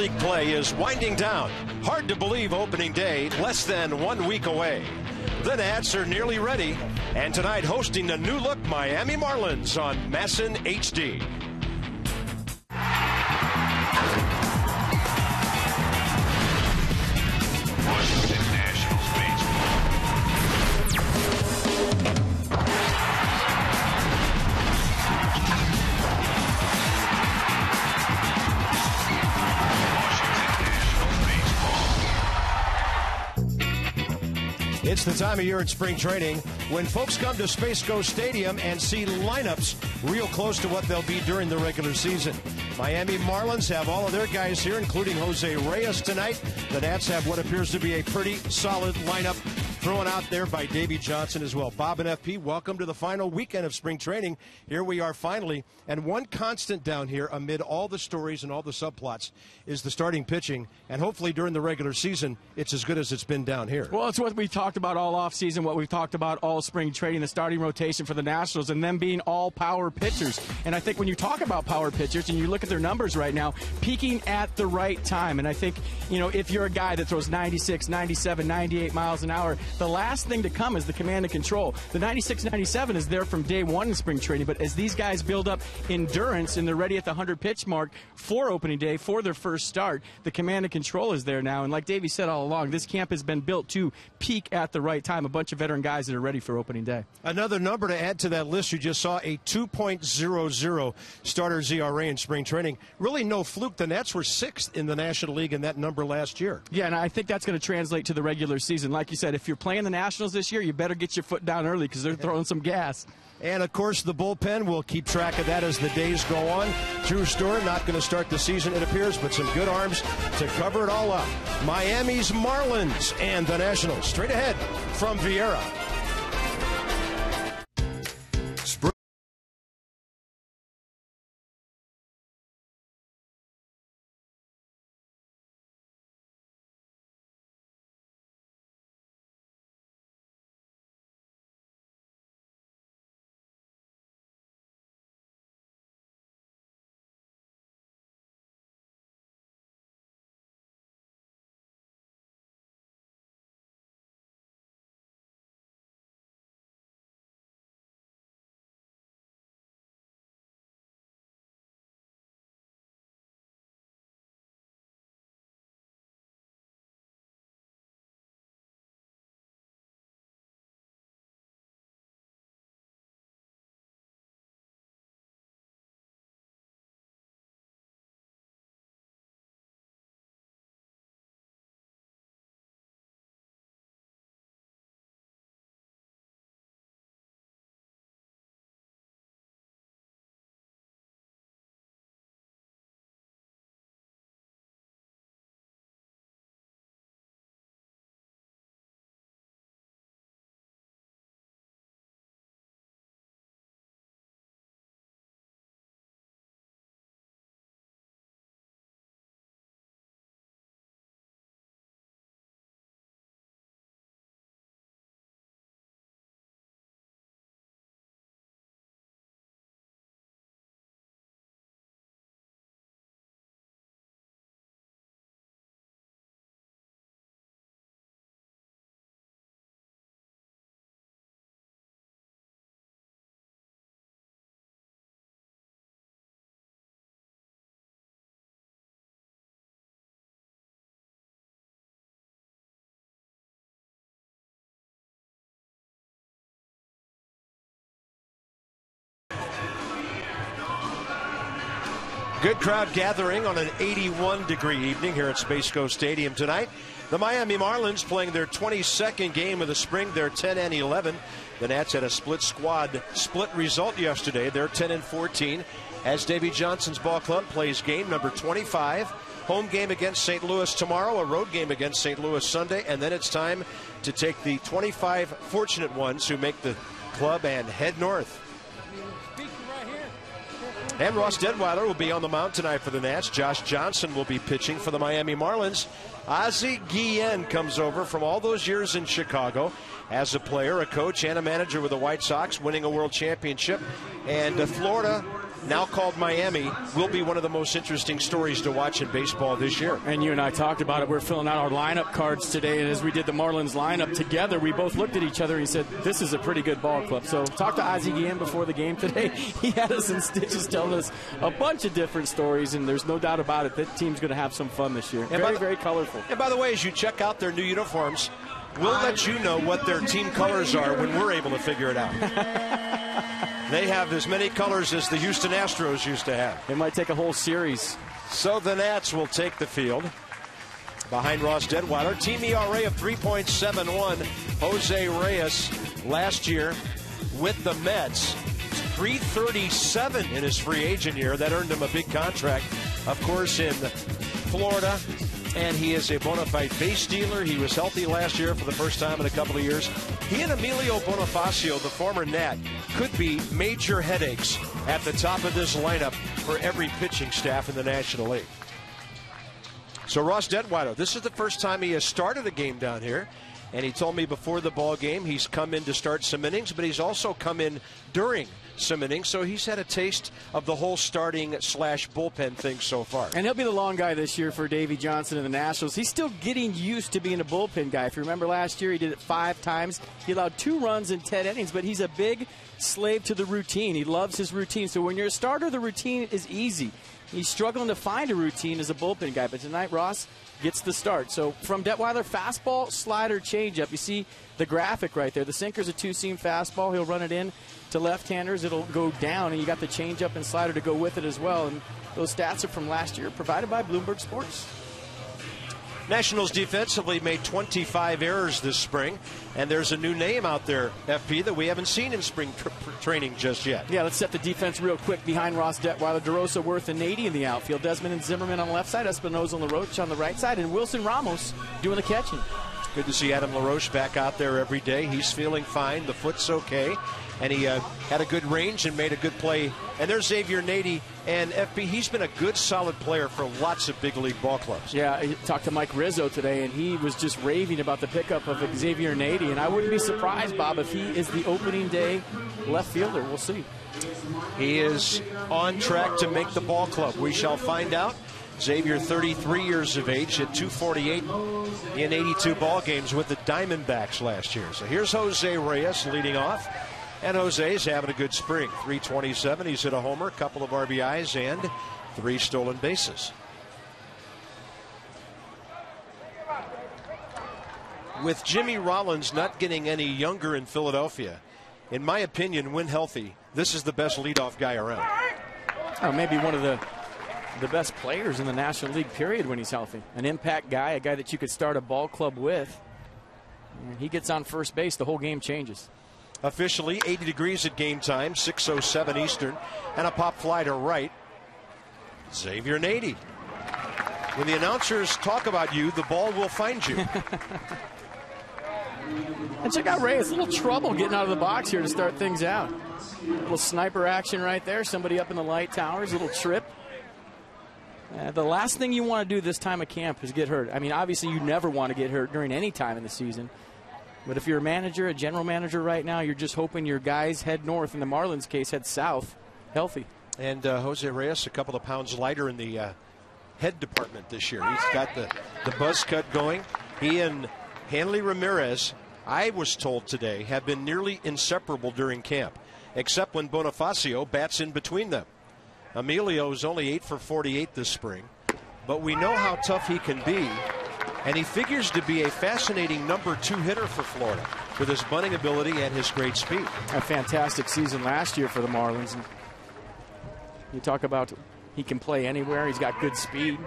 League play is winding down. Hard to believe opening day less than 1 week away. The Nats are nearly ready, and tonight hosting the new look Miami Marlins on MASN HD. Washington Nationals baseball. It's the time of year in spring training when folks come to Space Coast Stadium and see lineups real close to what they'll be during the regular season. Miami Marlins have all of their guys here, including Jose Reyes tonight. The Nats have what appears to be a pretty solid lineup thrown out there by Davey Johnson as well. Bob and FP, welcome to the final weekend of spring training. Here we are finally, and one constant down here amid all the stories and all the subplots is the starting pitching, and hopefully during the regular season, it's as good as it's been down here. Well, it's what we talked about all offseason, what we've talked about all spring training, the starting rotation for the Nationals, and them being all power pitchers. And I think when you talk about power pitchers and you look at their numbers right now, peaking at the right time. And I think, you know, if you're a guy that throws 96, 97, 98 miles an hour, the last thing to come is the command and control. The 96, 97 is there from day one in spring training, but as these guys build up endurance and they're ready at the 100 pitch mark for opening day, for their first start, the command and control is there now. And like Davey said all along, this camp has been built to peak at the right time. A bunch of veteran guys that are ready for opening day. Another number to add to that list, you just saw a 2.00 starter's ERA in spring training. Really no fluke. The Nats were 6th in the National League in that number last year. Yeah, and I think that's going to translate to the regular season. Like you said, if you're playing the Nationals this year, you better get your foot down early because they're throwing some gas. And, of course, the bullpen, will keep track of that as the days go on. Drew Stewart not going to start the season, it appears, but some good arms to cover it all up. Miami's Marlins and the Nationals. Straight ahead from Viera. Good crowd gathering on an 81-degree evening here at Space Coast Stadium tonight. The Miami Marlins playing their 22nd game of the spring. They're 10-11. The Nats had a split result yesterday. They're 10-14 as Davey Johnson's ball club plays game number 25. Home game against St. Louis tomorrow, a road game against St. Louis Sunday, and then it's time to take the 25 fortunate ones who make the club and head north. And Ross Detweiler will be on the mound tonight for the Nats. Josh Johnson will be pitching for the Miami Marlins. Ozzie Guillen comes over from all those years in Chicago as a player, a coach, and a manager with the White Sox, winning a world championship. And Florida now called Miami, will be one of the most interesting stories to watch in baseball this year. And you and I talked about it. We're filling out our lineup cards today, and as we did the Marlins lineup together, we both looked at each other and he said, this is a pretty good ball club. So talked to Ozzie Guillen before the game today. He had us in stitches telling us a bunch of different stories, and there's no doubt about it, that team's going to have some fun this year. Very colorful. And by the way, as you check out their new uniforms, we'll let you know what their team colors are when we're able to figure it out. They have as many colors as the Houston Astros used to have. It might take a whole series. So the Nats will take the field. Behind Ross Detwiler, team ERA of 3.71. Jose Reyes last year with the Mets, 337 in his free agent year. That earned him a big contract, of course, in Florida. And he is a bona fide base stealer. He was healthy last year for the first time in a couple of years. He and Emilio Bonifacio, the former Nat, could be major headaches at the top of this lineup for every pitching staff in the National League. So Ross Detwiler, this is the first time he has started a game down here. And he told me before the ball game he's come in to start some innings, but he's also come in during some innings. So he's had a taste of the whole starting/bullpen thing so far. And he'll be the long guy this year for Davey Johnson and the Nationals. He's still getting used to being a bullpen guy. If you remember last year, he did it 5 times. He allowed 2 runs in 10 innings, but he's a big slave to the routine. He loves his routine. So when you're a starter, the routine is easy. He's struggling to find a routine as a bullpen guy, but tonight Ross gets the start. So from Detwiler, fastball, slider, changeup. You see the graphic right there. The sinker's a 2-seam fastball. He'll run it in to left-handers. It'll go down, and you got the changeup and slider to go with it as well. And those stats are from last year, provided by Bloomberg Sports. Nationals defensively made 25 errors this spring, and there's a new name out there, FP, that we haven't seen in spring training just yet. Yeah, let's set the defense real quick. Behind Ross Detwiler, DeRosa, Worth, and Nady in the outfield. Desmond and Zimmerman on the left side, Espinosa and LaRoche on the right side, and Wilson Ramos doing the catching. Good to see Adam LaRoche back out there every day. He's feeling fine. The foot's okay. And he had a good range and made a good play. And there's Xavier Nady. And FP, he's been a good, solid player for lots of big league ball clubs. Yeah, I talked to Mike Rizzo today, and he was just raving about the pickup of Xavier Nady. And I wouldn't be surprised, Bob, if he is the opening day left fielder. We'll see. He is on track to make the ball club. We shall find out. Xavier, 33 years of age, hit .248 in 82 ball games with the Diamondbacks last year. So here's Jose Reyes leading off. And Jose's having a good spring. .327. He's hit a homer, a couple of RBIs, and 3 stolen bases. With Jimmy Rollins not getting any younger in Philadelphia, in my opinion, when healthy, this is the best leadoff guy around. Oh, maybe one of the best players in the National League, period, when he's healthy. An impact guy, a guy that you could start a ball club with. And he gets on first base, the whole game changes. Officially 80 degrees at game time, 6:07 Eastern, and a pop fly to right. Xavier Nady. When the announcers talk about you, the ball will find you. And check out Reyes, a little trouble getting out of the box here to start things out. A little sniper action right there, somebody up in the light towers, a little trip. The last thing you want to do this time of camp is get hurt. I mean, obviously you never want to get hurt during any time in the season. But if you're a manager, a general manager right now, you're just hoping your guys head north. In the Marlins case, head south, healthy. And Jose Reyes, a couple of pounds lighter in the head department this year. He's got the buzz cut going. He and Hanley Ramirez, I was told today, have been nearly inseparable during camp, except when Bonifacio bats in between them. Emilio is only 8 for 48 this spring, but we know how tough he can be. And he figures to be a fascinating number 2 hitter for Florida with his bunting ability and his great speed. A fantastic season last year for the Marlins. And you talk about he can play anywhere. He's got good speed.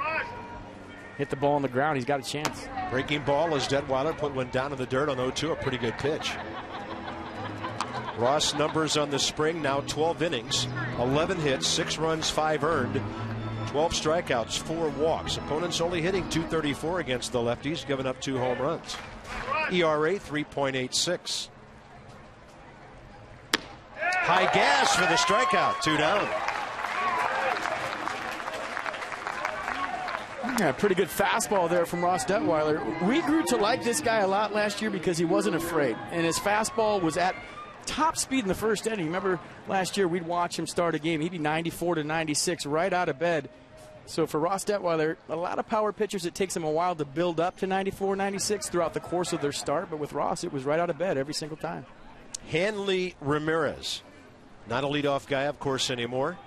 Hit the ball on the ground. He's got a chance. Breaking ball as Detwiler put one down in the dirt on 0-2. A pretty good pitch. Ross numbers on the spring now 12 innings, 11 hits, 6 runs, 5 earned. 12 strikeouts, 4 walks. Opponents only hitting .234 against the lefties, giving up 2 home runs. ERA 3.86. High gas for the strikeout, 2 down. Yeah, pretty good fastball there from Ross Detwiler. We grew to like this guy a lot last year because he wasn't afraid, and his fastball was at top speed in the first inning. Remember last year we'd watch him start a game. He'd be 94 to 96 right out of bed. So for Ross Detweiler, a lot of power pitchers, it takes them a while to build up to 94, 96 throughout the course of their start. But with Ross, it was right out of bed every single time. Hanley Ramirez, not a leadoff guy, of course, anymore.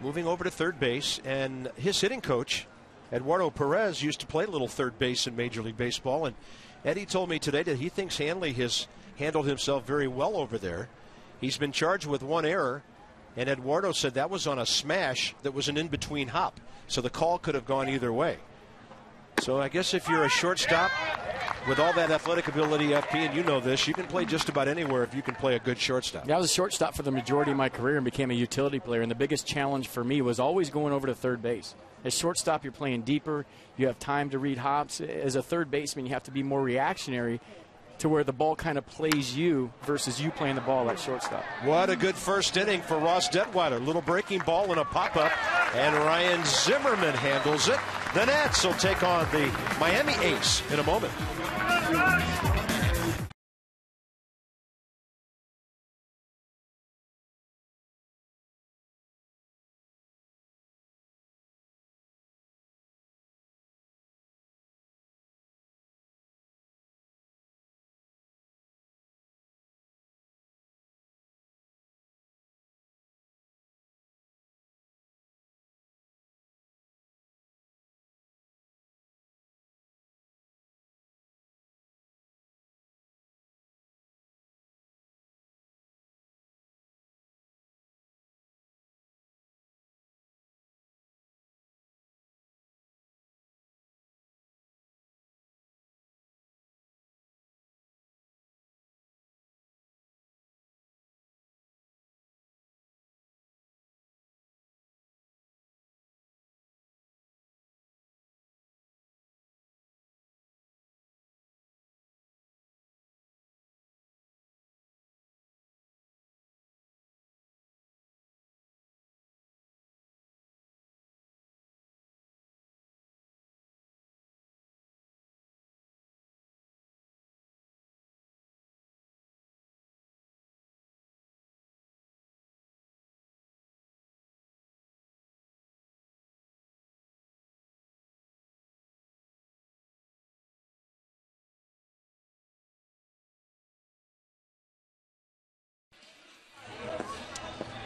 Moving over to third base, and his hitting coach, Eduardo Perez, used to play a little third base in Major League Baseball. And Eddie told me today that he thinks Hanley has handled himself very well over there. He's been charged with one error. And Eduardo said that was on a smash that was an in-between hop. So the call could have gone either way. So I guess if you're a shortstop with all that athletic ability, FP, and you know this, you can play just about anywhere if you can play a good shortstop. Yeah, I was a shortstop for the majority of my career and became a utility player. And the biggest challenge for me was always going over to third base. As shortstop, you're playing deeper. You have time to read hops. As a third baseman, you have to be more reactionary to where the ball kind of plays you versus you playing the ball at shortstop. What a good first inning for Ross Detweiler. Little breaking ball and a pop-up, and Ryan Zimmerman handles it. The Nats will take on the Miami Ace in a moment.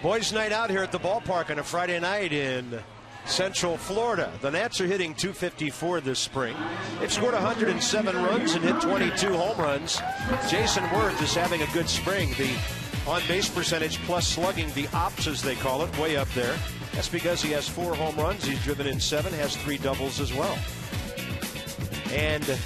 Boys' night out here at the ballpark on a Friday night in Central Florida. The Nats are hitting .254 this spring. They've scored 107 runs and hit 22 home runs. Jason Worth is having a good spring. The on-base percentage plus slugging, the ops as they call it, way up there. That's because he has 4 home runs. He's driven in 7, has 3 doubles as well. And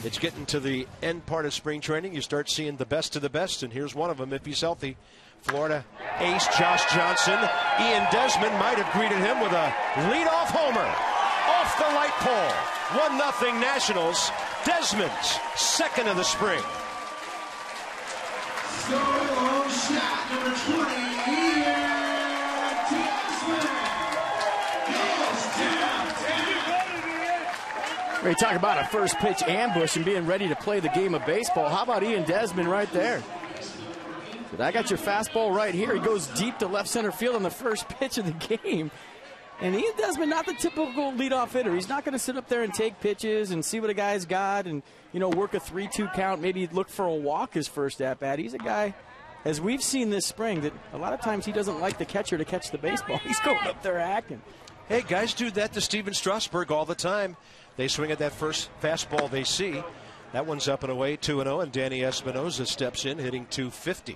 it's getting to the end part of spring training. You start seeing the best of the best, and here's one of them if he's healthy. Florida ace Josh Johnson. Ian Desmond might have greeted him with a leadoff homer off the light pole. 1-0 Nationals. Desmond's second of the spring. Solo shot number 20, Ian Desmond. We talk about a first pitch ambush and being ready to play the game of baseball. How about Ian Desmond right there? I got your fastball right here. He goes deep to left center field on the first pitch of the game. And Ian Desmond, not the typical leadoff hitter. He's not going to sit up there and take pitches and see what a guy's got and, you know, work a 3-2 count, maybe look for a walk his first at-bat. He's a guy, as we've seen this spring, that a lot of times he doesn't like the catcher to catch the baseball. He's going up there acting. Hey, guys do that to Steven Strasburg all the time. They swing at that first fastball they see. That one's up and away, 2-0, and Danny Espinosa steps in, hitting .250.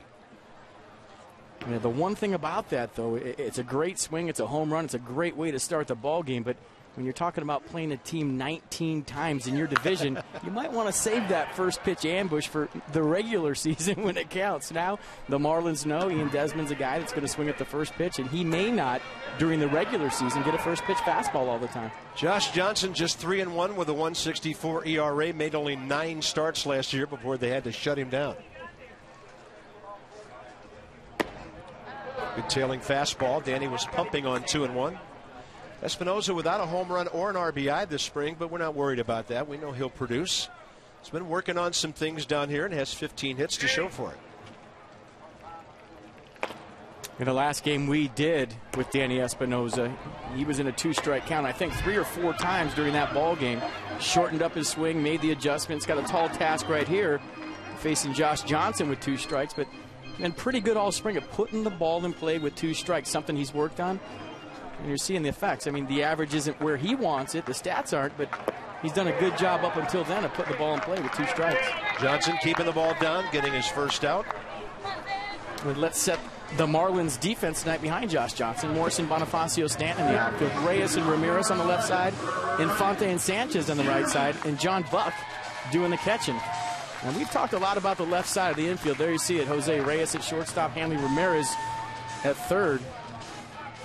You know, the one thing about that, though, it's a great swing. It's a home run. It's a great way to start the ball game. But when you're talking about playing a team 19 times in your division, you might want to save that first pitch ambush for the regular season when it counts. Now, the Marlins know Ian Desmond's a guy that's going to swing at the first pitch, and he may not, during the regular season, get a first pitch fastball all the time. Josh Johnson just 3-1 with a 1.64 ERA. Made only 9 starts last year before they had to shut him down. Good tailing fastball. Danny was pumping on 2-1. Espinosa without a home run or an RBI this spring, but we're not worried about that. We know he'll produce. He's been working on some things down here and has 15 hits to show for it. In the last game we did with Danny Espinoza, he was in a 2-strike count, I think 3 or 4 times during that ball game. Shortened up his swing, made the adjustments, got a tall task right here, facing Josh Johnson with 2 strikes, but been pretty good all spring at putting the ball in play with 2 strikes, something he's worked on. And you're seeing the effects. I mean, the average isn't where he wants it, the stats aren't, but he's done a good job up until then of putting the ball in play with 2 strikes. Johnson keeping the ball down, getting his first out. And let's set the Marlins defense tonight behind Josh Johnson. Morrison, Bonifacio, Stanton in the outfield. Reyes and Ramirez on the left side. Infante and Sanchez on the right side. And John Buck doing the catching. And we've talked a lot about the left side of the infield. There you see it. Jose Reyes at shortstop, Hanley Ramirez at third.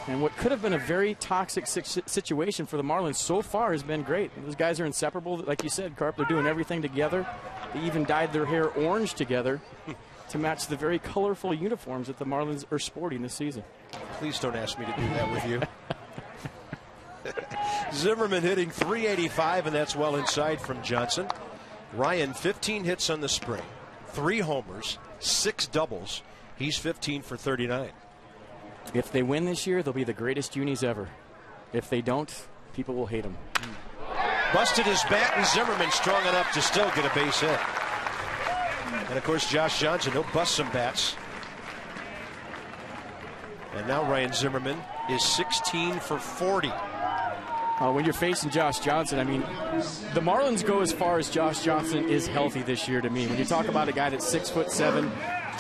And what could have been a very toxic situation for the Marlins so far has been great. Those guys are inseparable. Like you said, Carp, they're doing everything together. They even dyed their hair orange together to match the very colorful uniforms that the Marlins are sporting this season. Please don't ask me to do that with you. Zimmerman hitting .385, and that's well inside from Johnson. Ryan, 15 hits on the spring, 3 homers, 6 doubles. He's 15 for 39. If they win this year, they'll be the greatest unis ever. If they don't, people will hate them. Busted his bat, and Zimmerman strong enough to still get a base hit. And of course, Josh Johnson, he'll bust some bats. And now Ryan Zimmerman is 16 for 40. When you're facing Josh Johnson, I mean, the Marlins go as far as Josh Johnson is healthy this year to me. When you talk about a guy that's 6'7",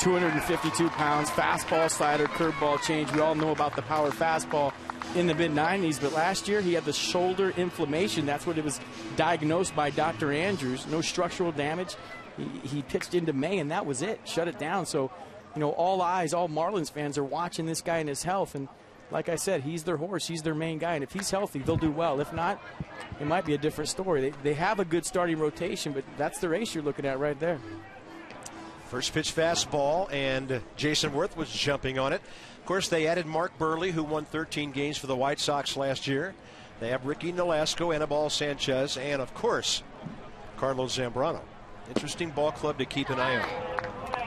252 pounds, fastball, slider, curveball, change. We all know about the power fastball in the mid-90s, but last year he had the shoulder inflammation. That's what it was diagnosed by Dr. Andrews. No structural damage. He pitched into May, and that was it. Shut it down. So, you know, all eyes, all Marlins fans are watching this guy and his health. And like I said, he's their horse. He's their main guy. And if he's healthy, they'll do well. If not, it might be a different story. They have a good starting rotation, but that's the race you're looking at right there. First pitch fastball, and Jason Worth was jumping on it. Of course, they added Mark Burley, who won 13 games for the White Sox last year. They have Ricky Nolasco, Anibal Sanchez, and, of course, Carlos Zambrano. Interesting ball club to keep an eye on.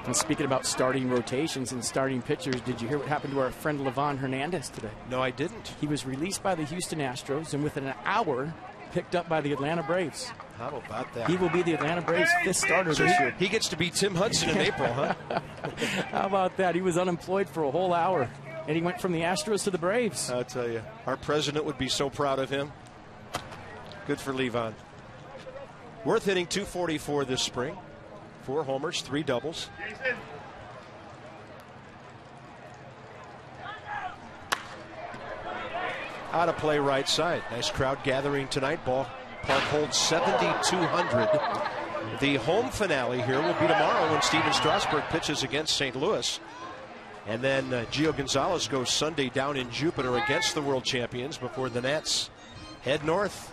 And speaking about starting rotations and starting pitchers, did you hear what happened to our friend Livan Hernandez today? No, I didn't. He was released by the Houston Astros and within an hour picked up by the Atlanta Braves. How about that? He will be the Atlanta Braves' 5th starter this year. He gets to be Tim Hudson in April, huh? How about that? He was unemployed for a whole hour, and he went from the Astros to the Braves. I'll tell you, our president would be so proud of him. Good for Livan. Worth hitting .244 this spring. 4 homers, 3 doubles. Out of play right side. Nice crowd gathering tonight. Ballpark holds 7,200. The home finale here will be tomorrow when Steven Strasburg pitches against St. Louis. And then Gio Gonzalez goes Sunday down in Jupiter against the world champions before the Nats head north.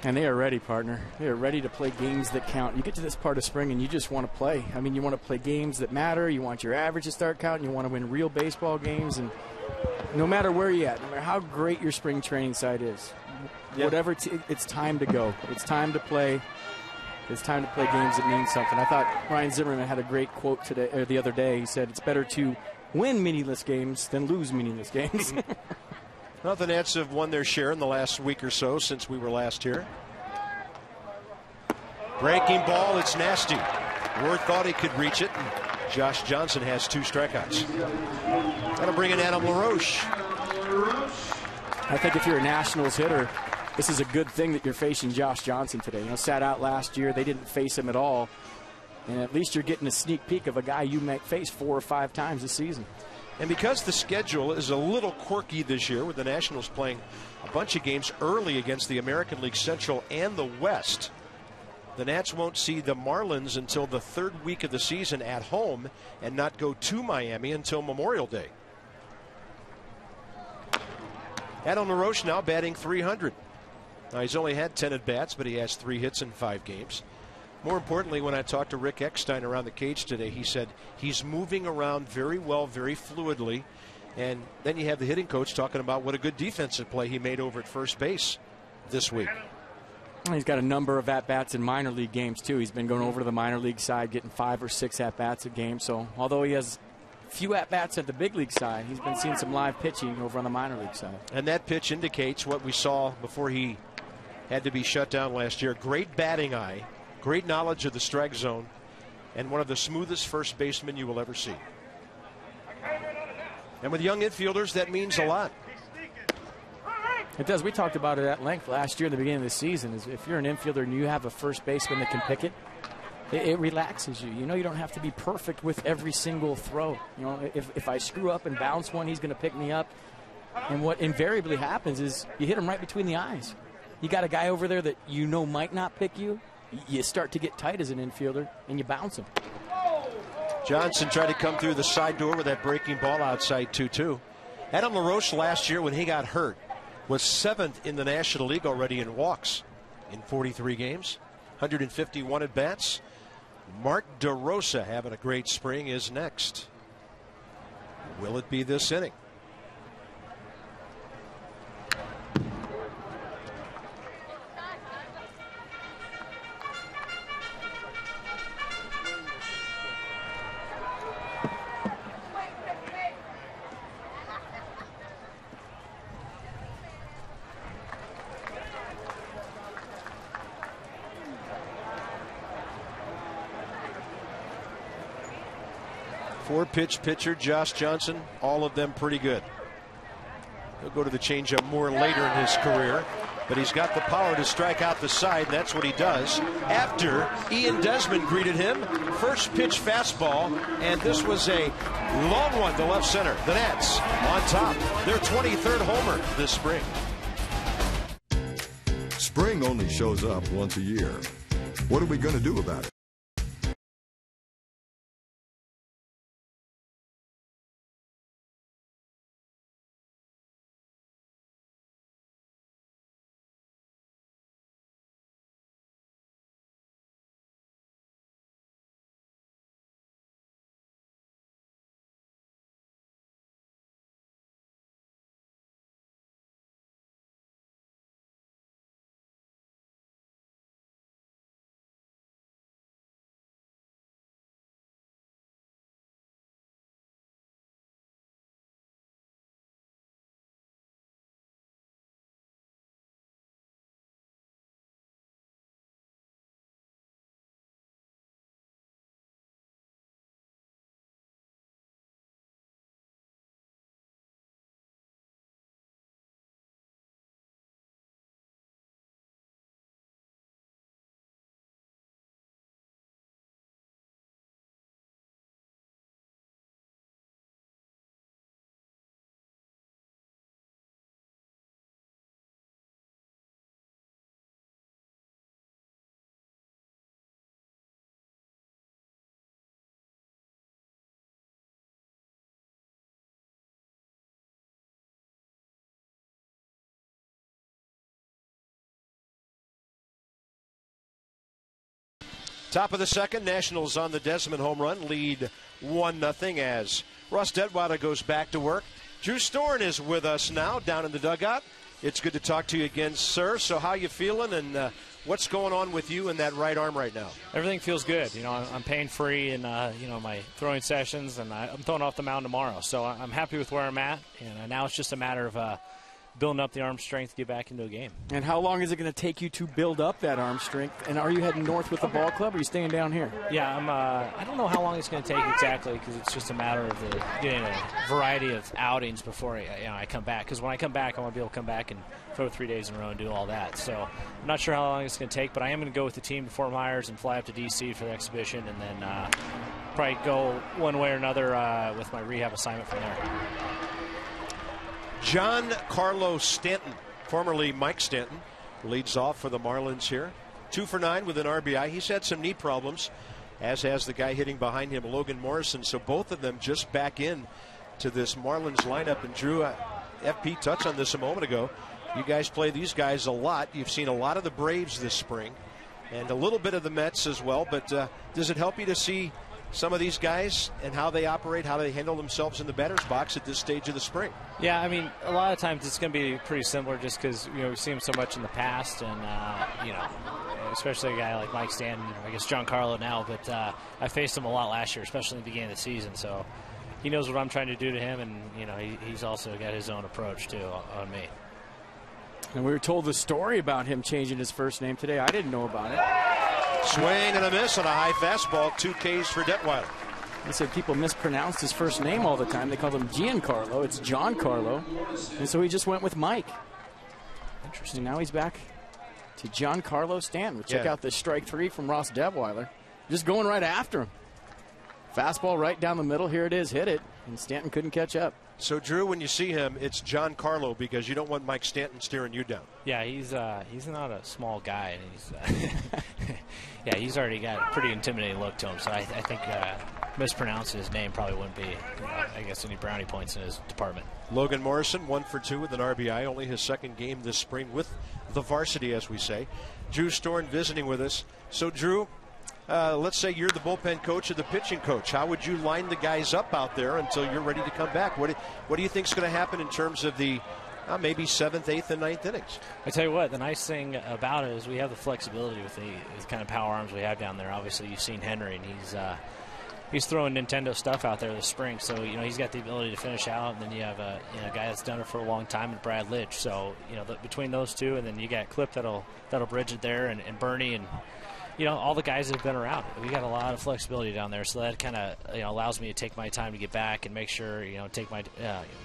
And they are ready, partner. They are ready to play games that count. You get to this part of spring and you just want to play. I mean, you want to play games that matter. You want your average to start counting. You want to win real baseball games. And no matter where you're at, no matter how great your spring training site is, whatever, it's time to go. It's time to play. It's time to play games that mean something. I thought Ryan Zimmerman had a great quote today, or the other day. He said, it's better to win meaningless games than lose meaningless games. Well, the Nats have won their share in the last week or so since we were last here. Breaking ball, it's nasty. Worth thought he could reach it, and Josh Johnson has 2 strikeouts. That'll bring in Adam LaRoche. I think if you're a Nationals hitter, this is a good thing that you're facing Josh Johnson today. You know, sat out last year. They didn't face him at all. And at least you're getting a sneak peek of a guy you might face 4 or 5 times this season. And because the schedule is a little quirky this year, with the Nationals playing a bunch of games early against the American League Central and the West, the Nats won't see the Marlins until the 3rd week of the season at home and not go to Miami until Memorial Day. Adam LaRoche now batting .300. Now, he's only had 10 at-bats, but he has 3 hits in 5 games. More importantly, when I talked to Rick Eckstein around the cage today, he said he's moving around very well, very fluidly. And then you have the hitting coach talking about what a good defensive play he made over at first base this week. He's got a number of at-bats in minor league games, too. He's been going over to the minor league side, getting 5 or 6 at-bats a game. So although he has few at-bats at the big league side, he's been seeing some live pitching over on the minor league side. And that pitch indicates what we saw before he had to be shut down last year. Great batting eye, great knowledge of the strike zone, and one of the smoothest first basemen you will ever see. And with young infielders, that means a lot. It does. We talked about it at length last year at the beginning of the season. Is if you're an infielder and you have a first baseman that can pick it, it relaxes you. You know, you don't have to be perfect with every single throw. You know, if I screw up and bounce one, he's going to pick me up. And what invariably happens is you hit him right between the eyes. You got a guy over there that you know might not pick you. You start to get tight as an infielder, and you bounce him. Johnson tried to come through the side door with that breaking ball outside 2-2. Adam LaRoche last year when he got hurt was 7th in the National League already in walks in 43 games, 151 at-bats. Mark DeRosa having a great spring is next. Will it be this inning? Four-pitch pitcher, Josh Johnson, all of them pretty good. He'll go to the changeup more later in his career, but he's got the power to strike out the side, and that's what he does. After Ian Desmond greeted him, first pitch fastball, and this was a long one to left center. The Nats on top. Their 23rd homer this spring. Spring only shows up once a year. What are we going to do about it? Top of the second, Nationals on the Desmond home run, lead 1-0 as Russ Detwiler goes back to work. Drew Storen is with us now down in the dugout. It's good to talk to you again, sir. So how you feeling, and what's going on with you and that right arm right now? Everything feels good. You know, I'm pain-free in, my throwing sessions, and I'm throwing off the mound tomorrow. So I'm happy with where I'm at, and now it's just a matter of building up the arm strength to get back into a game. And how long is it going to take you to build up that arm strength? And are you heading north with the ball club, or are you staying down here? Yeah, I don't know how long it's going to take exactly, because it's just a matter of getting a variety of outings before I come back. Because when I come back, I want to be able to come back and throw 3 days in a row and do all that. So I'm not sure how long it's going to take, but I am going to go with the team to Fort Myers and fly up to D.C. for the exhibition, and then probably go one way or another with my rehab assignment from there. Giancarlo Stanton, formerly Mike Stanton, leads off for the Marlins here. 2 for 9 with an RBI. He's had some knee problems, as has the guy hitting behind him, Logan Morrison. So both of them just back in to this Marlins lineup. And Drew, FP touched on this a moment ago. You guys play these guys a lot. You've seen a lot of the Braves this spring and a little bit of the Mets as well. But does it help you to see some of these guys and how they operate, how they handle themselves in the batter's box at this stage of the spring? Yeah, I mean, a lot of times it's going to be pretty similar just because, we've seen him so much in the past and, especially a guy like Mike Stanton, I guess Giancarlo now, but I faced him a lot last year, especially in the beginning of the season, so he knows what I'm trying to do to him, and, he's also got his own approach, too, on me. And we were told the story about him changing his first name today. I didn't know about it. Swing and a miss on a high fastball, 2 Ks for Detweiler. They said people mispronounced his first name all the time. They called him Giancarlo. It's Giancarlo. And so he just went with Mike. Interesting. Now he's back to Giancarlo Stanton. Check out this strike 3 from Ross Detweiler. Just going right after him. Fastball right down the middle. Here it is. Hit it. And Stanton couldn't catch up. So, Drew, when you see him, it's Giancarlo because you don't want Mike Stanton steering you down. Yeah, he's not a small guy, and he's already got a pretty intimidating look to him. So I think mispronouncing his name probably wouldn't be, any brownie points in his department. Logan Morrison, 1 for 2 with an RBI, only his second game this spring with the varsity, as we say. Drew Storn visiting with us. So, Drew, let's say you're the bullpen coach or the pitching coach. How would you line the guys up out there until you're ready to come back? What do you think is going to happen in terms of the maybe 7th, 8th, and 9th innings? I tell you what, the nice thing about it is we have the flexibility with the kind of power arms we have down there. Obviously, you've seen Henry, and he's throwing Nintendo stuff out there this spring. So, he's got the ability to finish out. And then you have a guy that's done it for a long time, and Brad Lidge. So, between those two, and then you got Clip that'll bridge it there, and Bernie, and all the guys that have been around. We got a lot of flexibility down there, so that kind of allows me to take my time to get back and make sure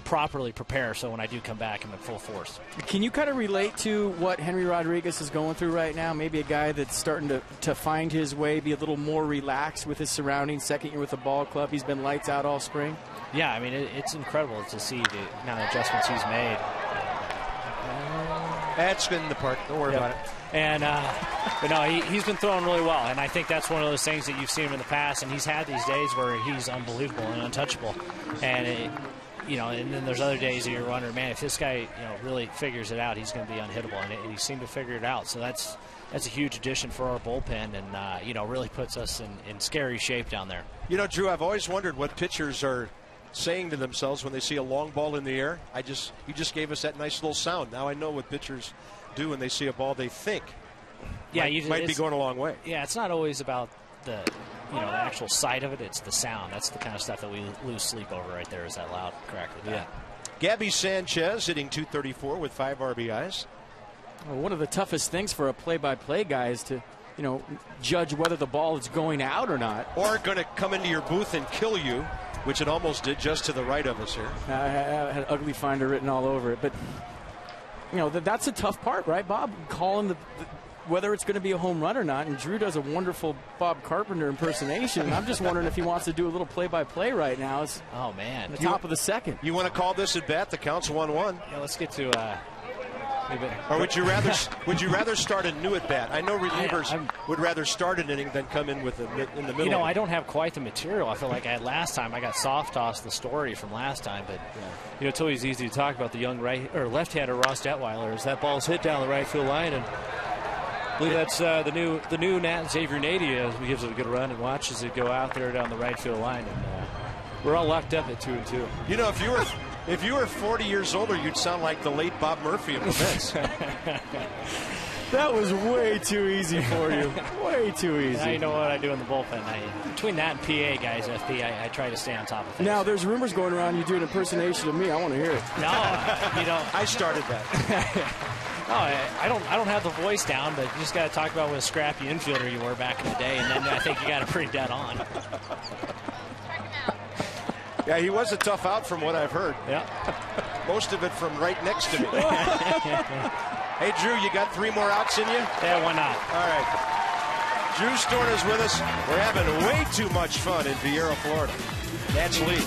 properly prepare. So when I do come back, I'm in full force. Can you kind of relate to what Henry Rodriguez is going through right now? Maybe a guy that's starting to find his way, be a little more relaxed with his surroundings. Second year with the ball club, he's been lights out all spring. Yeah, I mean it's incredible to see the amount of adjustments he's made. That's been the part. Don't worry about it. And but no, he's been throwing really well, and I think that's one of those things that you've seen him in the past. And he's had these days where he's unbelievable and untouchable, and and then there's other days that you're wondering, man, if this guy really figures it out, he's going to be unhittable, and he seemed to figure it out. So that's a huge addition for our bullpen, and really puts us in scary shape down there. Drew, I've always wondered what pitchers are saying to themselves when they see a long ball in the air. You just gave us that nice little sound. Now I know what pitchers do when they see a ball they think might be going a long way. Yeah, it's not always about the actual sight of it. It's the sound. That's the kind of stuff that we lose sleep over right there, is that loud crackle. Yeah. Gabby Sanchez hitting .234 with 5 RBIs. Well, one of the toughest things for a play-by-play guy is to judge whether the ball is going out or not. Or going to come into your booth and kill you, which it almost did just to the right of us here. I had Ugly Finder written all over it. But, that's a tough part, right, Bob? Calling whether it's going to be a home run or not. And Drew does a wonderful Bob Carpenter impersonation. And I'm just wondering if he wants to do a little play-by-play right now. It's the top of the second. You want to call this at bat? The count's 1-1. Yeah, let's get to... Or would you rather start a new at bat? I know relievers would rather start an inning than come in with in the middle. I don't have quite the material. I feel like last time I got soft tossed the story from last time, but it's always easy to talk about the young left-hander Ross Detweiler as that ball's hit down the right field line, and I believe that's the new Nat Xavier Nadia gives it a good run and watches it go out there down the right field line, and we're all locked up at 2-2. If you were 40 years older, you'd sound like the late Bob Murphy of the Mets. That was way too easy for you. Way too easy. Now you know what I do in the bullpen. Between that and PA guys, FP, I try to stay on top of things. Now, there's rumors going around you do an impersonation of me. I want to hear it. No, I started that. No, I don't have the voice down, but you just got to talk about what a scrappy infielder you were back in the day, and then I think you got it pretty dead on. Yeah, he was a tough out from what I've heard. Yeah. Most of it from right next to me. Hey, Drew, you got 3 more outs in you? Yeah, why not? All right. Drew Storn is with us. We're having way too much fun in Viera, Florida. That's Lee.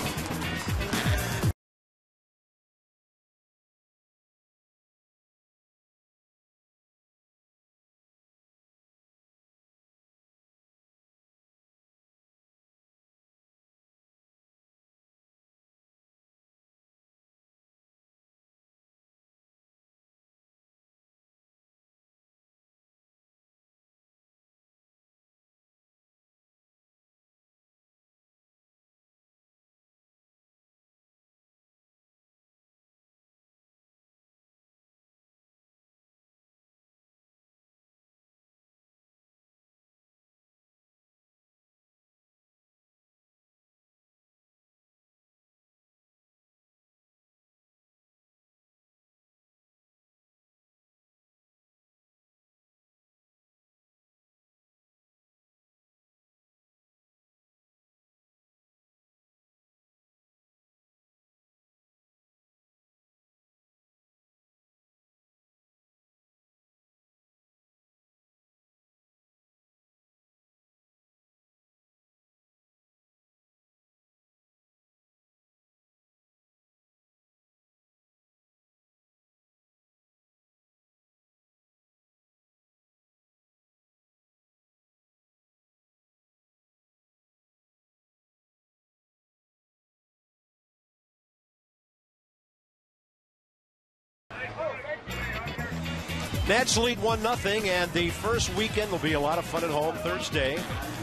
Nats lead 1-0, and the first weekend will be a lot of fun at home. Thursday,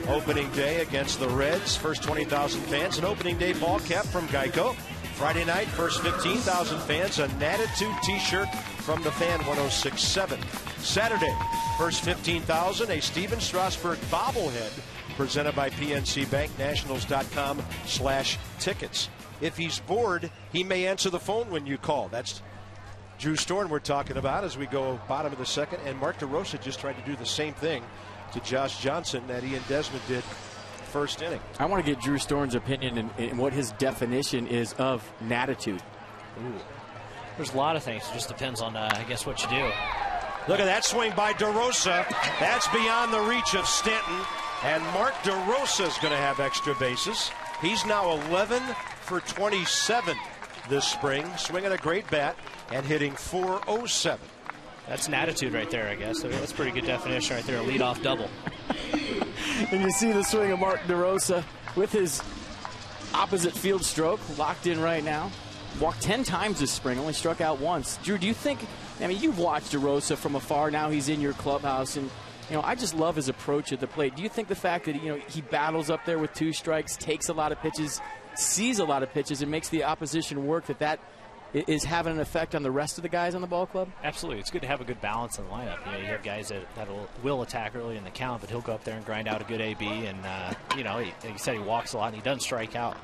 opening day against the Reds. First 20,000 fans, an opening day ball cap from Geico. Friday night, first 15,000 fans, a Natitude t-shirt from the Fan 106.7. Saturday, first 15,000, a Steven Strasburg bobblehead presented by PNC Bank, nationals.com/tickets. If he's bored, he may answer the phone when you call. That's Drew Storn we're talking about as we go bottom of the second. And Mark DeRosa just tried to do the same thing to Josh Johnson that Ian Desmond did first inning. I want to get Drew Storn's opinion and what his definition is of Natitude. Ooh. There's a lot of things. It just depends on, I guess, what you do. Look at that swing by DeRosa. That's beyond the reach of Stanton. And Mark DeRosa is going to have extra bases. He's now 11 for 27 this spring, swinging a great bat and hitting .407. That's an attitude right there, I guess. That's a pretty good definition right there, a leadoff double. And you see the swing of Mark DeRosa with his opposite field stroke locked in right now. Walked 10 times this spring, only struck out once. Drew, do you think, I mean, you've watched DeRosa from afar. Now he's in your clubhouse, and I just love his approach at the plate. Do you think the fact that he battles up there with 2 strikes, takes a lot of pitches, sees a lot of pitches, and makes the opposition work, that is having an effect on the rest of the guys on the ball club? Absolutely. It's good to have a good balance in the lineup. You have guys that will attack early in the count, but he'll go up there and grind out a good AB. And, like you said, he walks a lot, and he doesn't strike out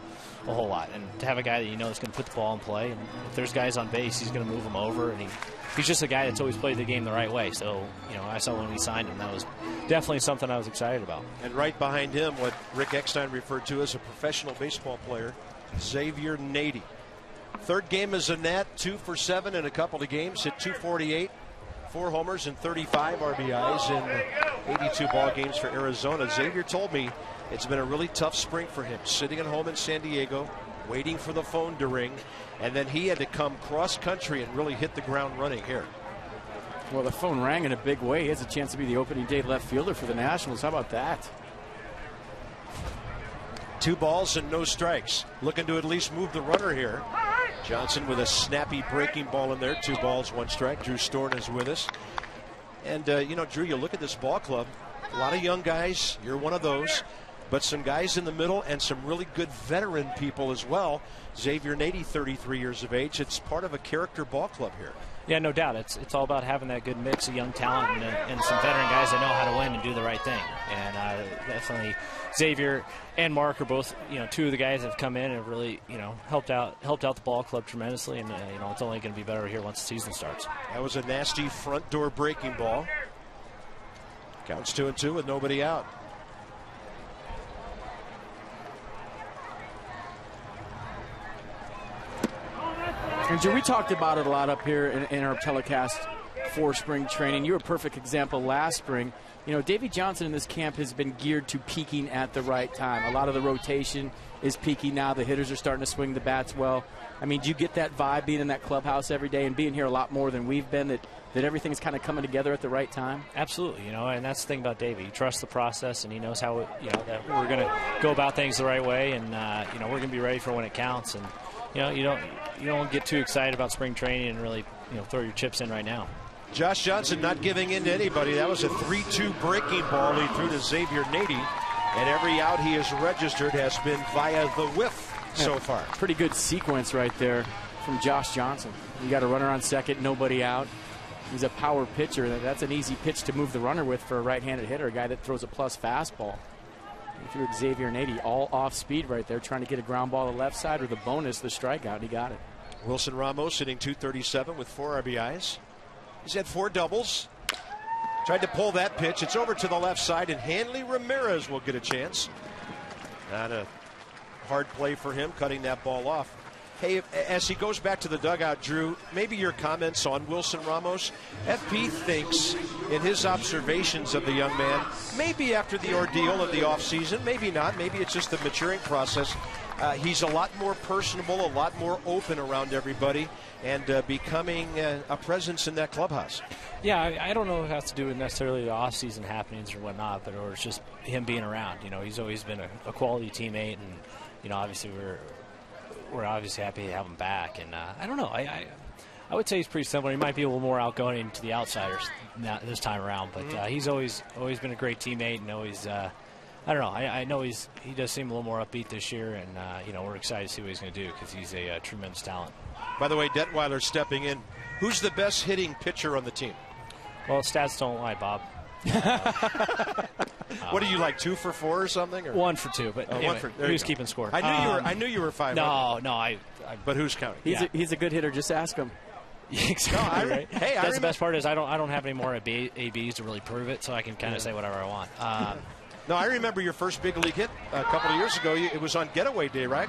a whole lot. And to have a guy that is going to put the ball in play, and if there's guys on base, he's going to move them over. And he's just a guy that's always played the game the right way. So, I saw when we signed him, that was definitely something I was excited about. And right behind him, what Rick Eckstein referred to as a professional baseball player, Xavier Nady. Third game as a Nat, 2 for 7 in a couple of games, hit .248, 4 homers and 35 RBIs in 82 ball games for Arizona. Xavier told me it's been a really tough spring for him, sitting at home in San Diego, waiting for the phone to ring, and then he had to come cross country and really hit the ground running here. Well, the phone rang in a big way. He has a chance to be the opening day left fielder for the Nationals. How about that? 2 balls and no strikes. Looking to at least move the runner here. Johnson with a snappy breaking ball in there. 2 balls, 1 strike. Drew Storn is with us. And, Drew, you look at this ball club. A lot of young guys. You're one of those. But some guys in the middle and some really good veteran people as well. Xavier Nady, 33 years of age. It's part of a character ball club here. Yeah, no doubt. It's all about having that good mix of young talent and some veteran guys that know how to win and do the right thing. And definitely Xavier and Mark are both, 2 of the guys that have come in and have really, helped out the ball club tremendously. And, it's only going to be better here once the season starts. That was a nasty front door breaking ball. Counts 2-2 with nobody out. And Drew, we talked about it a lot up here in our telecast for spring training. You were a perfect example last spring. Davey Johnson in this camp has been geared to peaking at the right time. A lot of the rotation is peaking now. The hitters are starting to swing the bats well. I mean, do you get that vibe being in that clubhouse every day and being here a lot more than we've been, that everything's kind of coming together at the right time? Absolutely, and that's the thing about Davey. He trusts the process, and he knows how, that we're going to go about things the right way, and, we're going to be ready for when it counts. And, you don't get too excited about spring training and really, throw your chips in right now. Josh Johnson not giving in to anybody. That was a 3-2 breaking ball he threw to Xavier Nady, and every out he has registered has been via the whiff so far. Pretty good sequence right there from Josh Johnson. You got a runner on second, nobody out. He's a power pitcher. That's an easy pitch to move the runner with for a right-handed hitter, a guy that throws a plus fastball. He threw Xavier Nady all off speed right there, trying to get a ground ball to the left side with a bonus, the strikeout, and he got it. Wilson Ramos hitting .237 with 4 RBIs. He's had 4 doubles. Tried to pull that pitch. It's over to the left side, and Hanley Ramirez will get a chance. Not a hard play for him, cutting that ball off. Hey, as he goes back to the dugout, Drew, maybe your comments on Wilson Ramos. FP thinks, in his observations of the young man, maybe after the ordeal of the offseason, maybe not, maybe it's just the maturing process. He's a lot more personable, a lot more open around everybody, and becoming a presence in that clubhouse. Yeah, I don't know if it has to do with necessarily the off-season happenings or whatnot, but or it's just him being around. He's always been a quality teammate, and obviously we're obviously happy to have him back. And I don't know, I would say he's pretty similar. He might be a little more outgoing to the outsiders this time around, but he's always been a great teammate, and always I don't know. I know he does seem a little more upbeat this year, and we're excited to see what he's going to do because he's a tremendous talent. By the way, Detweiler stepping in. Who's the best hitting pitcher on the team? Well, stats don't lie, Bob. What are you, like 2 for 4 or something? Or? 1 for 2, but anyway, who's keeping score? I knew you were 5. No, but who's counting? He's a good hitter. Just ask him. Exactly. Right. Hey, that's the best part is I don't have any more ABs to really prove it, so I can kind of say whatever I want. No, I remember your first big league hit a couple of years ago. It was on Getaway Day, right?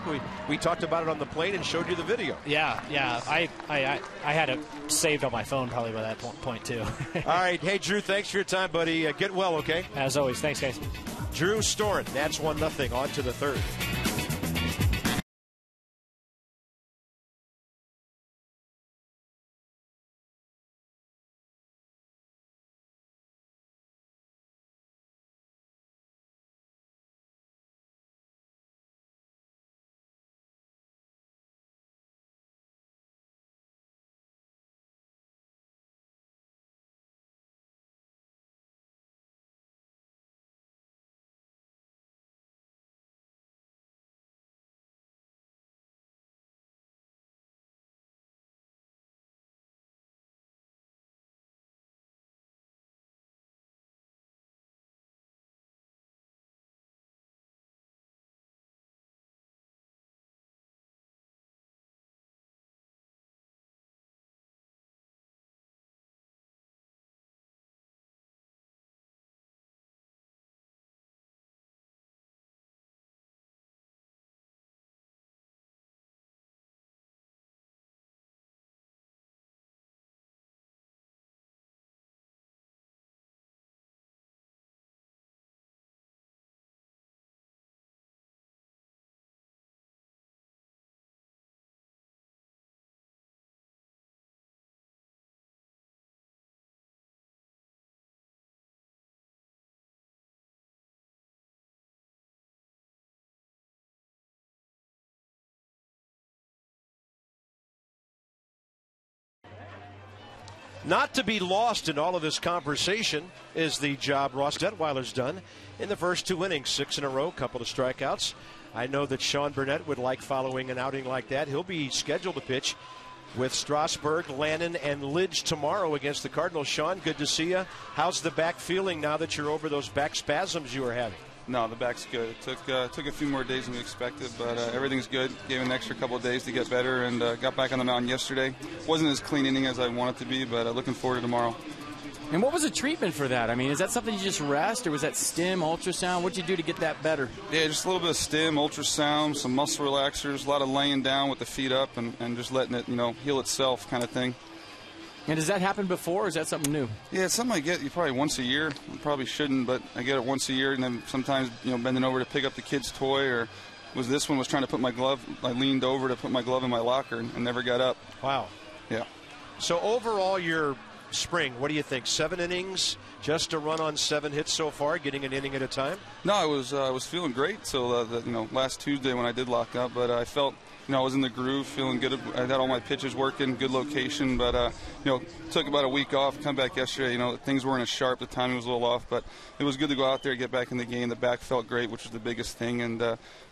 We talked about it on the plane and showed you the video. Yeah. I had it saved on my phone probably by that point too. All right. Hey, Drew, thanks for your time, buddy. Get well, okay? As always. Thanks, guys. Drew Storen, that's 1-0. On to the third. Not to be lost in all of this conversation is the job Ross Detweiler's done in the first 2 innings, 6 in a row, couple of strikeouts. I know that Sean Burnett would like following an outing like that. He'll be scheduled to pitch with Strasburg, Lannon, and Lidge tomorrow against the Cardinals. Sean, good to see you. How's the back feeling now that you're over those back spasms you were having? No, the back's good. It took a few more days than we expected, but everything's good. Gave an extra couple of days to get better, and got back on the mound yesterday. Wasn't as clean inning as I want it to be, but looking forward to tomorrow. And what was the treatment for that? I mean, is that something you just rest, or was that stim, ultrasound? What did you do to get that better? Yeah, just a little bit of stim, ultrasound, some muscle relaxers, a lot of laying down with the feet up, and just letting it, heal itself kind of thing. And does that happen before, or is that something new? Yeah, it's something I get probably once a year. I probably shouldn't, but I get it once a year, and then sometimes, bending over to pick up the kid's toy, or this one was trying to put my glove. I leaned over to put my glove in my locker and never got up. Wow. Yeah. So overall, your spring, what do you think? 7 innings, just to run on 7 hits so far, getting an inning at a time? No, I was feeling great till last Tuesday when I did lock up, but I felt. I was in the groove, feeling good. I had all my pitches working, good location, but, took about a week off, come back yesterday. Things weren't as sharp. The timing was a little off, but it was good to go out there, get back in the game. The back felt great, which was the biggest thing, and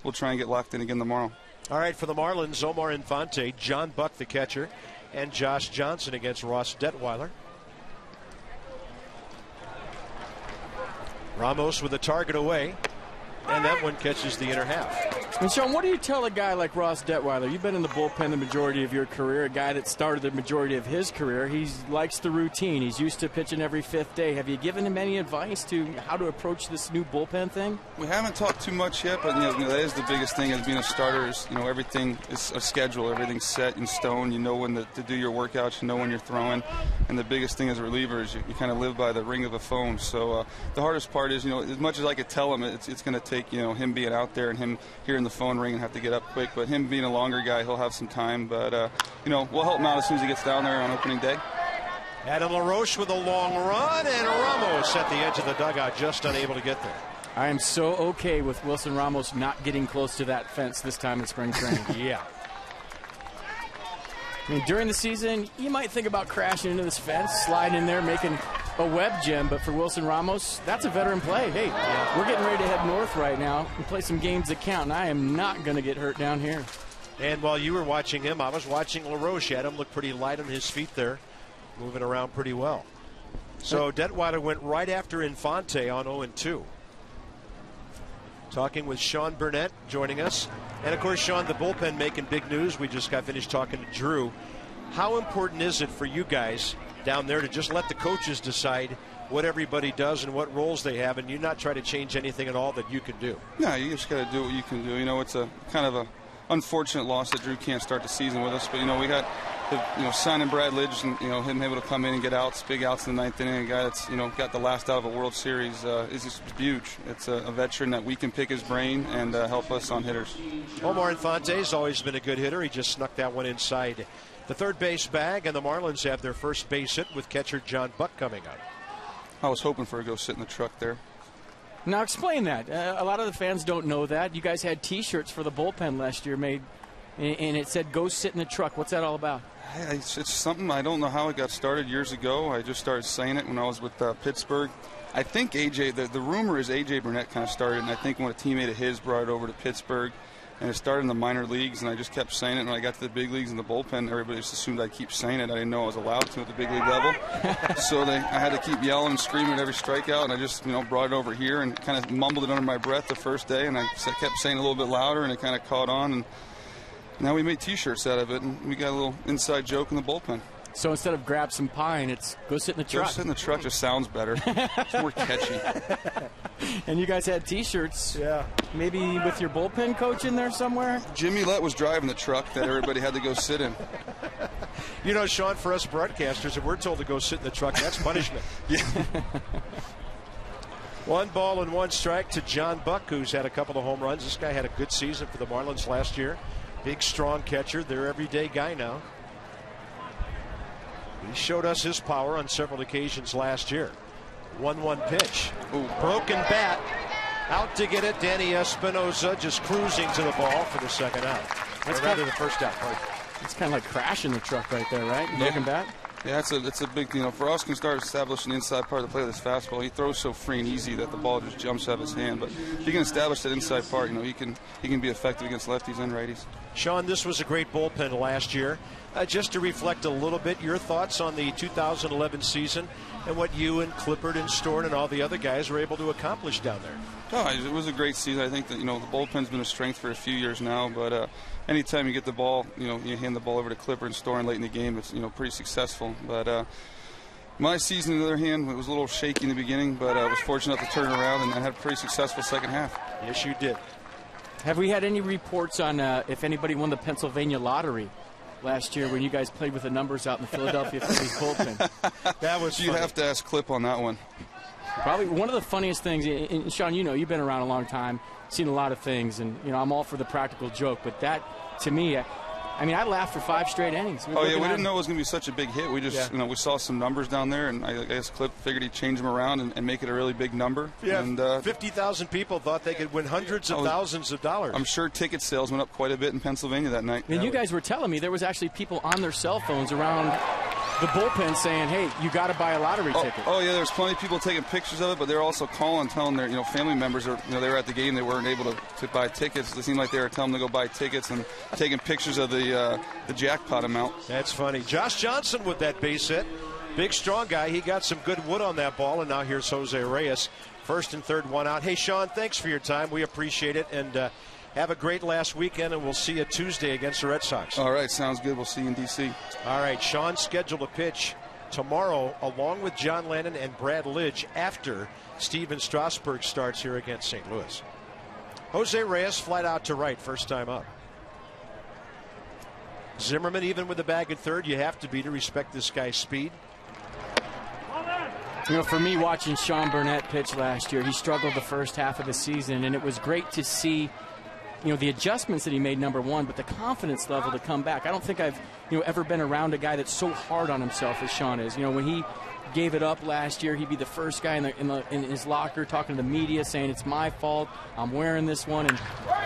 we'll try and get locked in again tomorrow. All right, for the Marlins, Omar Infante, John Buck, the catcher, and Josh Johnson against Ross Detweiler. Ramos with a target away, and that one catches the inner half. And Sean, what do you tell a guy like Ross Detweiler? You've been in the bullpen the majority of your career, a guy that started the majority of his career. He likes the routine. He's used to pitching every 5th day. Have you given him any advice to how to approach this new bullpen thing? We haven't talked too much yet, but that is the biggest thing as being a starter is, everything is a schedule. Everything's set in stone. You know when to do your workouts. You know when you're throwing. And the biggest thing as a reliever is you kind of live by the ring of a phone. So the hardest part is, as much as I could tell him, it's going to take, him being out there and him hearing the phone ring and have to get up quick. But him being a longer guy, he'll have some time. But, we'll help him out as soon as he gets down there on opening day. Adam LaRoche with a long run, and Ramos at the edge of the dugout, just unable to get there. I am so okay with Wilson Ramos not getting close to that fence this time in spring training. Yeah. I mean, during the season, you might think about crashing into this fence, sliding in there, making a web gem, but for Wilson Ramos, that's a veteran play. Hey, we're getting ready to head north right now and play some games that count, and I am not going to get hurt down here. And while you were watching him, I was watching LaRoche. Had him look pretty light on his feet there, moving around pretty well. So Detwiler went right after Infante on 0-2. Talking with Sean Burnett joining us. And, of course, Sean, the bullpen making big news. We just got finished talking to Drew. How important is it for you guys down there to just let the coaches decide what everybody does and what roles they have, and you not try to change anything at all that you can do? No, you just got to do what you can do. You know, it's a kind of a unfortunate loss that Drew can't start the season with us. But, you know, we got signing Brad Lidge and, him able to come in and get outs, big outs in the ninth inning. A guy that's, got the last out of a World Series is just huge. It's a veteran that we can pick his brain and help us on hitters. Omar Infante's always been a good hitter. He just snuck that one inside the third base bag, and the Marlins have their first base hit with catcher John Buck coming up. I was hoping for a go sit in the truck there. Now explain that. A lot of the fans don't know that. You guys had T-shirts for the bullpen last year made, and it said, "Go sit in the truck." What's that all about? It's something, I don't know how it got started years ago. I just started saying it when I was with Pittsburgh. I think AJ, the rumor is AJ Burnett kind of started, and I think when a teammate of his brought it over to Pittsburgh, and it started in the minor leagues, and I just kept saying it. And when I got to the big leagues in the bullpen, everybody just assumed I'd keep saying it. I didn't know I was allowed to at the big league level. So I had to keep yelling and screaming at every strikeout, and I just brought it over here and kind of mumbled it under my breath the first day, and I kept saying it a little bit louder, and it kind of caught on. And now we made T-shirts out of it, and we got a little inside joke in the bullpen. So instead of grab some pine, it's go sit in the truck. Go sit in the truck just sounds better. It's more catchy. And you guys had T-shirts. Yeah. Maybe with your bullpen coach in there somewhere? Jimmy Lett was driving the truck that everybody had to go sit in. Sean, for us broadcasters, if we're told to go sit in the truck, that's punishment. Yeah. 1-1 strike to John Buck, who's had a couple of home runs. This guy had a good season for the Marlins last year. Big, strong catcher. Their everyday guy now. He showed us his power on several occasions last year. 1-1 pitch. Ooh, broken bat. Out to get it. Danny Espinosa just cruising to the ball for the second out. That's rather the first out. It's kind of like crashing the truck right there, right? Broken bat. Yeah, it's a big, for us, can start establishing the inside part of the play of this fastball. He throws so free and easy that the ball just jumps out of his hand. But if you can establish that inside part, he can be effective against lefties and righties. Sean, this was a great bullpen last year. Just to reflect a little bit, your thoughts on the 2011 season and what you and Clippard and Storn and all the other guys were able to accomplish down there. Oh, it was a great season. I think that, the bullpen's been a strength for a few years now, but anytime you get the ball, you hand the ball over to Clippard and Storn late in the game, it's, pretty successful. But my season, on the other hand, it was a little shaky in the beginning, but I was fortunate enough to turn it around and I had a pretty successful second half. Yes, you did. Have we had any reports on if anybody won the Pennsylvania lottery last year when you guys played with the numbers out in the Philadelphia Phillies bullpen? That was You'd have to ask Clip on that one. Probably one of the funniest things, and Sean, you've been around a long time, seen a lot of things, and I'm all for the practical joke, but that, to me, I laughed for 5 straight innings. We didn't know it was going to be such a big hit. We just, we saw some numbers down there, and I guess Clip figured he'd change them around and make it a really big number. Yeah, and 50,000 people thought they could win hundreds of thousands of dollars. I'm sure ticket sales went up quite a bit in Pennsylvania that night. And you guys were telling me there was actually people on their cell phones around the bullpen saying, "Hey, you got to buy a lottery ticket." Oh yeah, there's plenty of people taking pictures of it, but they're also calling, telling their family members, or they were at the game, they weren't able to buy tickets. It seemed like they were telling them to go buy tickets and taking pictures of the jackpot amount. That's funny. Josh Johnson with that base hit, big strong guy. He got some good wood on that ball, and now here's Jose Reyes, first and third, one out. Hey Sean, thanks for your time. We appreciate it, and have a great last weekend, and we'll see you Tuesday against the Red Sox. All right, sounds good. We'll see you in D.C. All right, Sean's scheduled to pitch tomorrow along with John Lennon and Brad Lidge after Steven Strasburg starts here against St. Louis. Jose Reyes flight out to right, first time up. Zimmerman, even with the bag at third, you have to be to respect this guy's speed. For me, watching Sean Burnett pitch last year, he struggled the first half of the season, and it was great to see the adjustments that he made, number one, but the confidence level to come back. I don't think I've ever been around a guy that's so hard on himself as Sean is. When he gave it up last year, he'd be the first guy in his locker talking to the media saying, "It's my fault, I'm wearing this one." And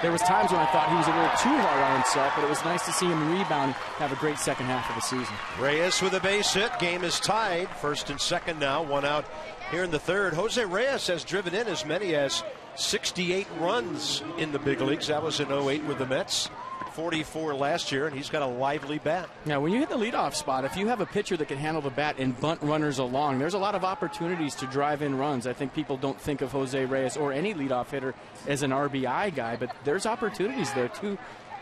there was times when I thought he was a little too hard on himself, but it was nice to see him rebound, have a great second half of the season. Reyes with a base hit. Game is tied. First and second now. One out here in the third. Jose Reyes has driven in as many as 68 runs in the big leagues. That was in 08 with the Mets. 44 last year, and he's got a lively bat. Now, when you hit the leadoff spot, if you have a pitcher that can handle the bat and bunt runners along, there's a lot of opportunities to drive in runs. I think people don't think of Jose Reyes or any leadoff hitter as an RBI guy, but there's opportunities there to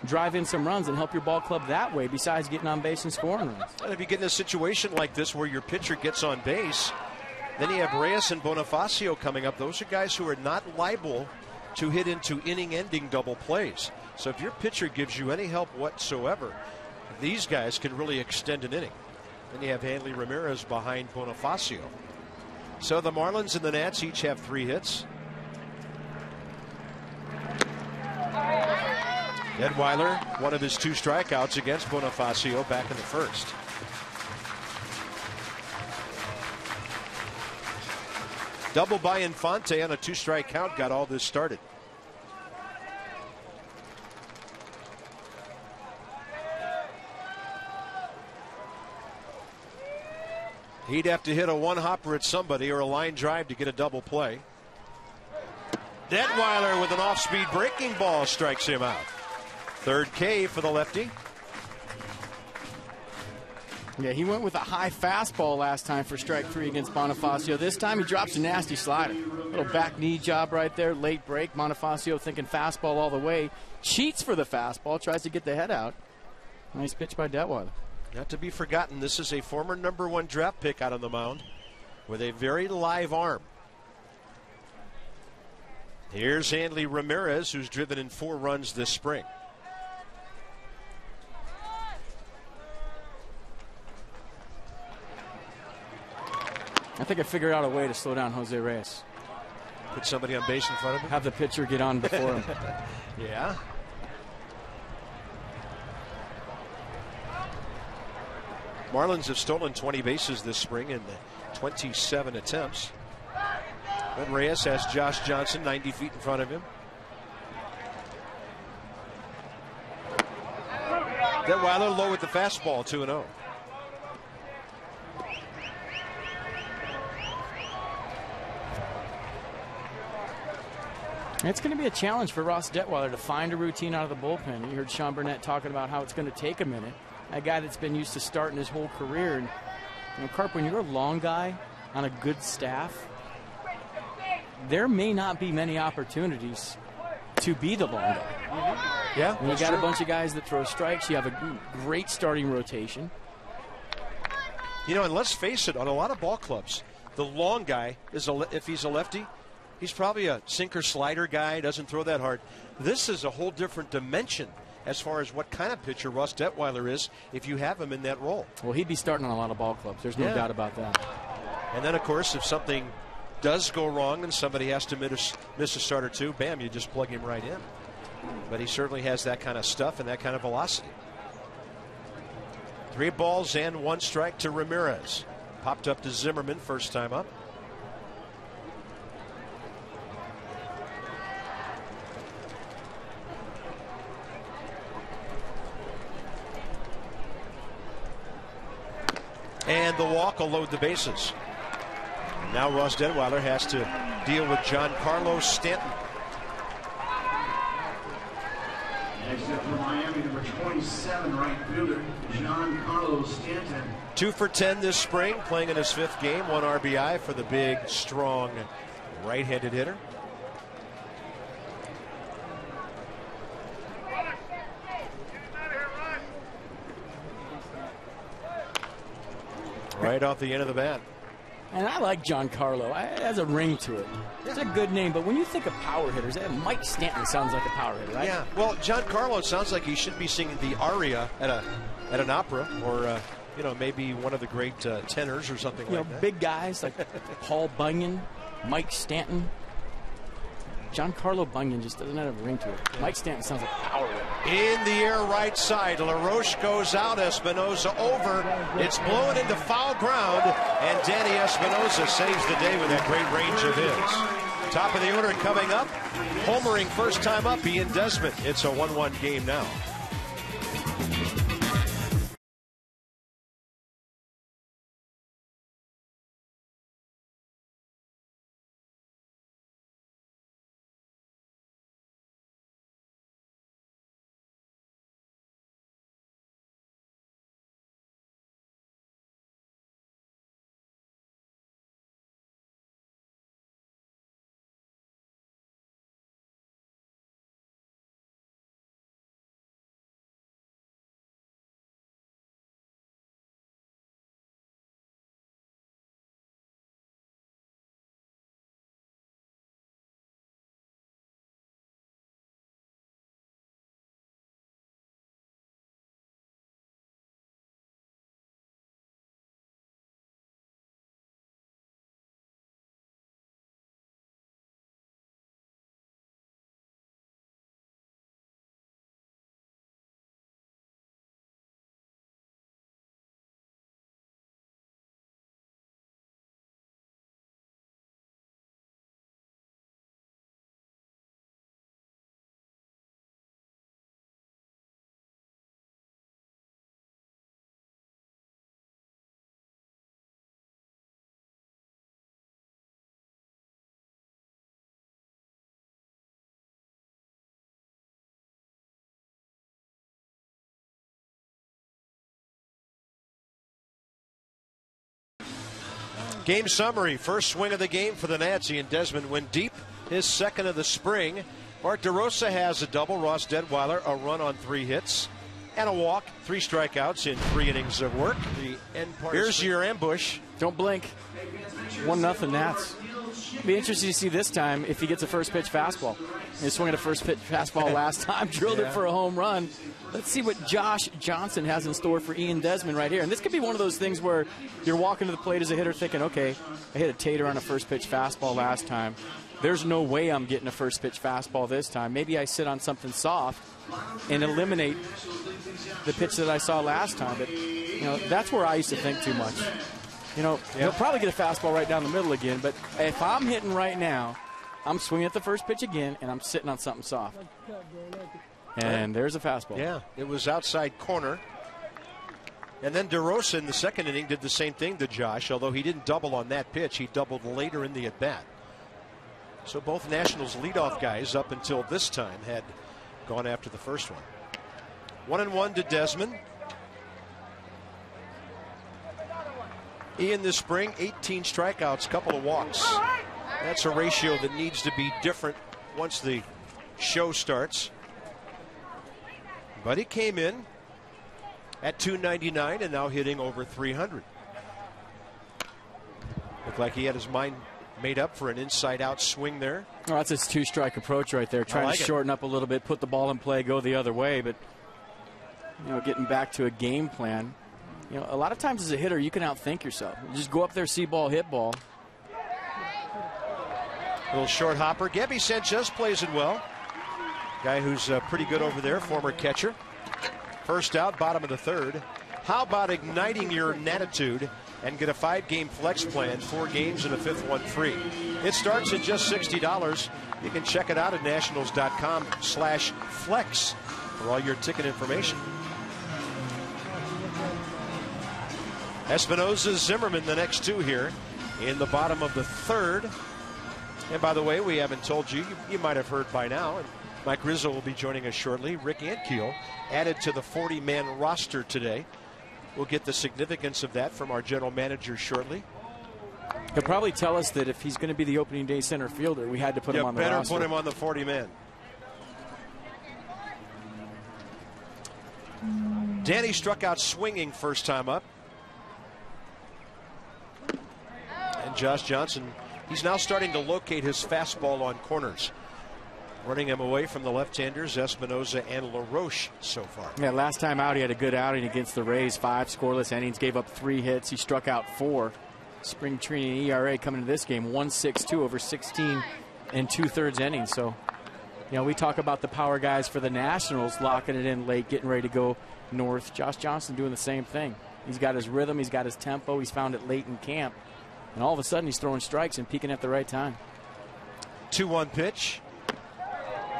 drive in some runs and help your ball club that way, besides getting on base and scoring runs. And if you get in a situation like this where your pitcher gets on base, then you have Reyes and Bonifacio coming up. Those are guys who are not liable to hit into inning-ending double plays. So if your pitcher gives you any help whatsoever, these guys can really extend an inning. Then you have Hanley Ramirez behind Bonifacio. So the Marlins and the Nats each have 3 hits. Detweiler, one of his 2 strikeouts against Bonifacio back in the first. Double by Infante on a 2-strike count got all this started. He'd have to hit a one-hopper at somebody or a line drive to get a double play. Detweiler with an off-speed breaking ball strikes him out. Third K for the lefty. Yeah, he went with a high fastball last time for strike 3 against Bonifacio. This time he drops a nasty slider. Little back knee job right there, late break. Bonifacio thinking fastball all the way. Cheats for the fastball, tries to get the head out. Nice pitch by Detweiler. Not to be forgotten, this is a former #1 draft pick out on the mound with a very live arm. Here's Hanley Ramirez, who's driven in 4 runs this spring. I think I figured out a way to slow down Jose Reyes. Put somebody on base in front of him? Have the pitcher get on before him. Yeah. Marlins have stolen 20 bases this spring in 27 attempts. But Reyes has Josh Johnson 90 feet in front of him. Detweiler low with the fastball, 2-0. It's going to be a challenge for Ross Detweiler to find a routine out of the bullpen. You heard Sean Burnett talking about how it's going to take a minute. A guy that's been used to starting his whole career. And, you know, Carp, when you're a long guy on a good staff, there may not be many opportunities to be the long guy. Yeah, and you got a bunch of guys that throw strikes. You have a great starting rotation. You know, and let's face it, on a lot of ball clubs, the long guy is if he's a lefty, he's probably a sinker slider guy, doesn't throw that hard. This is a whole different dimension as far as what kind of pitcher Ross Detweiler is if you have him in that role. Well, he'd be starting on a lot of ball clubs. There's no doubt about that. And then, of course, if something does go wrong and somebody has to miss a start or two, bam, you just plug him right in. But he certainly has that kind of stuff and that kind of velocity. 3 balls and 1 strike to Ramirez. Popped up to Zimmerman first time up. And the walk will load the bases. Now Ross Detweiler has to deal with Giancarlo Stanton. Next up for Miami, number 27, right fielder, Giancarlo Stanton. 2 for 10 this spring, playing in his 5th game. 1 RBI for the big, strong right-handed hitter. Right off the end of the bat. And I like Giancarlo. It has a ring to it. It's a good name, but when you think of power hitters, Mike Stanton sounds like a power hitter, right? Yeah. Well, Giancarlo sounds like he should be singing the aria at an opera, or you know, maybe one of the great tenors or something like that. Big guys like Paul Bunyan, Mike Stanton. Giancarlo Bunyan just doesn't have a ring to it. Mike Stanton sounds like a power hitter. In the air right side, LaRoche goes out, Espinosa over. It's blown into foul ground, and Danny Espinosa saves the day with that great range of his. Top of the order coming up. Homering first time up, Ian Desmond. It's a 1-1 game now. Game summary. First swing of the game for the Nats. Ian Desmond went deep. His second of the spring. Mark DeRosa has a double. Ross Detweiler a run on 3 hits and a walk. 3 strikeouts in 3 innings of work. The end part. Here's your ambush. Don't blink. 1-0 Nats. Be interesting to see this time if he gets a first pitch fastball. He swung at a first pitch fastball last time, drilled it for a home run. Let's see what Josh Johnson has in store for Ian Desmond right here. And this could be one of those things where you're walking to the plate as a hitter thinking, okay, I hit a tater on a first pitch fastball last time. There's no way I'm getting a first pitch fastball this time. Maybe I sit on something soft and eliminate the pitch that I saw last time. But, you know, that's where I used to think too much. You know, he'll probably get a fastball right down the middle again. But if I'm hitting right now, I'm swinging at the first pitch again, and I'm sitting on something soft. And there's a fastball. Yeah, it was outside corner. And then DeRosa in the second inning did the same thing to Josh, although he didn't double on that pitch. He doubled later in the at-bat. So both Nationals leadoff guys up until this time had gone after the first one. 1-1 to Desmond. Ian this spring, 18 strikeouts, couple of walks. That's a ratio that needs to be different once the show starts. But he came in at 299 and now hitting over 300. Looked like he had his mind made up for an inside-out swing there. Oh, that's his 2-strike approach right there, trying to shorten up a little bit, put the ball in play, go the other way. But, you know, getting back to a game plan. You know, a lot of times as a hitter, you can outthink yourself. You just go up there, see ball, hit ball. Little short hopper. Gabby Sanchez plays it well. Guy who's pretty good over there, former catcher. First out, bottom of the third. How about igniting your natitude and get a 5-game flex plan, 4 games and a 5th one free? It starts at just $60. You can check it out at nationals.com/flex for all your ticket information. Espinosa, Zimmerman, the next 2 here in the bottom of the third. And by the way, we haven't told you, you might have heard by now, and Mike Rizzo will be joining us shortly. Rick Ankiel added to the 40-man roster today. We'll get the significance of that from our general manager shortly. He'll probably tell us that if he's going to be the opening day center fielder, we had to put him on the roster. You better put him on the 40-man. Danny struck out swinging first time up. And Josh Johnson, he's now starting to locate his fastball on corners. Running him away from the left-handers, Espinosa and LaRoche so far. Yeah, last time out he had a good outing against the Rays. 5 scoreless innings, gave up 3 hits. He struck out 4. Spring training ERA coming into this game, 1.62 over 16 and 2/3 innings. So, you know, we talk about the power guys for the Nationals locking it in late, getting ready to go north. Josh Johnson doing the same thing. He's got his rhythm, he's got his tempo, he's found it late in camp. And all of a sudden he's throwing strikes and peaking at the right time. 2-1 pitch.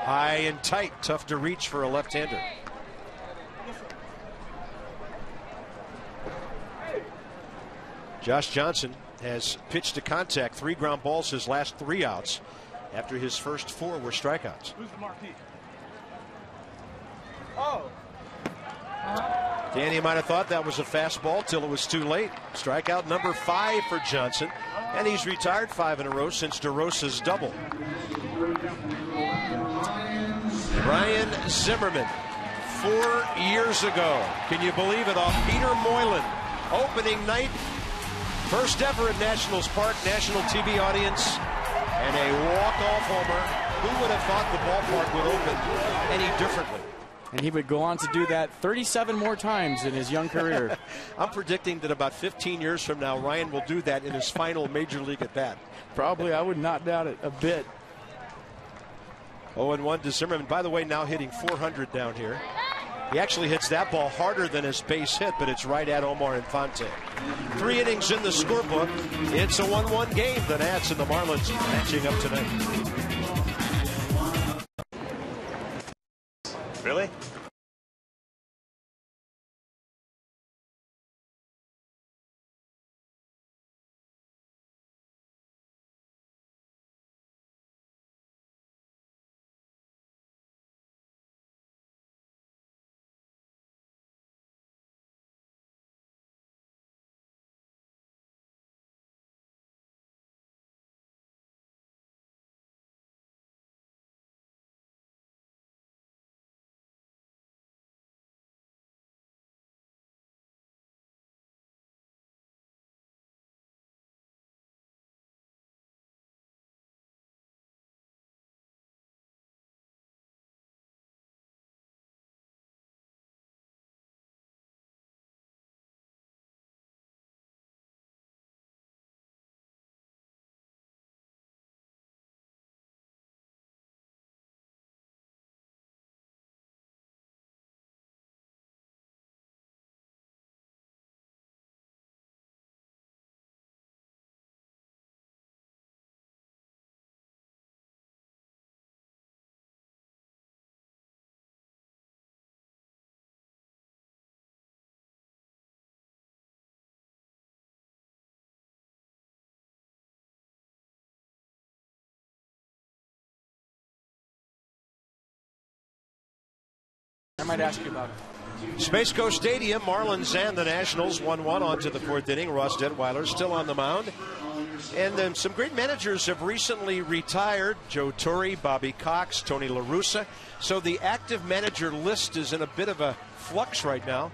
High and tight, tough to reach for a left-hander. Josh Johnson has pitched to contact, 3 ground balls his last 3 outs after his first 4 were strikeouts. Who's the marquee? Danny might have thought that was a fastball till it was too late. Strikeout number 5 for Johnson, and he's retired 5 in a row since DeRosa's double. Ryan Zimmerman, 4 years ago, can you believe it, off Peter Moylan, opening night, first ever at Nationals Park, national TV audience, and a walk-off homer. Who would have thought the ballpark would open any differently? And he would go on to do that 37 more times in his young career. I'm predicting that about 15 years from now, Ryan will do that in his final major league at bat. Probably, I would not doubt it a bit. 0-1 to Zimmerman. By the way, now hitting 400 down here. He actually hits that ball harder than his base hit, but it's right at Omar Infante. 3 innings in the scorebook. It's a 1-1 game. The Nats and the Marlins matching up tonight. Really? I might ask you about it. Space Coast Stadium, Marlins and the Nationals 1-1 onto the 4th inning. Ross Detweiler still on the mound. And some great managers have recently retired. Joe Torre, Bobby Cox, Tony La Russa. So the active manager list is in a bit of a flux right now.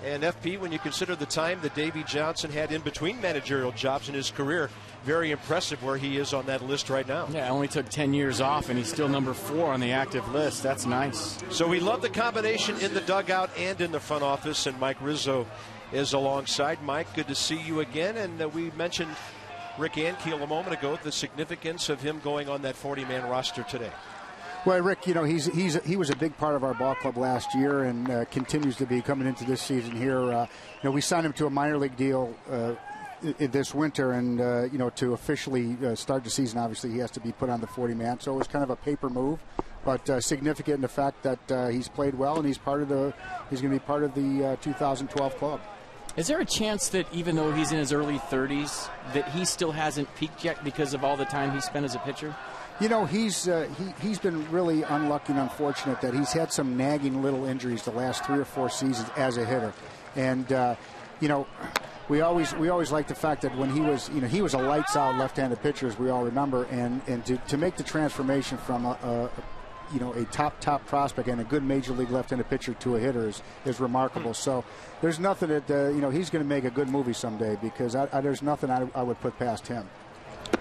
And FP, when you consider the time that Davey Johnson had in between managerial jobs in his career, very impressive where he is on that list right now. Yeah, only took 10 years off, and he's still number 4 on the active list. That's nice. So we love the combination in the dugout and in the front office, and Mike Rizzo is alongside. Mike, good to see you again. And we mentioned Rick Ankiel a moment ago, the significance of him going on that 40-man roster today. Well, Rick, you know, he was a big part of our ball club last year and continues to be coming into this season here. You know, we signed him to a minor league deal this winter, and you know, to officially start the season, obviously he has to be put on the 40-man. So it was kind of a paper move, but significant in the fact that he's played well and he's going to be part of the 2012 club. Is there a chance that even though he's in his early 30s, that he still hasn't peaked yet because of all the time he spent as a pitcher? You know, he's been really unlucky and unfortunate that he's had some nagging little injuries the last 3 or 4 seasons as a hitter, and you know, we always like the fact that when he was a lights out left-handed pitcher, as we all remember, and to make the transformation from a top prospect and a good major league left-handed pitcher to a hitter is remarkable. So there's nothing that he's going to make a good movie someday, because there's nothing I would put past him.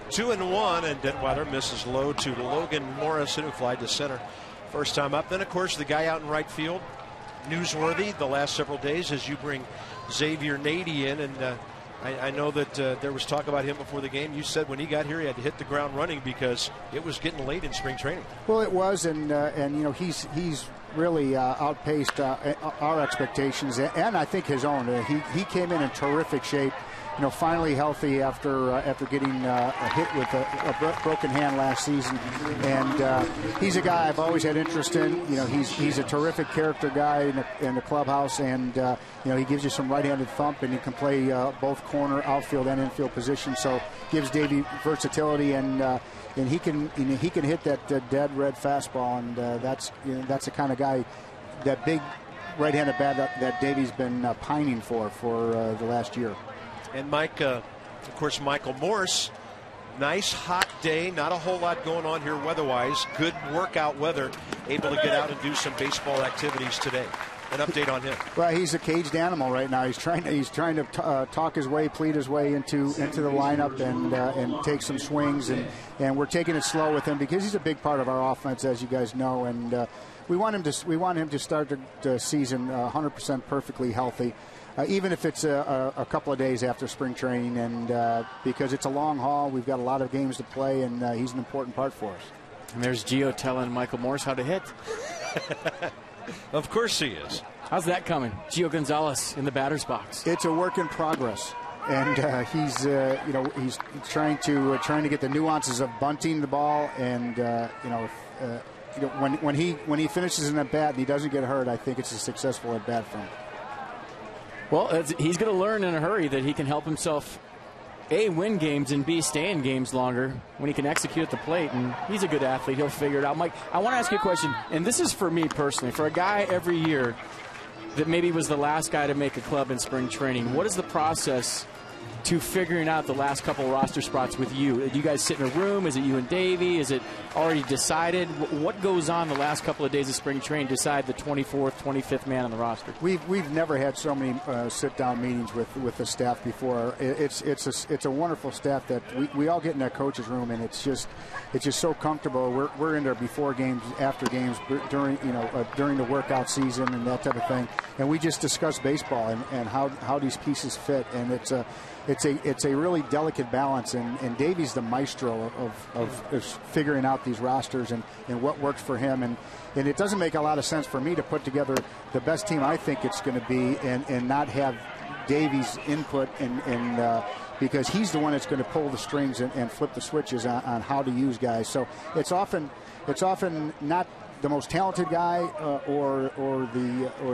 2-1, and Detweiler misses low to Logan Morrison, who flied to center first time up. Then, of course, the guy out in right field, newsworthy the last several days as you bring Xavier Nady in. And I know that there was talk about him before the game. You said when he got here he had to hit the ground running because it was getting late in spring training. Well, it was, and you know, he's really outpaced our expectations and I think his own. He came in terrific shape. finally healthy after getting a hit with a broken hand last season. And he's a guy I've always had interest in. He's a terrific character guy in the clubhouse, and he gives you some right-handed thump, and he can play both corner, outfield, and infield positions. So gives Davey versatility, and he can hit that dead red fastball, and that's the kind of guy, that big right-handed bat that Davey's been pining for the last year. And Mike, of course, Michael Morse, nice hot day, not a whole lot going on here weather-wise. Good workout weather, able to get out and do some baseball activities today. An update on him. Well, he's a caged animal right now. He's trying to talk his way, plead his way into the lineup and take some swings, and we're taking it slow with him because he's a big part of our offense, as you guys know, and we want him to start the season 100% perfectly healthy. Even if it's a couple of days after spring training, and because it's a long haul, we've got a lot of games to play, and he's an important part for us. And there's Gio telling Michael Morse how to hit. Of course he is. How's that coming? Gio Gonzalez in the batter's box. It's a work in progress, and he's trying to get the nuances of bunting the ball, and when he finishes an at bat and he doesn't get hurt, I think it's a successful at bat for him. Well, he's going to learn in a hurry that he can help himself, A, win games, and B, stay in games longer when he can execute at the plate. And he's a good athlete. He'll figure it out. Mike, I want to ask you a question, and this is for me personally. For a guy every year that maybe was the last guy to make a club in spring training, what is the process to figuring out the last couple roster spots with you? Do you guys sit in a room? Is it you and Davey? Is it already decided? What goes on the last couple of days of spring training to decide the 24th, 25th man on the roster? We've never had so many sit-down meetings with the staff before. It's a wonderful staff that we all get in that coach's room, and it's just so comfortable. We're in there before games, after games, during the workout season and that type of thing, and we just discuss baseball and how these pieces fit, and it's a really delicate balance, and Davey's the maestro of figuring out these rosters and what works for him, and it doesn't make a lot of sense for me to put together the best team I think it's going to be and not have Davey's input and because he's the one that's going to pull the strings and flip the switches on how to use guys. So it's often not the most talented guy or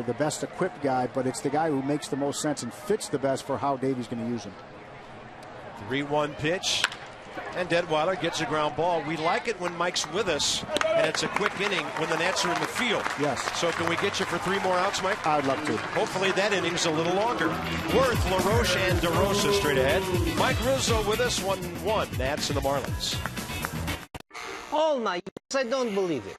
the best equipped guy, but it's the guy who makes the most sense and fits the best for how Davey's going to use him. 3-1 pitch, and Detweiler gets a ground ball. We like it when Mike's with us, and it's a quick inning when the Nats are in the field. Yes. So can we get you for 3 more outs, Mike? I'd love to. Hopefully that inning's a little longer. Worth, LaRoche, and DeRosa straight ahead. Mike Rizzo with us, 1-1. Nats and the Marlins. All my I don't believe it.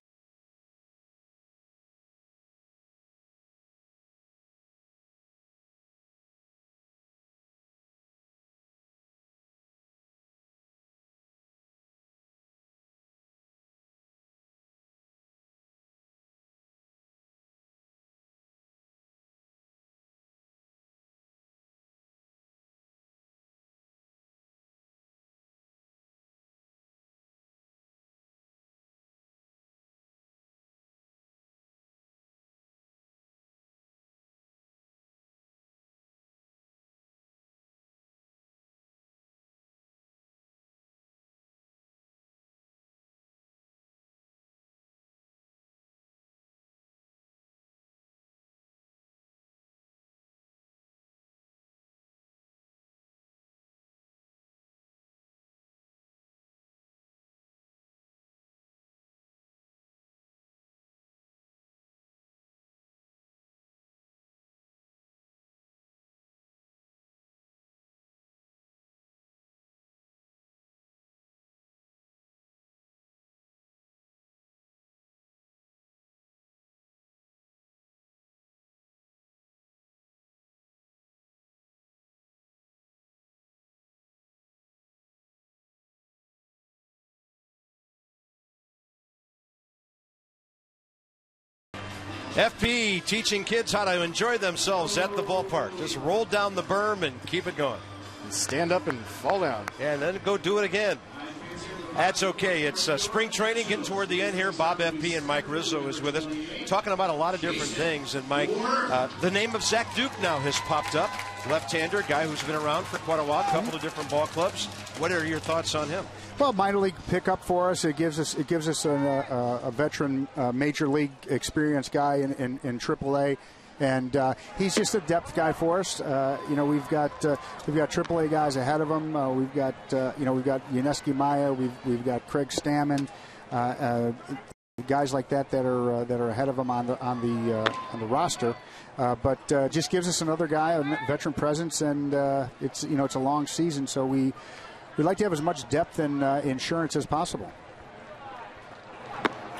FP teaching kids how to enjoy themselves at the ballpark. Just roll down the berm and keep it going. Stand up and fall down. And then go do it again. That's okay. It's spring training getting toward the end here. Bob FP and Mike Rizzo is with us, talking about a lot of different things. And Mike, the name of Zach Duke now has popped up. left-hander, guy who's been around for quite a while, a couple of different ball clubs. What are your thoughts on him? Well, minor league pickup for us. It gives us a veteran major league experience guy in AAA. And he's just a depth guy for us. We've got AAA guys ahead of him. We've got Yuneski Maya. We've got Craig Stammen, guys like that are ahead of him on the roster. But just gives us another guy, a veteran presence, and it's a long season, so we like to have as much depth and insurance as possible.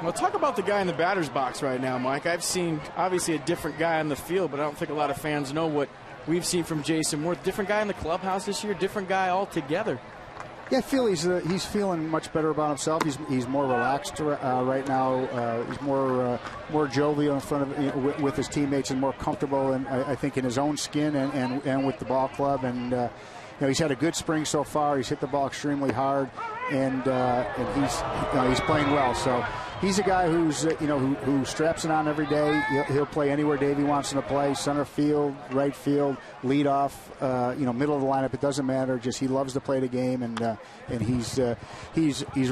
Well, talk about the guy in the batter's box right now, Mike. I've seen, obviously, a different guy on the field, but I don't think a lot of fans know what we've seen from Jason Worth. Different guy in the clubhouse this year, different guy altogether. Yeah, I feel he's feeling much better about himself. He's more relaxed right now. He's more jovial in front of with his teammates and more comfortable, and I think in his own skin and with the ball club. And he's had a good spring so far. He's hit the ball extremely hard, and he's playing well. So he's a guy who straps it on every day. He'll play anywhere Davey wants him to play: center field, right field, lead off, middle of the lineup. It doesn't matter. Just he loves to play the game, and he's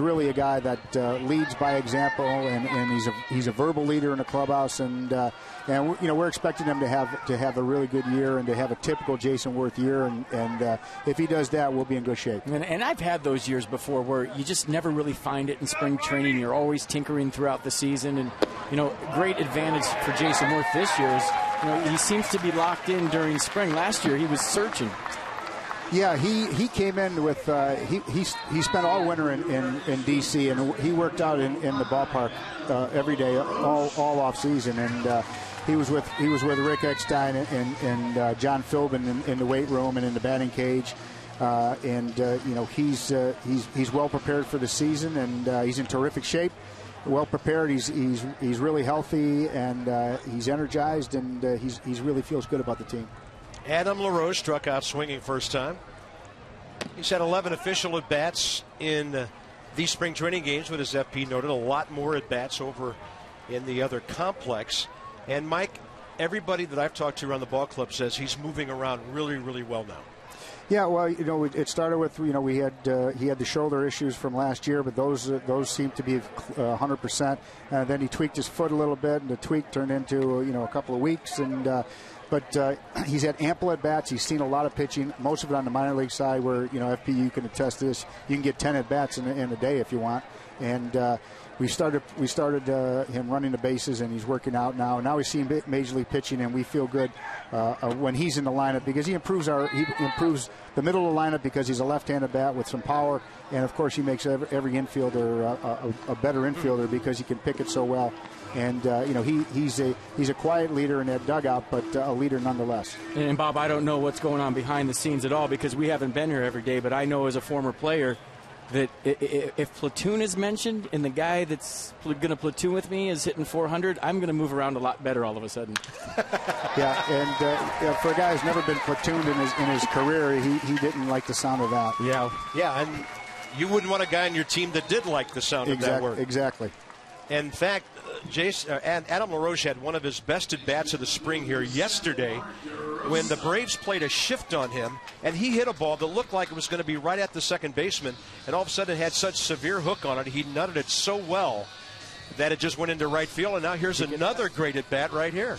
really a guy that leads by example, and he's a verbal leader in the clubhouse, and we're expecting him to have a really good year and to have a typical Jason Worth year, and if he does that, we'll be in good shape. And I've had those years before where you just never really find it in spring training. You're always tinkering throughout the season, and great advantage for Jason Worth this year is he seems to be locked in during spring. Last year he was searching. Yeah, he came in with he spent all winter in D.C. and he worked out in the ballpark every day all off season, and he was with Rick Eckstein and John Philbin in the weight room and in the batting cage. He's well prepared for the season, and he's in terrific shape. Well prepared. He's really healthy, and he's energized, and he's really feels good about the team. Adam LaRoche struck out swinging first time. He's had 11 official at-bats in these spring training games, but as FP noted, a lot more at-bats over in the other complex. And Mike, everybody that I've talked to around the ball club says he's moving around really, really well now. Yeah, well, it started with he had the shoulder issues from last year, but those seem to be 100%. Then he tweaked his foot a little bit, and the tweak turned into a couple of weeks. But he's had ample at bats. He's seen a lot of pitching, most of it on the minor league side, where FP, you can attest to this. You can get 10 at bats in a day if you want. And we started him running the bases, and he's working out now. Now he's seeing major league pitching, and we feel good when he's in the lineup, because he improves the middle of the lineup because he's a left-handed bat with some power, and of course he makes every infielder a better infielder because he can pick it so well. And he's a quiet leader in that dugout, but a leader nonetheless. And Bob, I don't know what's going on behind the scenes at all because we haven't been here every day, but I know as a former player that if platoon is mentioned and the guy that's going to platoon with me is hitting 400, I'm going to move around a lot better all of a sudden. Yeah, and for a guy who's never been platooned in his career, he didn't like the sound of that. Yeah, and you wouldn't want a guy on your team that did like the sound of that word. Exactly. In fact, Adam LaRoche had one of his best at-bats of the spring here yesterday when the Braves played a shift on him, and he hit a ball that looked like it was going to be right at the second baseman, and all of a sudden it had such severe hook on it. He nutted it so well that it just went into right field, and now here's another great at-bat right here.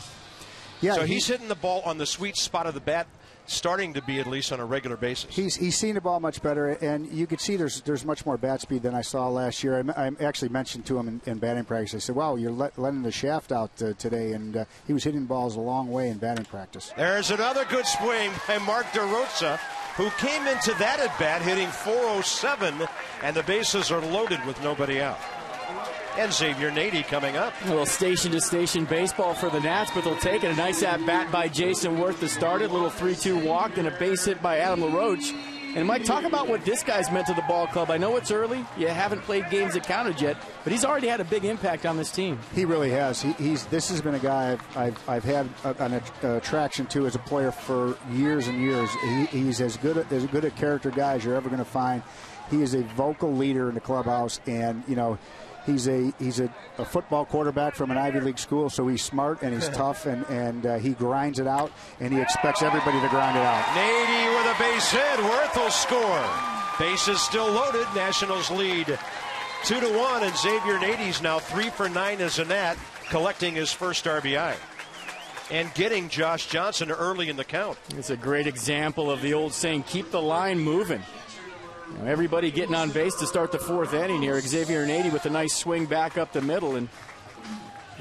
Yeah, so he's hitting the ball on the sweet spot of the bat, starting to be at least on a regular basis. He's seen the ball much better, and you could see there's much more bat speed than I saw last year. I actually mentioned to him in batting practice. I said, wow, you're letting the shaft out today, and he was hitting balls a long way in batting practice. There's another good swing by Mark DeRosa, who came into that at-bat hitting 407, and the bases are loaded with nobody out. And Xavier Nady coming up. A little station-to-station baseball for the Nats, but they'll take it. A nice at-bat by Jason Worth to start it. A little 3-2 walk and a base hit by Adam LaRoche. And, Mike, talk about what this guy's meant to the ball club. I know it's early. You haven't played games that counted yet, but he's already had a big impact on this team. He really has. This has been a guy I've had an attraction to as a player for years and years. He's as good a character guy as you're ever going to find. He is a vocal leader in the clubhouse, and, He's a football quarterback from an Ivy League school, so he's smart and he's tough, and he grinds it out, and he expects everybody to grind it out. Nady with a base hit. Worth will score. Bases still loaded. Nationals lead 2-1, and Xavier Nady's now 3 for 9 as a Nat, collecting his first RBI. And getting Josh Johnson early in the count. It's a great example of the old saying, keep the line moving. Everybody getting on base to start the 4th inning here. Xavier Nady with a nice swing back up the middle. And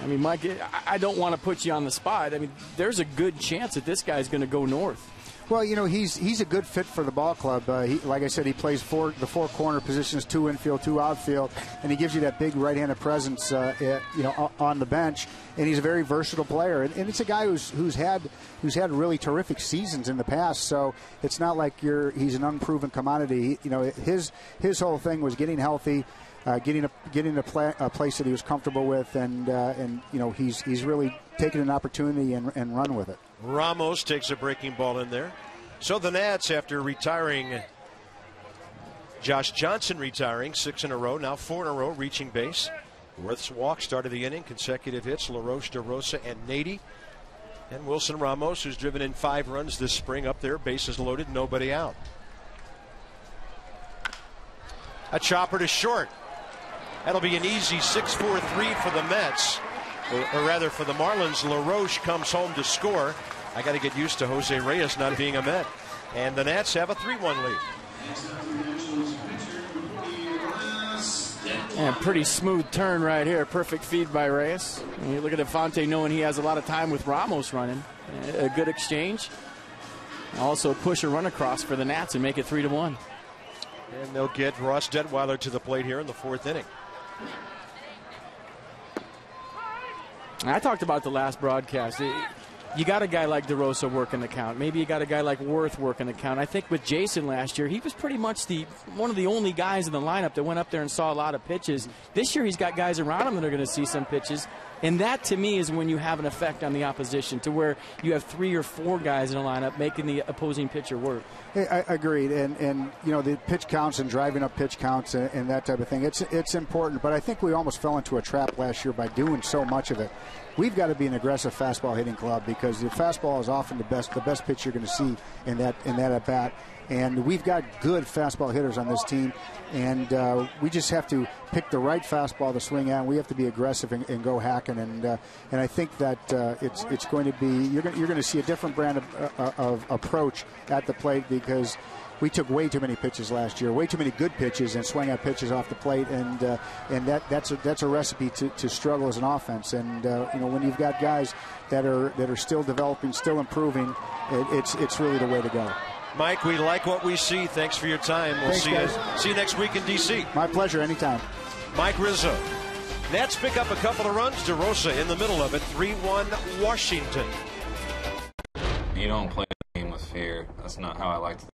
I mean, Mike, I don't want to put you on the spot. I mean, there's a good chance that this guy's going to go north. Well, you know, he's a good fit for the ball club. Like I said, he plays the 4 corner positions, 2 infield, 2 outfield, and he gives you that big right-handed presence, on the bench. And he's a very versatile player, and it's a guy who's had really terrific seasons in the past. So it's not like he's an unproven commodity. His whole thing was getting healthy, getting a place that he was comfortable with, and he's really taken an opportunity and run with it. Ramos takes a breaking ball in there. So the Nats, after retiring, Josh Johnson retiring 6 in a row, now 4 in a row, reaching base. Worth's walk started the inning, consecutive hits, LaRoche, DeRosa, and Nady. And Wilson Ramos, who's driven in 5 runs this spring, up there, bases loaded, nobody out. A chopper to short. That'll be an easy 6-4-3 for the Mets. Or rather, for the Marlins. LaRoche comes home to score. I got to get used to Jose Reyes not being a Met. And the Nats have a 3-1 lead. And pretty smooth turn right here. Perfect feed by Reyes. And you look at Infante knowing he has a lot of time with Ramos running. A good exchange. Also push a run across for the Nats and make it 3-1. And they'll get Ross Detweiler to the plate here in the 4th inning. I talked about the last broadcast. You got a guy like DeRosa working the count. Maybe you got a guy like Worth working the count. I think with Jason last year, he was pretty much one of the only guys in the lineup that went up there and saw a lot of pitches. This year, he's got guys around him that are going to see some pitches. And that, to me, is when you have an effect on the opposition, to where you have 3 or 4 guys in a lineup making the opposing pitcher work. I agreed. And the pitch counts and driving up pitch counts and that type of thing, it's important. But I think we almost fell into a trap last year by doing so much of it. We've got to be an aggressive fastball hitting club, because the fastball is often the best pitch you're going to see in that at bat. And we've got good fastball hitters on this team, and we just have to pick the right fastball to swing at. We have to be aggressive and go hacking, and I think that it's going to be you're going to see a different brand of approach at the plate, because we took way too many pitches last year, way too many good pitches, and swing at pitches off the plate, and that's a recipe to struggle as an offense. And when you've got guys that are still developing, still improving, it's really the way to go. Mike, we like what we see. Thanks for your time. We'll see you next week in D.C. My pleasure. Anytime. Mike Rizzo. Nats pick up a couple of runs. DeRosa in the middle of it. 3-1 Washington. You don't play the game with fear. That's not how I like to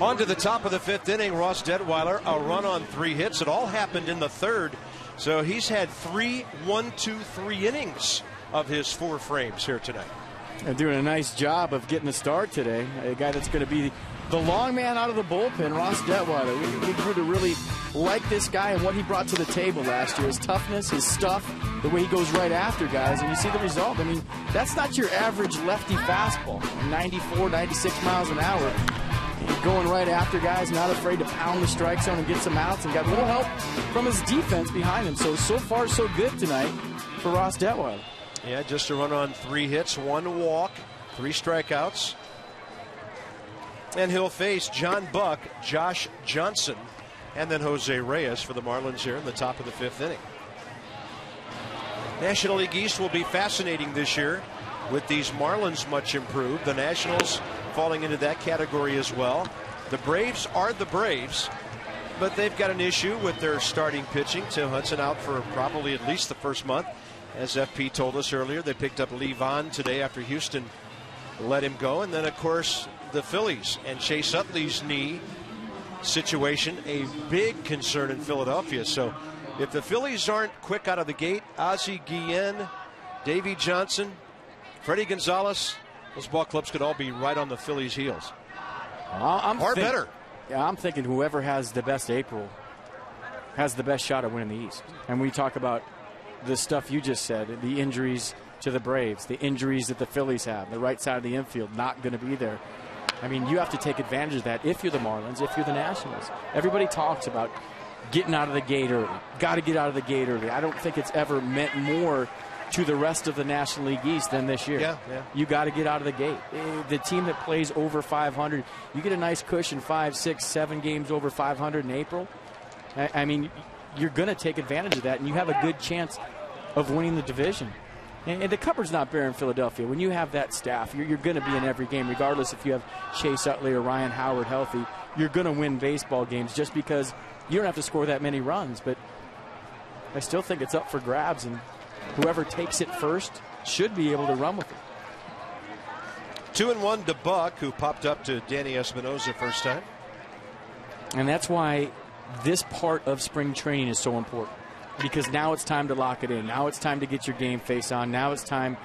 On to the top of the 5th inning, Ross Detweiler, a run on 3 hits. It all happened in the 3rd. So he's had 3 1-2-3 innings of his 4 frames here tonight. And doing a nice job of getting the start today. A guy that's going to be the long man out of the bullpen, Ross Detweiler. We grew to really like this guy and what he brought to the table last year. His toughness, his stuff, the way he goes right after guys. And you see the result. I mean, that's not your average lefty fastball. 94, 96 miles an hour. Going right after guys, not afraid to pound the strike zone and get some outs, and got a little help from his defense behind him. So far, so good tonight for Ross Detweiler. Yeah, just a run on 3 hits, 1 walk, 3 strikeouts. And he'll face John Buck, Josh Johnson, and then Jose Reyes for the Marlins here in the top of the 5th inning. National League East will be fascinating this year with these Marlins much improved. The Nationals falling into that category as well. The Braves are the Braves, but they've got an issue with their starting pitching. Tim Hudson out for probably at least the first month. As FP told us earlier, they picked up Lee Vaughn today after Houston let him go. And then, of course, the Phillies and Chase Utley's knee situation, a big concern in Philadelphia. So if the Phillies aren't quick out of the gate, Ozzie Guillen, Davey Johnson, Freddie Gonzalez, those ball clubs could all be right on the Phillies' heels. Better. Yeah, I'm thinking whoever has the best April has the best shot at winning the East. And we talk about the stuff you just said, the injuries to the Braves, the injuries that the Phillies have, the right side of the infield not going to be there. I mean, you have to take advantage of that if you're the Marlins, if you're the Nationals. Everybody talks about getting out of the gate early. Got to get out of the gate early. I don't think it's ever meant more to the rest of the National League East than this year. Yeah. You got to get out of the gate. The team that plays over 500, you get a nice cushion, 5, 6, 7 games over 500 in April. I mean, you're going to take advantage of that, and you have a good chance of winning the division. And the cupboard's not bare in Philadelphia. When you have that staff, you're going to be in every game, regardless if you have Chase Utley or Ryan Howard healthy. You're going to win baseball games just because you don't have to score that many runs. But I still think it's up for grabs, and whoever takes it first should be able to run with it. 2-1 to Buck, who popped up to Danny Espinosa first time. And that's why this part of spring training is so important. Because now it's time to lock it in. Now it's time to get your game face on. Now it's time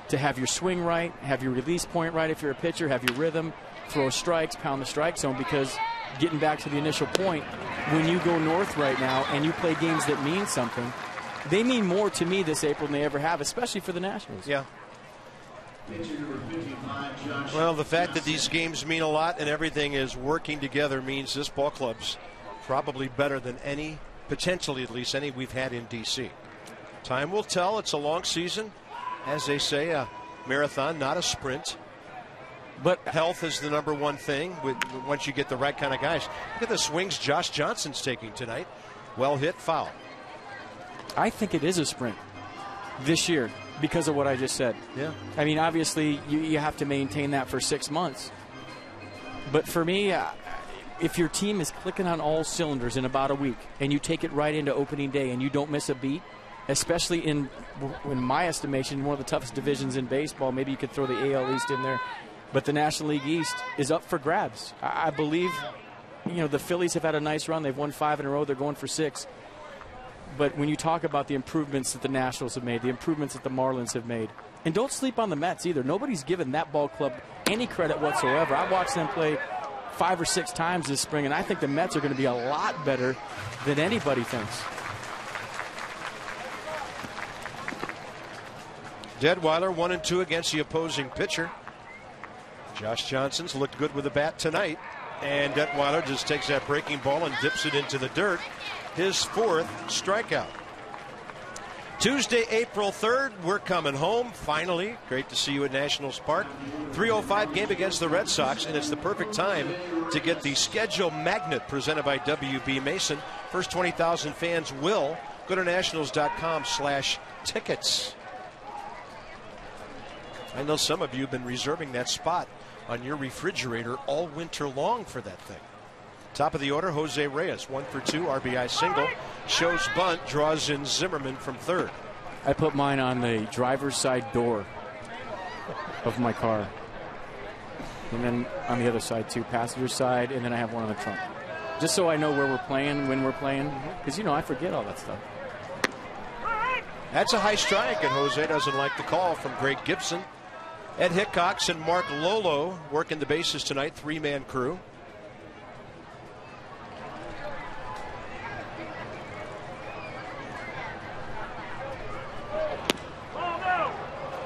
to have your swing right, have your release point right if you're a pitcher, have your rhythm, throw strikes, pound the strike zone. Because getting back to the initial point, when you go north right now and you play games that mean something, they mean more to me this April than they ever have, especially for the Nationals. Yeah. Well, the fact that these games mean a lot and everything is working together means this ball club's probably better than any, potentially at least any we've had in D.C. Time will tell. It's a long season. As they say, a marathon, not a sprint. But health is the number one thing once you get the right kind of guys. Look at the swings Josh Johnson's taking tonight. Well hit, foul. I think it is a sprint this year because of what I just said. Yeah. I mean, obviously, you have to maintain that for 6 months. But for me, if your team is clicking on all cylinders in about a week and you take it right into opening day and you don't miss a beat, especially in my estimation, one of the toughest divisions in baseball, maybe you could throw the AL East in there, but the National League East is up for grabs. I believe, the Phillies have had a nice run. They've won 5 in a row. They're going for 6. But when you talk about the improvements that the Nationals have made, the improvements that the Marlins have made, and don't sleep on the Mets either. Nobody's given that ball club any credit whatsoever. I've watched them play 5 or 6 times this spring, and I think the Mets are going to be a lot better than anybody thinks. Detweiler 1-2 against the opposing pitcher. Josh Johnson's looked good with the bat tonight, and Detweiler just takes that breaking ball and dips it into the dirt. His 4th strikeout. Tuesday, April 3rd, we're coming home, finally. Great to see you at Nationals Park. 3:05 game against the Red Sox, and it's the perfect time to get the schedule magnet presented by WB Mason. First 20,000 fans will go to nationals.com/tickets. I know some of you have been reserving that spot on your refrigerator all winter long for that thing. Top of the order, Jose Reyes, 1 for 2, RBI single. Shows bunt, draws in Zimmerman from third. I put mine on the driver's side door of my car. And then on the other side, too, passenger side, and then I have one on the trunk. Just so I know where we're playing, when we're playing, because, I forget all that stuff. That's a high strike, and Jose doesn't like the call from Greg Gibson. Ed Hickox and Mark Lolo working the bases tonight, three-man crew.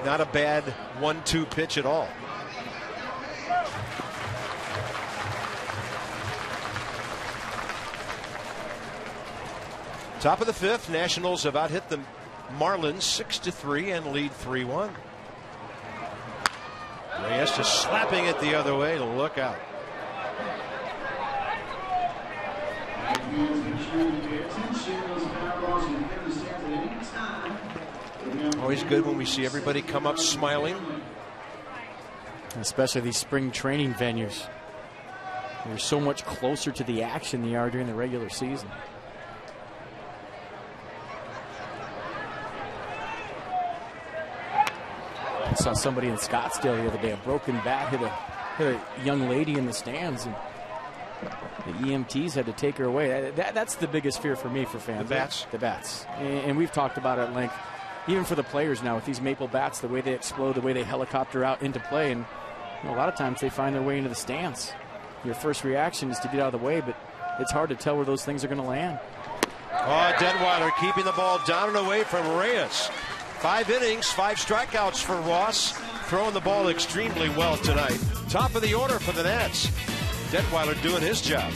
Not a bad 1-2 pitch at all. Top of the fifth, Nationals have out-hit the Marlins 6-3 and lead 3-1. Reyes just slapping it the other way. Look out. Always good when we see everybody come up smiling. Especially these spring training venues. They're so much closer to the action they are during the regular season. I saw somebody in Scottsdale the other day, a broken bat hit a young lady in the stands, and the EMTs had to take her away. That's the biggest fear for me, for fans. The bats? The bats. And we've talked about it at length, even for the players now with these maple bats, the way they explode, the way they helicopter out into play, and a lot of times they find their way into the stands. Your first reaction is to get out of the way, but it's hard to tell where those things are going to land. Oh, Detweiler keeping the ball down and away from Reyes. 5 innings, 5 strikeouts for Ross. Throwing the ball extremely well tonight. Top of the order for the Nats. Detweiler doing his job.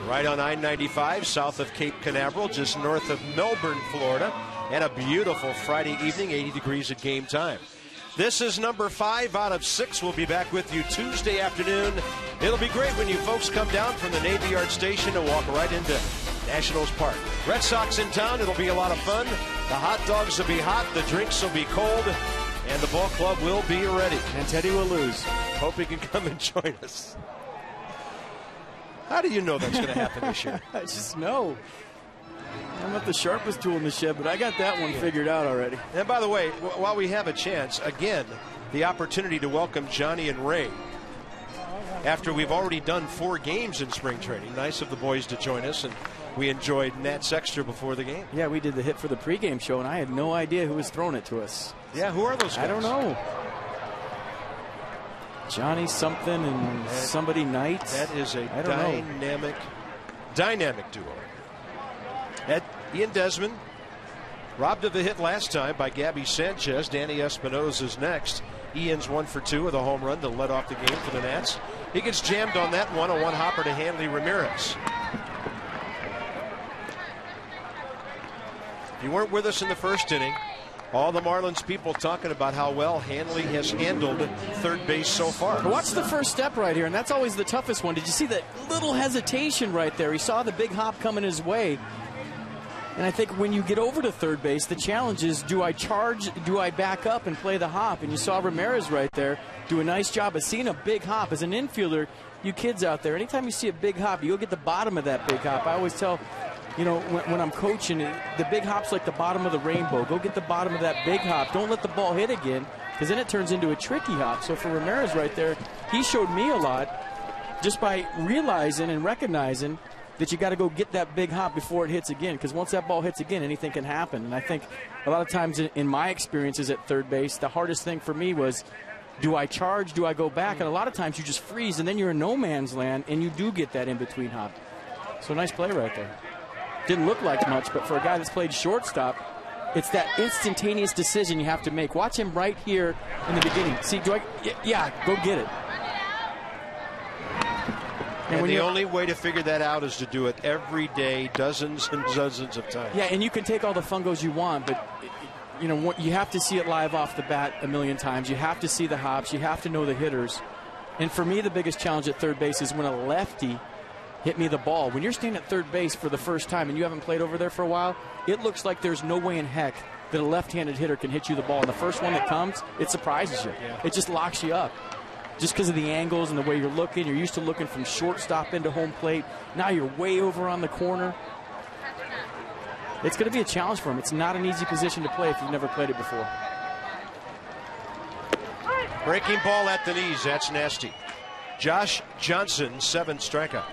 Right on I-95, south of Cape Canaveral, just north of Melbourne, Florida. And a beautiful Friday evening, 80 degrees at game time. This is number 5 out of 6. We'll be back with you Tuesday afternoon. It'll be great when you folks come down from the Navy Yard station and walk right into Nationals Park. Red Sox in town. It'll be a lot of fun. The hot dogs will be hot. The drinks will be cold. And the ball club will be ready. And Teddy will lose. Hope he can come and join us. How do you know that's going to happen this year? I just know. I'm not the sharpest tool in the shed, but I got that one figured out already. And by the way, while we have a chance, again, the opportunity to welcome Johnny and Ray after we've already done 4 games in spring training. Nice of the boys to join us, and we enjoyed Nats Extra before the game. Yeah, we did the hit for the pregame show, and I had no idea who was throwing it to us. Yeah, who are those guys? I don't know. Johnny something and somebody Knight. That is a dynamic duo. Ian Desmond, robbed of a hit last time by Gabby Sanchez. Danny Espinosa's next. Ian's 1 for 2 with a home run to let off the game for the Nats. He gets jammed on that one, a one-hopper to Hanley Ramirez. If you weren't with us in the first inning, all the Marlins people talking about how well Hanley has handled third base so far. Watch the first step right here, and that's always the toughest one. Did you see that little hesitation right there? He saw the big hop coming his way. And I think when you get over to third base, the challenge is, do I charge, do I back up and play the hop? And you saw Ramirez right there do a nice job of seeing a big hop. As an infielder, you kids out there, anytime you see a big hop, you go get the bottom of that big hop. I always tell, you know, when I'm coaching, the big hop's like the bottom of the rainbow. Go get the bottom of that big hop. Don't let the ball hit again, because then it turns into a tricky hop. So for Ramirez right there, he showed me a lot just by realizing and recognizing that you got to go get that big hop before it hits again, because once that ball hits again, anything can happen. And I think a lot of times in my experiences at third base, the hardest thing for me was, do I charge, do I go back? And a lot of times you just freeze, and then you're in no man's land, and you do get that in-between hop. So nice play right there. Didn't look like much, but for a guy that's played shortstop, it's that instantaneous decision you have to make. Watch him right here in the beginning. See, do I? Yeah, go get it. And the only way to figure that out is to do it every day, dozens and dozens of times. Yeah, and you can take all the fungos you want, but you know, you have to see it live off the bat a million times. You have to see the hops. You have to know the hitters. And for me, the biggest challenge at third base is when a lefty hit me the ball. When you're standing at third base for the first time and you haven't played over there for a while, it looks like there's no way in heck that a left-handed hitter can hit you the ball. And the first one that comes, it surprises you. Yeah. It just locks you up. Just because of the angles and the way you're looking. You're used to looking from shortstop into home plate. Now you're way over on the corner. It's going to be a challenge for him. It's not an easy position to play if you've never played it before. Breaking ball at the knees. That's nasty. Josh Johnson, 7th strikeout.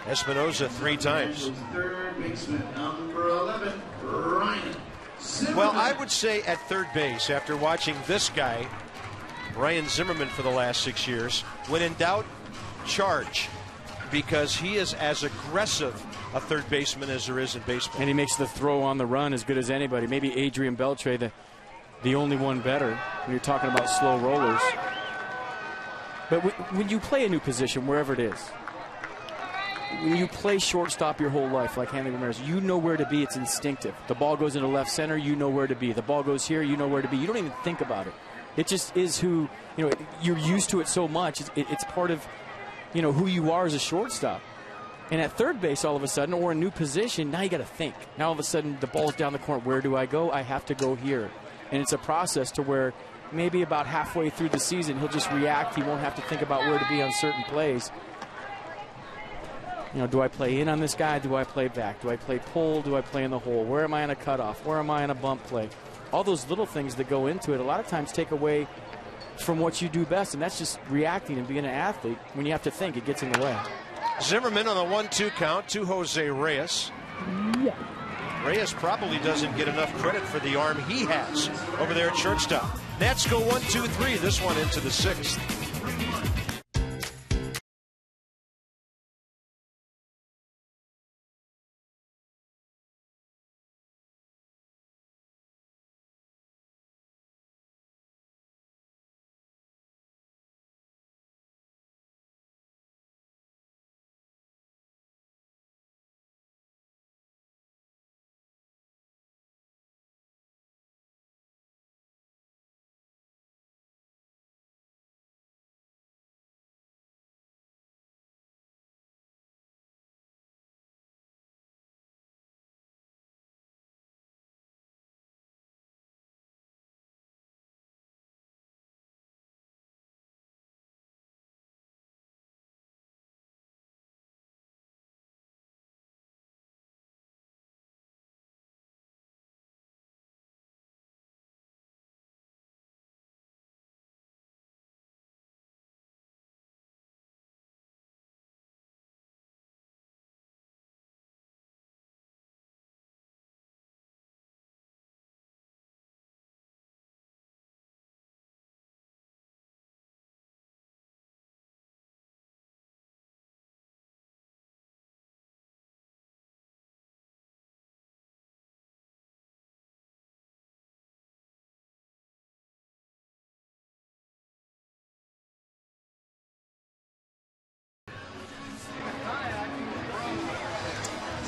Espinosa 3 times. Third baseman, number 11, Ryan Zimmerman. Well, I would say at third base, after watching this guy, Ryan Zimmerman, for the last 6 years, when in doubt, charge, because he is as aggressive a third baseman as there is in baseball. And he makes the throw on the run as good as anybody. Maybe Adrian Beltre, the only one better when you're talking about slow rollers. But when you play a new position, wherever it is, when you play shortstop your whole life, like Hanley Ramirez, you know where to be. It's instinctive. The ball goes into left center, you know where to be. The ball goes here, you know where to be. You don't even think about it. It just is who, you know, you're used to it so much. It's part of, you know, who you are as a shortstop. And at third base, all of a sudden, or a new position, now you got to think. Now all of a sudden, the ball's down the court. Where do I go? I have to go here. And it's a process to where maybe about halfway through the season, he'll just react. He won't have to think about where to be on certain plays. You know, do I play in on this guy? Do I play back? Do I play pull? Do I play in the hole? Where am I on a cutoff? Where am I on a bump play? All those little things that go into it a lot of times take away from what you do best, and that's just reacting and being an athlete. When you have to think, it gets in the way. Zimmerman on a 1-2 count to Jose Reyes. Yeah. Reyes probably doesn't get enough credit for the arm he has over there at shortstop. Nats go 1-2-3, this one into the 6th.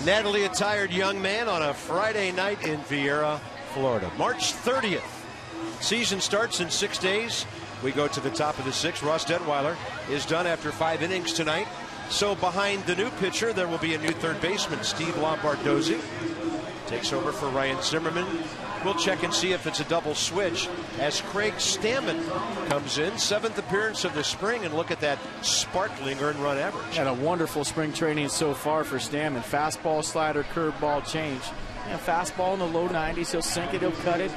Natalie, a tired young man on a Friday night in Vieira, Florida. March 30th. Season starts in 6 days. We go to the top of the 6th. Ross Detweiler is done after 5 innings tonight. So behind the new pitcher, there will be a new third baseman, Steve Lombardozzi. Takes over for Ryan Zimmerman. We'll check and see if it's a double switch as Craig Stammen comes in. 7th appearance of the spring, and look at that sparkling earned run average. Had a wonderful spring training so far for Stammen. Fastball, slider, curveball, change. Fastball in the low 90s. He'll sink it, he'll cut it.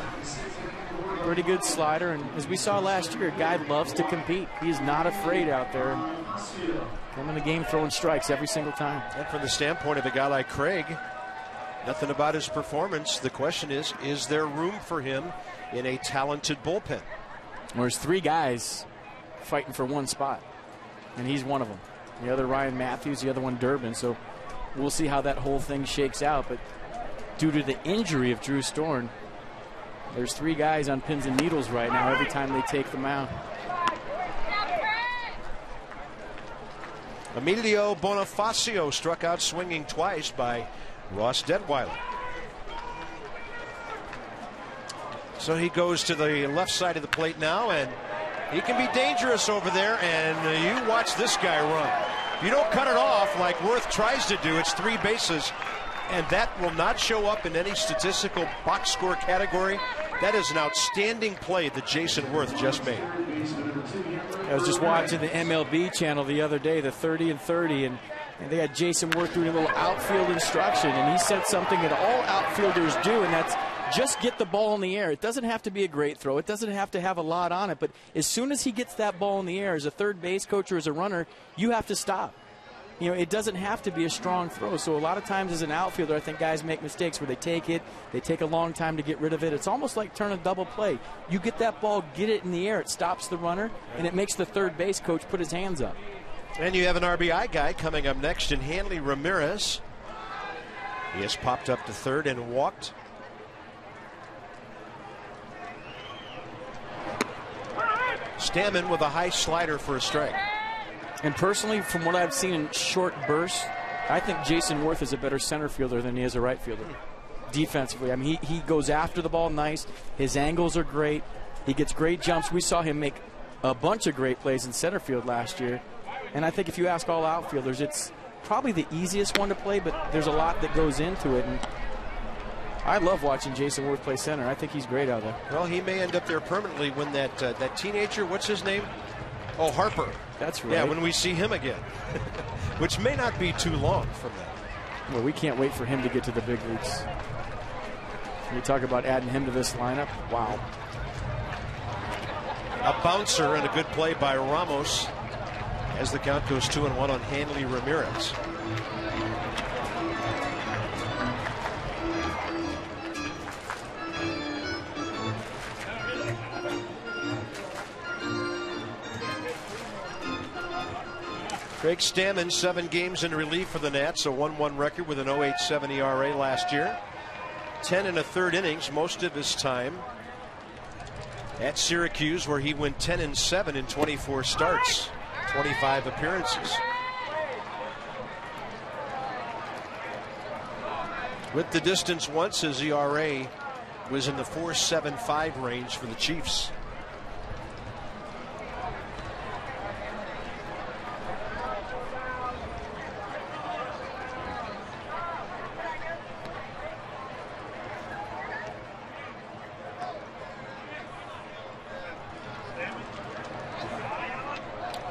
Pretty good slider, and as we saw last year, a guy loves to compete. He's not afraid out there. Come in the game throwing strikes every single time. And from the standpoint of a guy like Craig, nothing about his performance. The question is there room for him in a talented bullpen? Well, there's 3 guys fighting for one spot, and he's one of them. The other Ryan Matthews, the other one Durbin. So we'll see how that whole thing shakes out. But due to the injury of Drew Storn, there's 3 guys on pins and needles right now every time they take the mound. Emilio Bonifacio struck out swinging twice by Ross Detweiler. So he goes to the left side of the plate now, and he can be dangerous over there, and you watch this guy run. If you don't cut it off like Worth tries to do, it's 3 bases, and that will not show up in any statistical box score category. That is an outstanding play that Jason Worth just made. I was just watching the MLB channel the other day, the 30 and 30, and they had Jason Worth doing a little outfield instruction, and he said something that all outfielders do, and that's just get the ball in the air. It doesn't have to be a great throw. It doesn't have to have a lot on it, but as soon as he gets that ball in the air, as a third base coach or as a runner, you have to stop. It doesn't have to be a strong throw. So a lot of times as an outfielder, I think guys make mistakes where they take it, they take a long time to get rid of it. It's almost like turn a double play. You get that ball, get it in the air, it stops the runner, and it makes the third base coach put his hands up. And you have an RBI guy coming up next in Hanley Ramirez. He has popped up to third and walked. Stammen with a high slider for a strike. And personally, from what I've seen in short bursts, I think Jason Worth is a better center fielder than he is a right fielder. Defensively, I mean, he goes after the ball nice. His angles are great. He gets great jumps. We saw him make a bunch of great plays in center field last year. And I think if you ask all outfielders, it's probably the easiest one to play, but there's a lot that goes into it. And I love watching Jason Worth play center. I think he's great out there. Well, he may end up there permanently when that teenager, what's his name? Oh, Harper. That's right. Yeah, when we see him again, which may not be too long from that. Well, we can't wait for him to get to the big leagues. You talk about adding him to this lineup. Wow. A bouncer and a good play by Ramos as the count goes 2-1 on Hanley Ramirez. Craig Stammen, 7 games in relief for the Nats, a 1-1 record with an 0.87 ERA last year. 10 1/3 innings, most of his time at Syracuse, where he went 10-7 in 24 starts, 25 appearances. With the distance once, his ERA was in the 4.75 range for the Chiefs.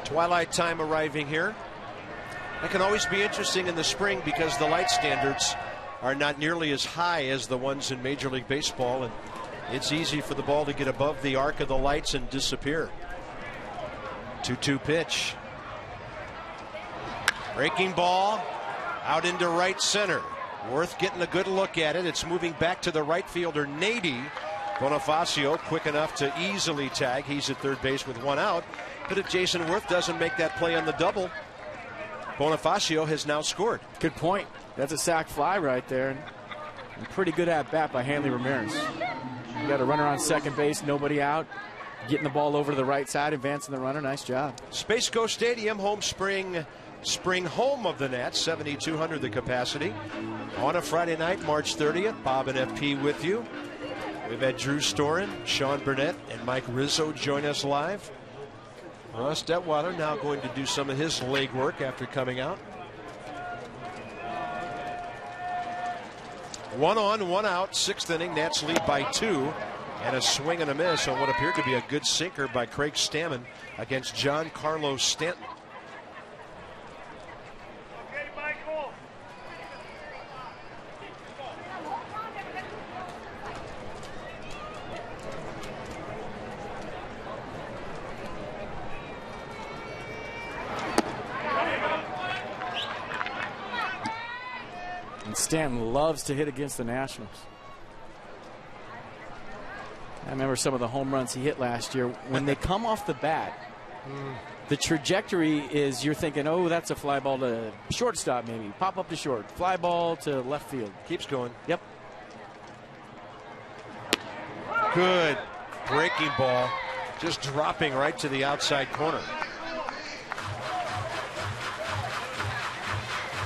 Twilight time arriving here. It can always be interesting in the spring because the light standards are not nearly as high as the ones in Major League Baseball, and it's easy for the ball to get above the arc of the lights and disappear. 2-2 pitch. Breaking ball out into right center. Worth getting a good look at it. It's moving back to the right fielder, Nady. Bonifacio quick enough to easily tag. He's at third base with 1 out. But if Jason Worth doesn't make that play on the double, Bonifacio has now scored. Good point. That's a sac fly right there. And pretty good at bat by Hanley Ramirez. You got a runner on second base, nobody out. Getting the ball over to the right side, advancing the runner. Nice job. Space Coast Stadium, home spring home of the Nats, 7,200 the capacity. On a Friday night, March 30th, Bob and FP with you. We've had Drew Storen, Sean Burnett, and Mike Rizzo join us live. Ross Detweiler now going to do some of his leg work after coming out. 1 on, 1 out, 6th inning. Nats lead by 2. And a swing and a miss on what appeared to be a good sinker by Craig Stammen against Giancarlo Stanton. And Stanton loves to hit against the Nationals. I remember some of the home runs he hit last year. When they come off the bat, the trajectory is you're thinking, oh, that's a fly ball to shortstop maybe. Pop up to short. Fly ball to left field. Keeps going. Yep. Good breaking ball. Just dropping right to the outside corner.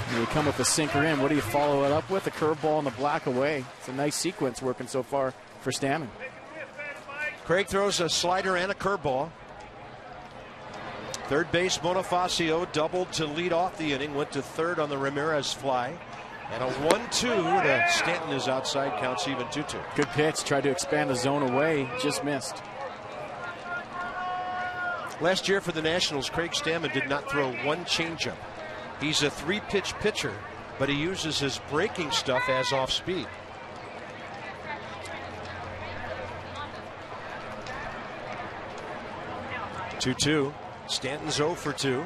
And you come with the sinker in. What do you follow it up with? A curveball and the black away. It's a nice sequence working so far for Stammen. Craig throws a slider and a curveball. Third base Bonifacio doubled to lead off the inning. Went to third on the Ramirez fly. And a 1-2 to Stanton is outside. Counts even 2-2. Good pitch. Tried to expand the zone away. Just missed. Last year for the Nationals, Craig Stammen did not throw one changeup. He's a 3-pitch pitcher, but he uses his breaking stuff as off speed. Two. Stanton's 0 for 2.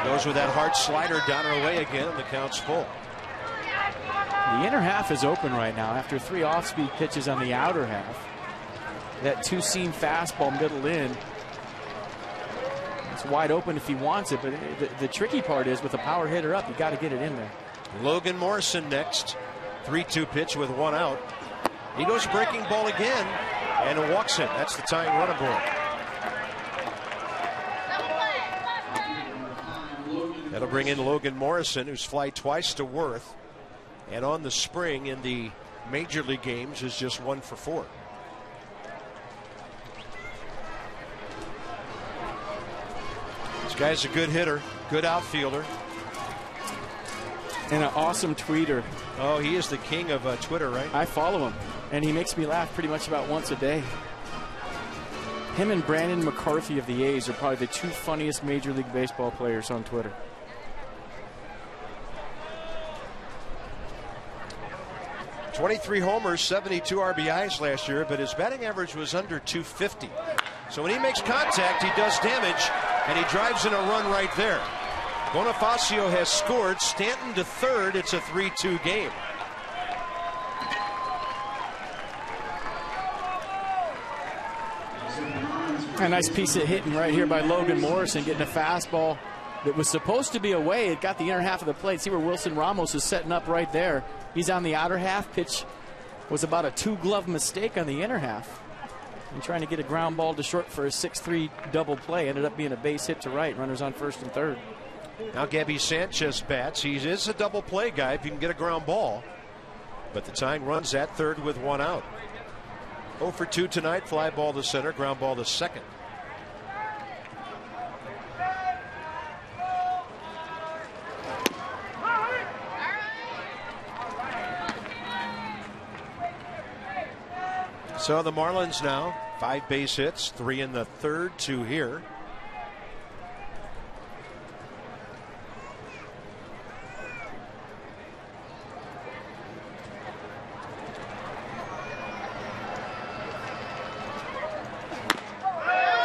Goes with that hard slider down and away again, and the count's full. The inner half is open right now after 3 off-speed pitches on the outer half. That 2-seam fastball middle in. It's wide open if he wants it, but the tricky part is with a power hitter up, you got to get it in there. Logan Morrison next. 3-2 pitch with 1 out. He goes breaking ball again and walks it. That's the tying run aboard. That'll bring in Logan Morrison, who's fly twice to Worth, and on the spring in the major league games is just 1 for 4. This guy's a good hitter, good outfielder, and an awesome tweeter. Oh, he is the king of Twitter, right? I follow him, and he makes me laugh pretty much about once a day. Him and Brandon McCarthy of the A's are probably the 2 funniest Major League Baseball players on Twitter. .23 homers, 72 RBIs last year, but his batting average was under .250. So when he makes contact, he does damage, and he drives in a run right there. Bonifacio has scored. Stanton to third. It's a 3-2 game. A nice piece of hitting right here by Logan Morrison, getting a fastball that was supposed to be away. It got the inner half of the plate. See where Wilson Ramos is setting up right there. He's on the outer half. Pitch was about a 2-glove mistake on the inner half. And trying to get a ground ball to short for a 6-3 double play. Ended up being a base hit to right. Runners on first and third. Now Gabby Sanchez bats. He is a double play guy if you can get a ground ball. But the tying run's at third with 1 out. 0 for 2 tonight. Fly ball to center, ground ball to second. So the Marlins now 5 base hits, 3 in the third, 2 here.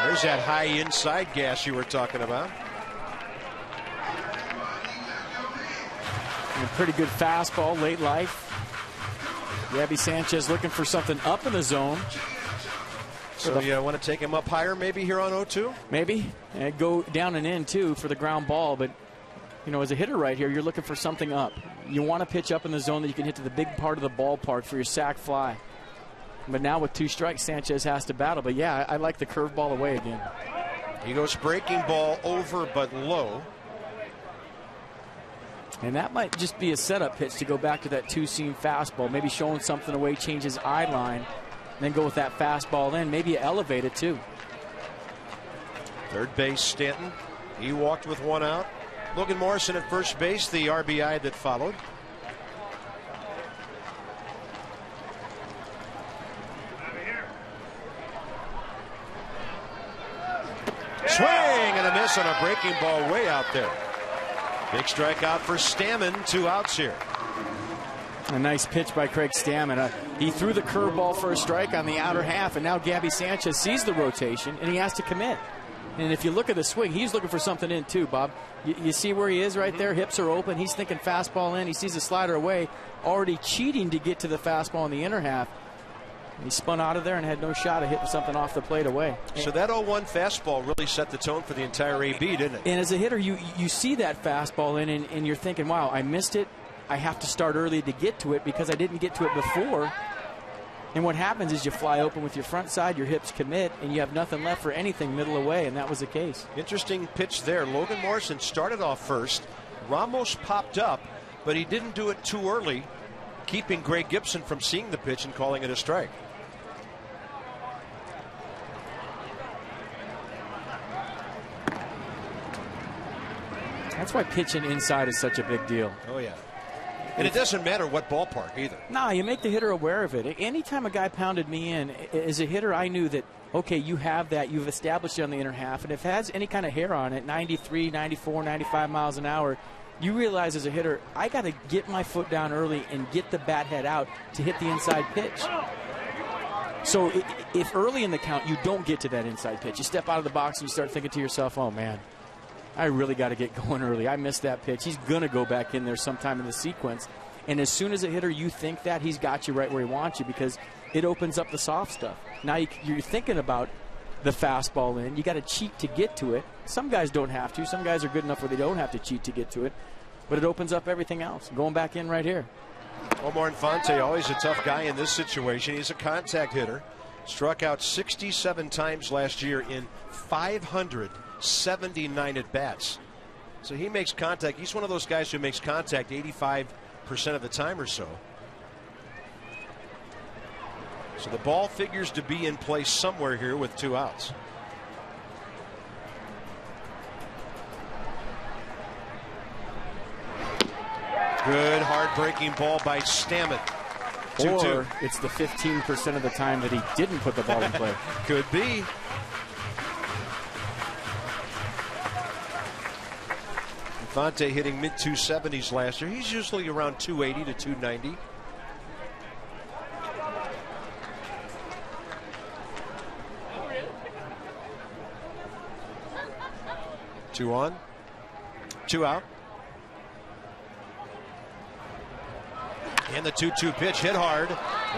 There's that high inside gas you were talking about. And a pretty good fastball late life. Gabby Sanchez looking for something up in the zone. So you want to take him up higher maybe here on 0-2? Maybe. And go down and in, too, for the ground ball. But, you know, as a hitter right here, you're looking for something up. You want to pitch up in the zone that you can hit to the big part of the ballpark for your sac fly. But now with 2 strikes, Sanchez has to battle. But, yeah, I like the curveball away again. He goes breaking ball over but low. And that might just be a setup pitch to go back to that 2-seam fastball. Maybe showing something away, change his eye line, and then go with that fastball in. Maybe you elevate it, too. Third base, Stanton. He walked with one out. Logan Morrison at first base, the RBI that followed. Swing and a miss on a breaking ball way out there. Big strikeout for Stammen. 2 outs here. A nice pitch by Craig Stammen. He threw the curveball for a strike on the outer half, and now Gabby Sanchez sees the rotation, and he has to commit. And if you look at the swing, he's looking for something in too, Bob. You see where he is right there? Hips are open. He's thinking fastball in. He sees the slider away, already cheating to get to the fastball in the inner half. He spun out of there and had no shot of hitting something off the plate away. So that 0-1 fastball really set the tone for the entire AB, didn't it? And as a hitter, you see that fastball in, and you're thinking, wow, I missed it. I have to start early to get to it because I didn't get to it before. And what happens is you fly open with your front side, your hips commit, and you have nothing left for anything middle away, and that was the case. Interesting pitch there. Logan Morrison started off first. Ramos popped up, but he didn't do it too early, keeping Greg Gibson from seeing the pitch and calling it a strike. That's why pitching inside is such a big deal. Oh, yeah. And it doesn't matter what ballpark either. No, you make the hitter aware of it. Anytime a guy pounded me in, as a hitter, I knew that, okay, you have that. You've established it on the inner half. And if it has any kind of hair on it, 93, 94, 95 miles an hour, you realize as a hitter, I got to get my foot down early and get the bat head out to hit the inside pitch. So if early in the count you don't get to that inside pitch, you step out of the box and you start thinking to yourself, oh, man, I really got to get going early. I missed that pitch. He's going to go back in there sometime in the sequence. And as soon as a hitter, you think that, he's got you right where he wants you because it opens up the soft stuff. Now you're thinking about the fastball in. You got to cheat to get to it. Some guys don't have to. Some guys are good enough where they don't have to cheat to get to it. But it opens up everything else. Going back in right here. Omar Infante, always a tough guy in this situation. He's a contact hitter. Struck out 67 times last year in 579 at-bats. So he makes contact. He's one of those guys who makes contact 85% of the time or so. So the ball figures to be in place somewhere here with 2 outs. Good hard-breaking ball by Stammen. 2-2. Or it's the 15% of the time that he didn't put the ball in play. Could be. Infante hitting mid-270s last year. He's usually around 280 to 290. Two on, 2 out. And the 2-2 pitch hit hard.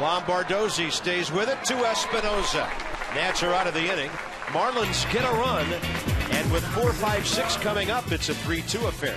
Lombardozzi stays with it to Espinoza. Nats are out of the inning. Marlins get a run. And with 4, 5, 6 coming up, it's a 3-2 affair.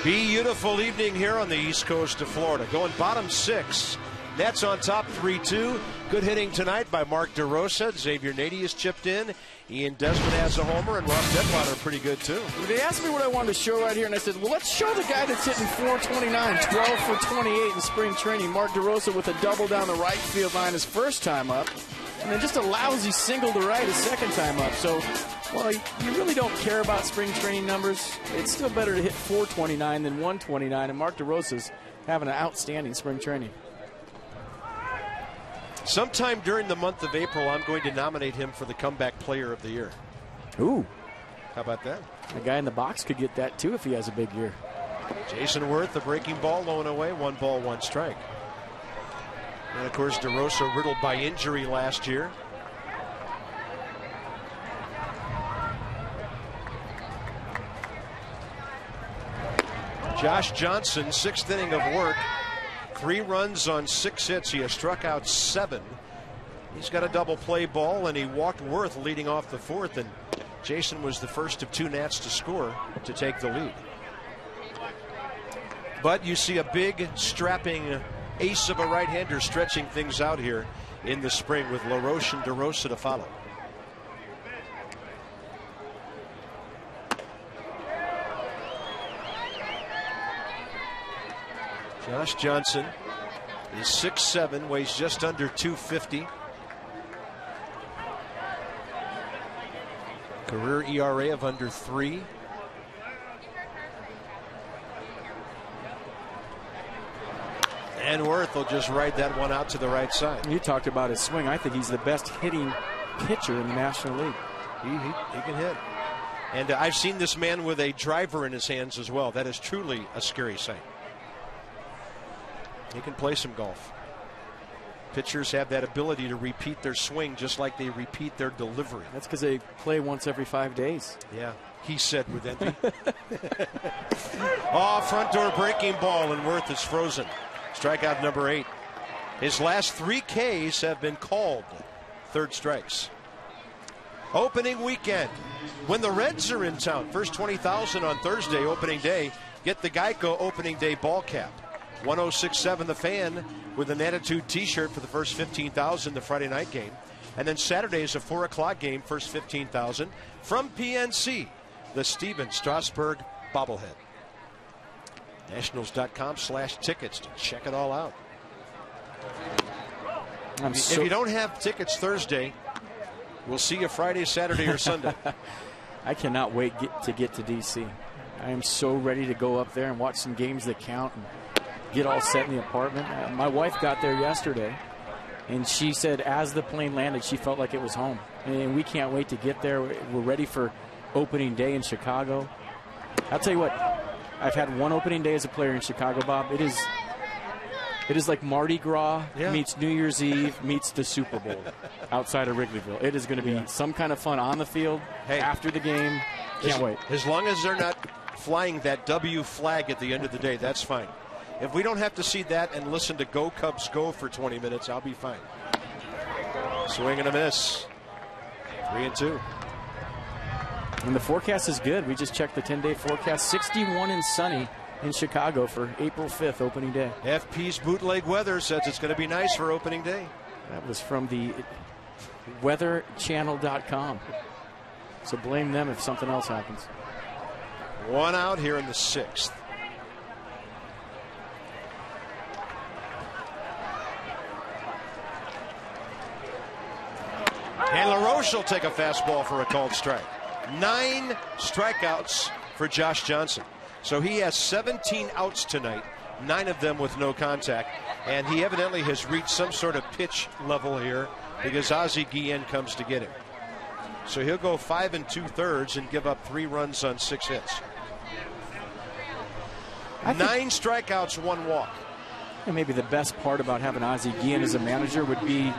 Beautiful evening here on the east coast of Florida. Going bottom 6 Nets on top 3-2. Good hitting tonight by Mark DeRosa. Xavier Nady has chipped in. Ian Desmond has a homer, and Rob Detwiler pretty good too. They asked me what I wanted to show right here, and I said, well, let's show the guy that's hitting .429, 12 for 28 in spring training. Mark DeRosa with a double down the right field line his first time up, and then just a lousy single to right his second time up. So, well, you really don't care about spring training numbers. It's still better to hit .429 than .129, and Mark DeRosa's having an outstanding spring training. Sometime during the month of April, I'm going to nominate him for the Comeback Player of the Year. Ooh. How about that? The guy in the box could get that, too, if he has a big year. Jason Worth, the breaking ball, low and away, 1 ball, 1 strike. And, of course, DeRosa riddled by injury last year. Josh Johnson, 6th inning of work. 3 runs on 6 hits. He has struck out 7. He's got a double play ball, and he walked Worth leading off the 4th, and Jason was the first of 2 Nats to score to take the lead. But you see a big, strapping ace of a right-hander stretching things out here in the spring with LaRoche and DeRosa to follow. Josh Johnson is 6'7", weighs just under 250. Career ERA of under 3. And Worth will just ride that one out to the right side. You talked about his swing. I think he's the best hitting pitcher in the National League. He can hit. And I've seen this man with a driver in his hands as well. That is truly a scary sight. He can play some golf. Pitchers have that ability to repeat their swing just like they repeat their delivery. That's because they play once every 5 days. Yeah, he said with envy. Oh, front door breaking ball, and Worth is frozen. Strikeout number 8. His last 3 Ks have been called. 3rd strikes. Opening weekend. When the Reds are in town, first 20,000 on Thursday, opening day. Get the Geico opening day ball cap. 106.7 The Fan with an Attitude t-shirt for the first 15,000, the Friday night game. And then Saturday is a 4 o'clock game, first 15,000 from PNC, the Steven Strasburg bobblehead. Nationals.com/tickets to check it all out. If you don't have tickets Thursday, we'll see you Friday, Saturday, or Sunday. I cannot wait to get to D.C. I am so ready to go up there and watch some games that count and get all set in the apartment. My wife got there yesterday, and she said as the plane landed, she felt like it was home. And we can't wait to get there. We're ready for opening day in Chicago. I'll tell you what, I've had one opening day as a player in Chicago, Bob. It is like Mardi Gras meets New Year's Eve meets the Super Bowl outside of Wrigleyville. It is going to be some kind of fun on the field, after the game. Can't wait. As long as they're not flying that W flag at the end of the day, that's fine. If we don't have to see that and listen to Go Cubs Go for 20 minutes, I'll be fine. Swing and a miss. 3-2. And the forecast is good. We just checked the 10-day forecast. 61 and sunny in Chicago for April 5th, opening day. FP's Bootleg Weather says it's going to be nice for opening day. That was from the weatherchannel.com. So blame them if something else happens. 1 out here in the 6th. And LaRoche will take a fastball for a called strike. 9 strikeouts for Josh Johnson. So he has 17 outs tonight, 9 of them with no contact. And he evidently has reached some sort of pitch level here because Ozzie Guillen comes to get him. So he'll go 5 2/3 and give up 3 runs on 6 hits. 9 strikeouts, 1 walk. And maybe the best part about having Ozzie Guillen as a manager would be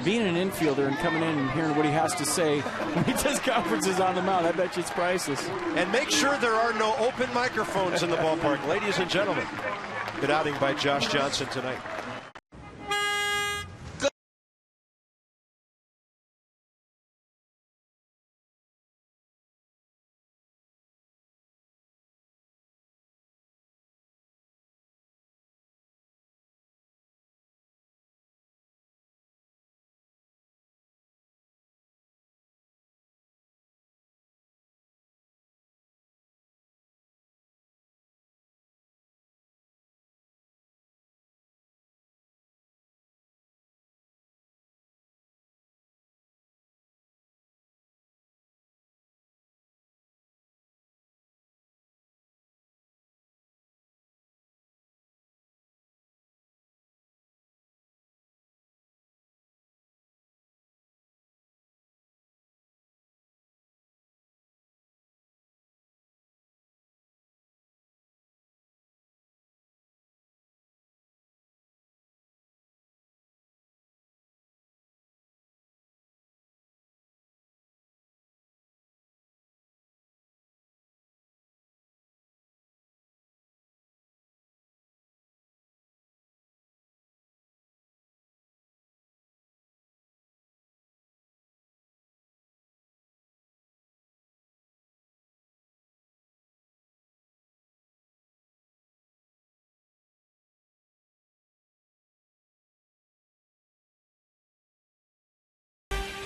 being an infielder and coming in and hearing what he has to say when he does conferences on the mound. I bet you it's priceless. And make sure there are no open microphones in the ballpark. Ladies and gentlemen, good outing by Josh Johnson tonight.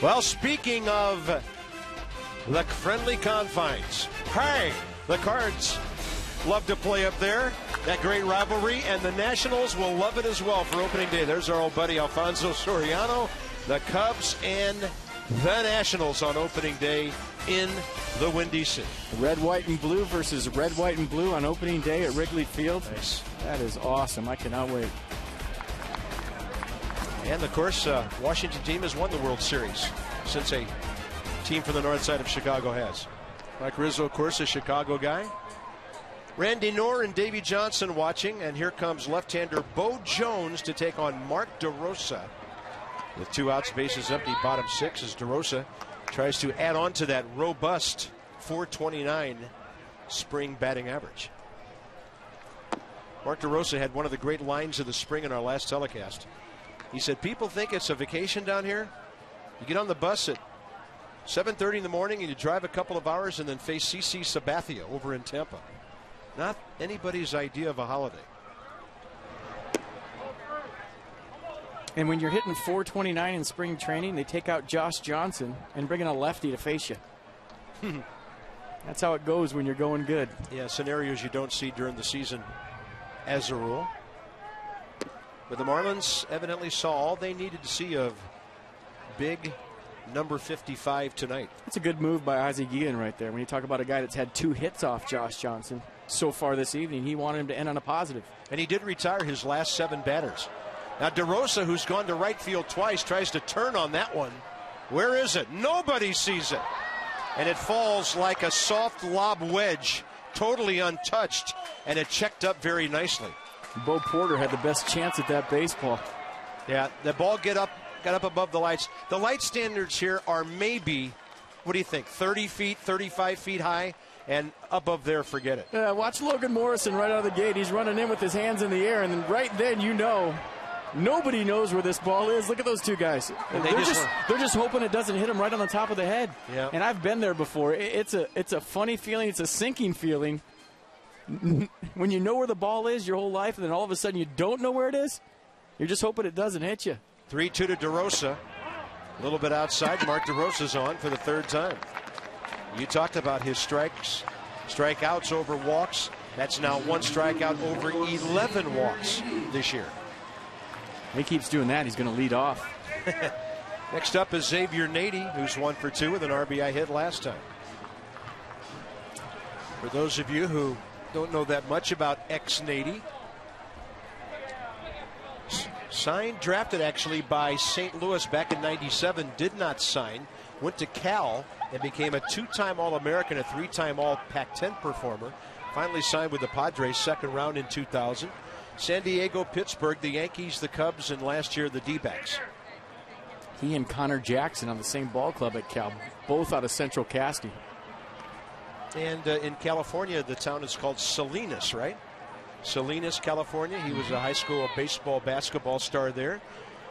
Well, speaking of the friendly confines, hey, the Cards love to play up there. That great rivalry, and the Nationals will love it as well for opening day. There's our old buddy Alfonso Soriano, the Cubs and the Nationals on opening day in the Windy City. Red, white, and blue versus red, white, and blue on opening day at Wrigley Field. Nice. That is awesome. I cannot wait. And, of course, Washington team has won the World Series since a team from the north side of Chicago has. Mike Rizzo, of course, a Chicago guy. Randy Knorr and Davey Johnson watching, and here comes left-hander Bo Jones to take on Mark DeRosa. With 2 outs, bases empty, bottom 6 as DeRosa tries to add on to that robust .429 spring batting average. Mark DeRosa had one of the great lines of the spring in our last telecast. He said, people think it's a vacation down here. You get on the bus at 7:30 in the morning and you drive a couple of hours and then face CC Sabathia over in Tampa. Not anybody's idea of a holiday. And when you're hitting .429 in spring training, they take out Josh Johnson and bring in a lefty to face you. That's how it goes when you're going good. Yeah, scenarios you don't see during the season as a rule. But the Marlins evidently saw all they needed to see of big number 55 tonight. That's a good move by Ozzie Guillen right there. When you talk about a guy that's had 2 hits off Josh Johnson so far this evening, he wanted him to end on a positive. And he did retire his last 7 batters. Now DeRosa, who's gone to right field twice, tries to turn on that one. Where is it? Nobody sees it. And it falls like a soft lob wedge, totally untouched, and it checked up very nicely. Bo Porter had the best chance at that baseball. Yeah, the ball got up above the lights. The light standards here are maybe, what do you think, 30 feet, 35 feet high? And above there, forget it. Watch Logan Morrison right out of the gate. He's running in with his hands in the air, and then right then you know nobody knows where this ball is. Look at those 2 guys. They're just hoping it doesn't hit them right on the top of the head. Yeah. And I've been there before. It's a funny feeling. It's a sinking feeling. When you know where the ball is your whole life, and then all of a sudden you don't know where it is, you're just hoping it doesn't hit you. 3-2 to DeRosa. A little bit outside. Mark DeRosa's on for the 3rd time. You talked about his strikeouts over walks. That's now 1 strikeout over 11 walks this year. He keeps doing that, he's going to lead off. Next up is Xavier Nady, who's 1 for 2 with an RBI hit last time. For those of you who don't know that much about ex-Nady, signed, drafted actually by St. Louis back in '97, did not sign, went to Cal and became a 2-time All-American, a 3-time All-Pac-10 performer. Finally signed with the Padres, 2nd round in 2000. San Diego, Pittsburgh, the Yankees, the Cubs, and last year the D-backs. He and Connor Jackson on the same ball club at Cal, both out of Central Casting. And in California, the town is called Salinas, right? Salinas, California. He was a high school baseball, basketball star there.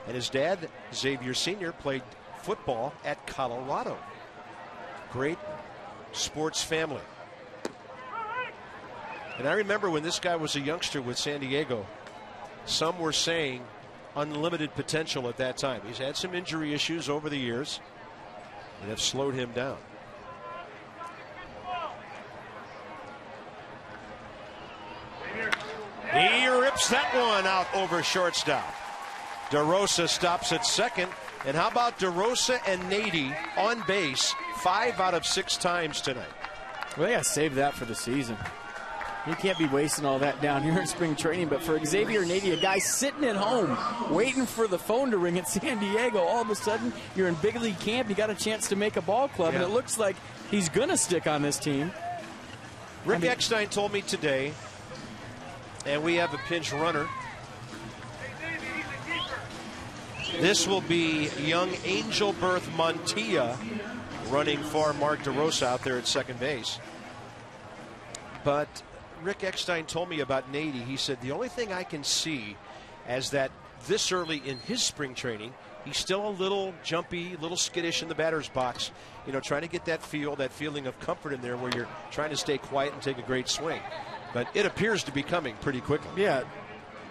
And his dad, Xavier Sr., played football at Colorado. Great sports family. And I remember when this guy was a youngster with San Diego, some were saying unlimited potential at that time. He's had some injury issues over the years that have slowed him down. He rips that one out over shortstop. DeRosa stops at 2nd. And how about DeRosa and Nady on base 5 out of 6 times tonight? Well, they got to save that for the season. You can't be wasting all that down here in spring training. But for Xavier Nady, a guy sitting at home waiting for the phone to ring at San Diego, all of a sudden you're in big league camp. You got a chance to make a ball club, and it looks like he's going to stick on this team. Rick Eckstein told me today, and we have a pinch runner. This will be young Angelberth Montilla running for Mark DeRosa out there at 2nd base. But Rick Eckstein told me about Nady. He said the only thing I can see as that this early in his spring training, he's still a little jumpy, a little skittish in the batter's box, you know, trying to get that feeling of comfort in there where you're trying to stay quiet and take a great swing. But it appears to be coming pretty quickly. Yeah,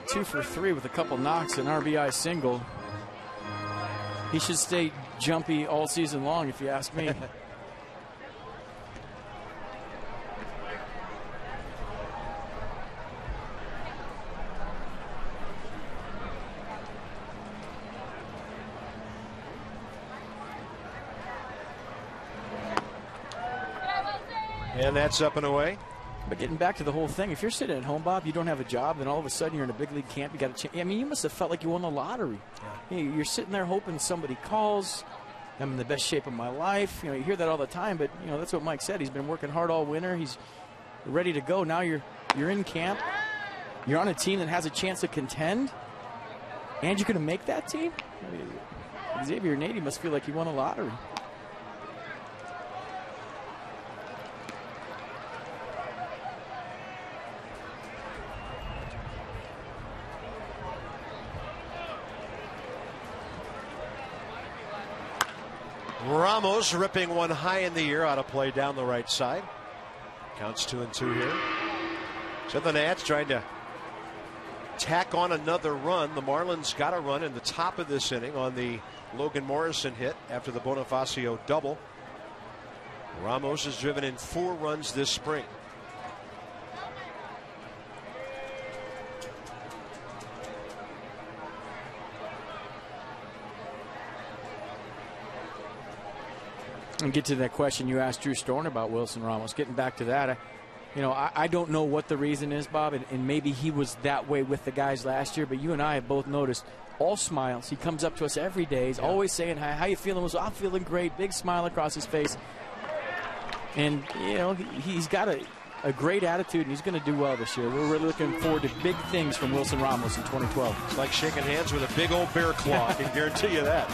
2 for 3 with a couple knocks, an RBI single. He should stay jumpy all season long, if you ask me. And that's up and away. But getting back to the whole thing, if you're sitting at home, Bob, you don't have a job, then all of a sudden you're in a big league camp, you got a chance. I mean, you must have felt like you won the lottery. Yeah. You're sitting there hoping somebody calls. I'm in the best shape of my life. You hear that all the time, but that's what Mike said. He's been working hard all winter. He's ready to go. Now you're in camp. You're on a team that has a chance to contend, and you're going to make that team. Xavier Nady must feel like he won a lottery. Ramos ripping one high in the air out of play down the right side. Counts 2-2 here. So the Nats trying to tack on another run. The Marlins got a run in the top of this inning on the Logan Morrison hit after the Bonifacio double. Ramos has driven in 4 runs this spring. And get to that question you asked Drew Storn about Wilson Ramos. Getting back to that, I don't know what the reason is, Bob, and maybe he was that way with the guys last year, but you and I have both noticed all smiles. He comes up to us every day. He's always saying, "Hi, how you feeling?" I'm feeling great. Big smile across his face. And, he's got a great attitude, and he's going to do well this year. We're really looking forward to big things from Wilson Ramos in 2012. It's like shaking hands with a big old bear claw. I can guarantee you that.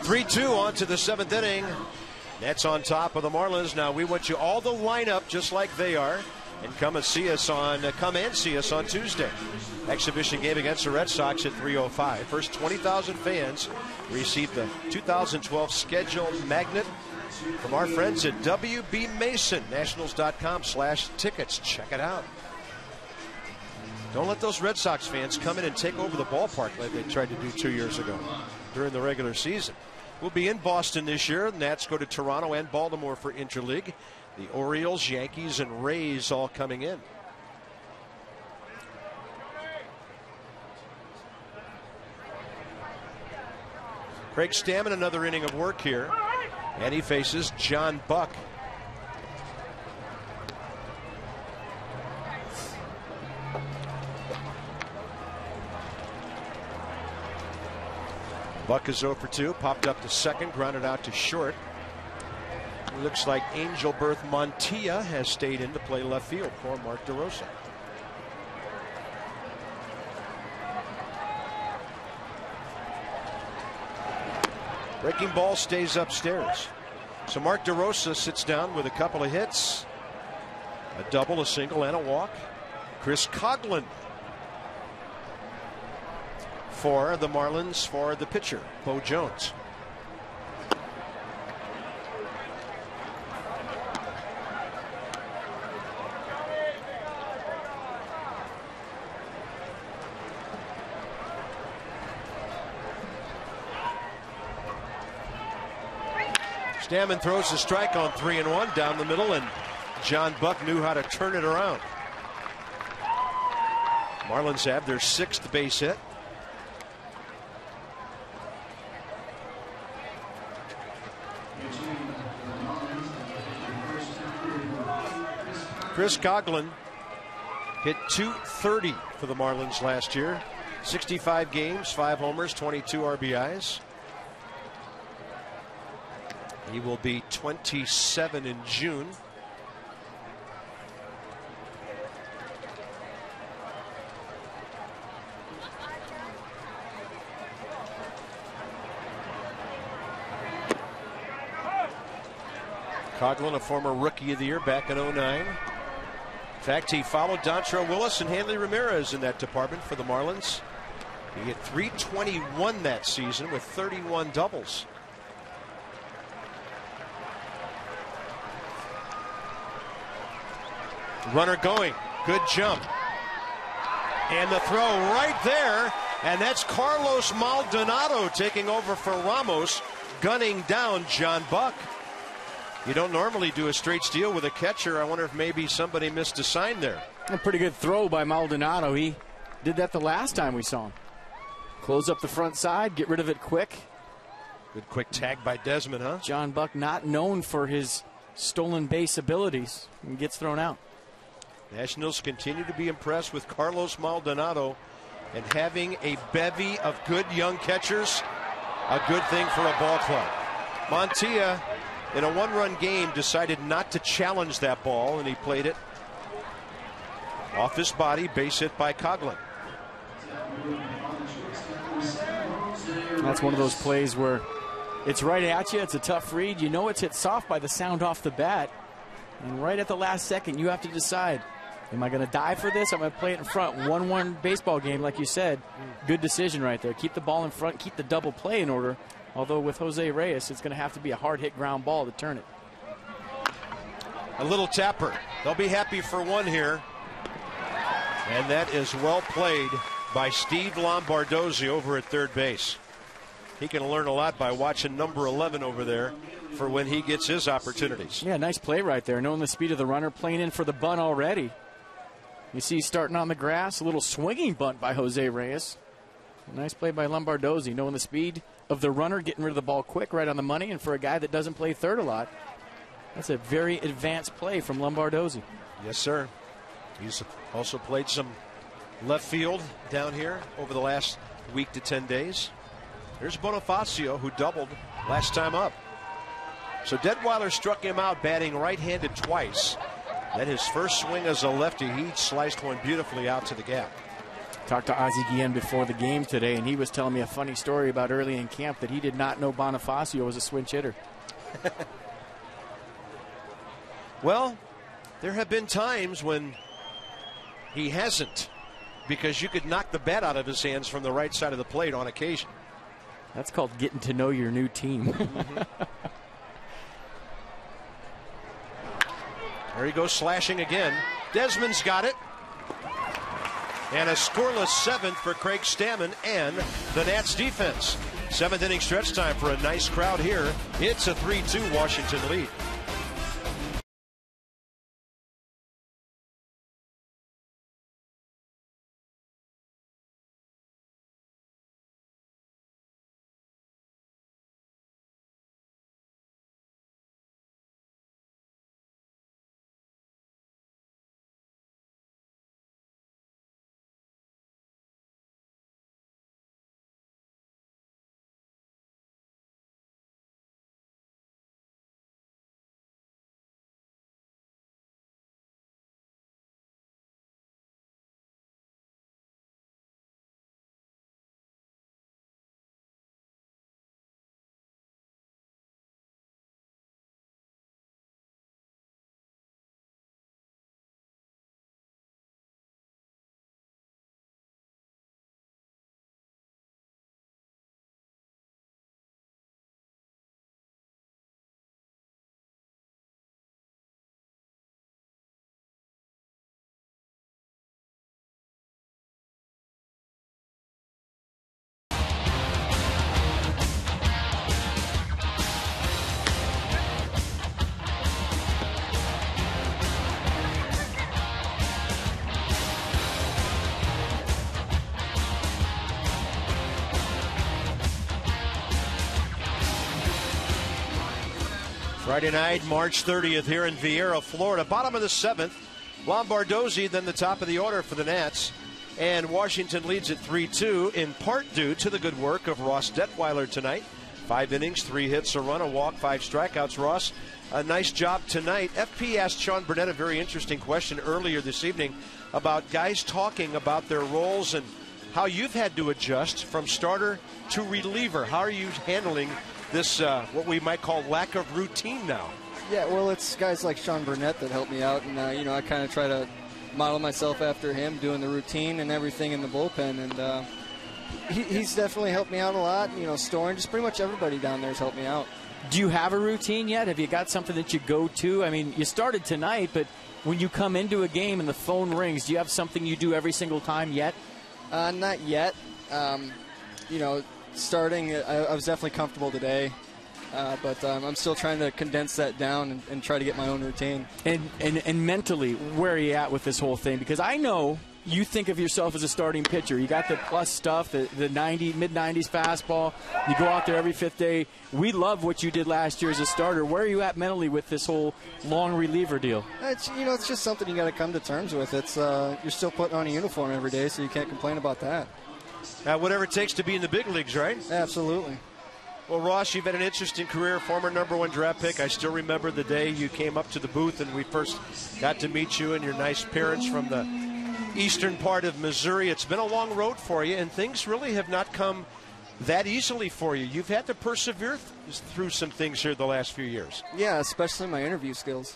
Three-two on to the 7th inning. Nets on top of the Marlins. Now we want you all to line up just like they are, and come and see us on Tuesday. Exhibition game against the Red Sox at 3:05. First 20,000 fans receive the 2012 schedule magnet from our friends at WB Mason. Nationals.com/tickets. Check it out. Don't let those Red Sox fans come in and take over the ballpark like they tried to do 2 years ago during the regular season. We'll be in Boston this year. Nats go to Toronto and Baltimore for Interleague. The Orioles, Yankees, and Rays all coming in. Craig Stammen, another inning of work here. And he faces John Buck. Buck is 0 for 2, popped up to second, grounded out to short. It looks like Angelberth Montilla has stayed in to play left field for Mark DeRosa. Breaking ball stays upstairs. So Mark DeRosa sits down with a couple of hits, a double, a single, and a walk. Chris Coghlan for the Marlins for the pitcher, Bo Jones. Stammen throws a strike on 3-1 down the middle, and John Buck knew how to turn it around. Marlins have their 6th base hit. Chris Coghlan hit .230 for the Marlins last year. 65 games, 5 homers, 22 RBIs. He will be 27 in June. Coghlan, a former Rookie of the Year back in '09. In fact, he followed Dontrelle Willis and Hanley Ramirez in that department for the Marlins. He hit .321 that season with 31 doubles. Runner going, good jump. And the throw right there, and that's Carlos Maldonado taking over for Ramos, gunning down John Buck. You don't normally do a straight steal with a catcher. I wonder if maybe somebody missed a sign there. A pretty good throw by Maldonado. He did that the last time we saw him. Close up the front side, get rid of it quick. Good quick tag by Desmond, huh? John Buck, not known for his stolen base abilities, and gets thrown out. Nationals continue to be impressed with Carlos Maldonado, and having a bevy of good young catchers, a good thing for a ball club. Montilla, in a one-run game, decided not to challenge that ball, and he played it off his body, base hit by Coghlan. That's one of those plays where it's right at you, it's a tough read, you know it's hit soft by the sound off the bat, and right at the last second you have to decide, am I going to die for this? I'm going to play it in front. 1-1 baseball game, like you said. Good decision right there. Keep the ball in front, keep the double play in order. Although with Jose Reyes, it's going to have to be a hard hit ground ball to turn it. A little tapper. They'll be happy for one here. And that is well played by Steve Lombardozzi over at third base. He can learn a lot by watching number 11 over there for when he gets his opportunities. Yeah, nice play right there. Knowing the speed of the runner, playing in for the bunt already. You see starting on the grass, a little swinging bunt by Jose Reyes. Nice play by Lombardozzi, knowing the speed of the runner, getting rid of the ball quick, right on the money. And for a guy that doesn't play third a lot, that's a very advanced play from Lombardozzi. Yes, sir. He's also played some left field down here over the last week to 10 days. There's Bonifacio, who doubled last time up. So Detweiler struck him out batting right-handed twice. Then his first swing as a lefty, he sliced one beautifully out to the gap. Talked to Ozzie Guillen before the game today, and he was telling me a funny story about early in camp that he did not know Bonifacio was a switch hitter. Well, there have been times when he hasn't, because you could knock the bat out of his hands from the right side of the plate on occasion. That's called getting to know your new team. There he goes slashing again. Desmond's got it. And a scoreless 7th for Craig Stammen and the Nats defense. 7th inning stretch time for a nice crowd here. It's a 3-2 Washington lead. Friday night, March 30th here in Vieira, Florida. Bottom of the 7th. Lombardozzi, then the top of the order for the Nats. And Washington leads at 3-2, in part due to the good work of Ross Detweiler tonight. 5 innings, 3 hits, a run, a walk, 5 strikeouts. Ross, a nice job tonight. FP asked Sean Burnett a very interesting question earlier this evening about guys talking about their roles and how you've had to adjust from starter to reliever. How are you handling this, what we might call lack of routine now? Yeah, well, it's guys like Sean Burnett that help me out, and I kind of try to model myself after him, doing the routine and everything in the bullpen, and he's definitely helped me out a lot. Storen, just pretty much everybody down there has helped me out. Do you have a routine yet? Have you got something that you go to? I mean, you started tonight, but when you come into a game and the phone rings, do you have something you do every single time yet? Not yet. Starting, I was definitely comfortable today. But I'm still trying to condense that down and try to get my own routine. And mentally, where are you at with this whole thing? Because I know you think of yourself as a starting pitcher. You got the plus stuff, the mid-90s fastball. You go out there every 5th day. We love what you did last year as a starter. Where are you at mentally with this whole long reliever deal? It's just something you got to come to terms with. It's you're still putting on a uniform every day, so you can't complain about that. Whatever it takes to be in the big leagues, right? Absolutely. Well, Ross, you've had an interesting career, former #1 draft pick. I still remember the day you came up to the booth and we first got to meet you and your nice parents from the eastern part of Missouri. It's been a long road for you, and things really have not come that easily for you. You've had to persevere through some things here the last few years. Yeah, especially my interview skills.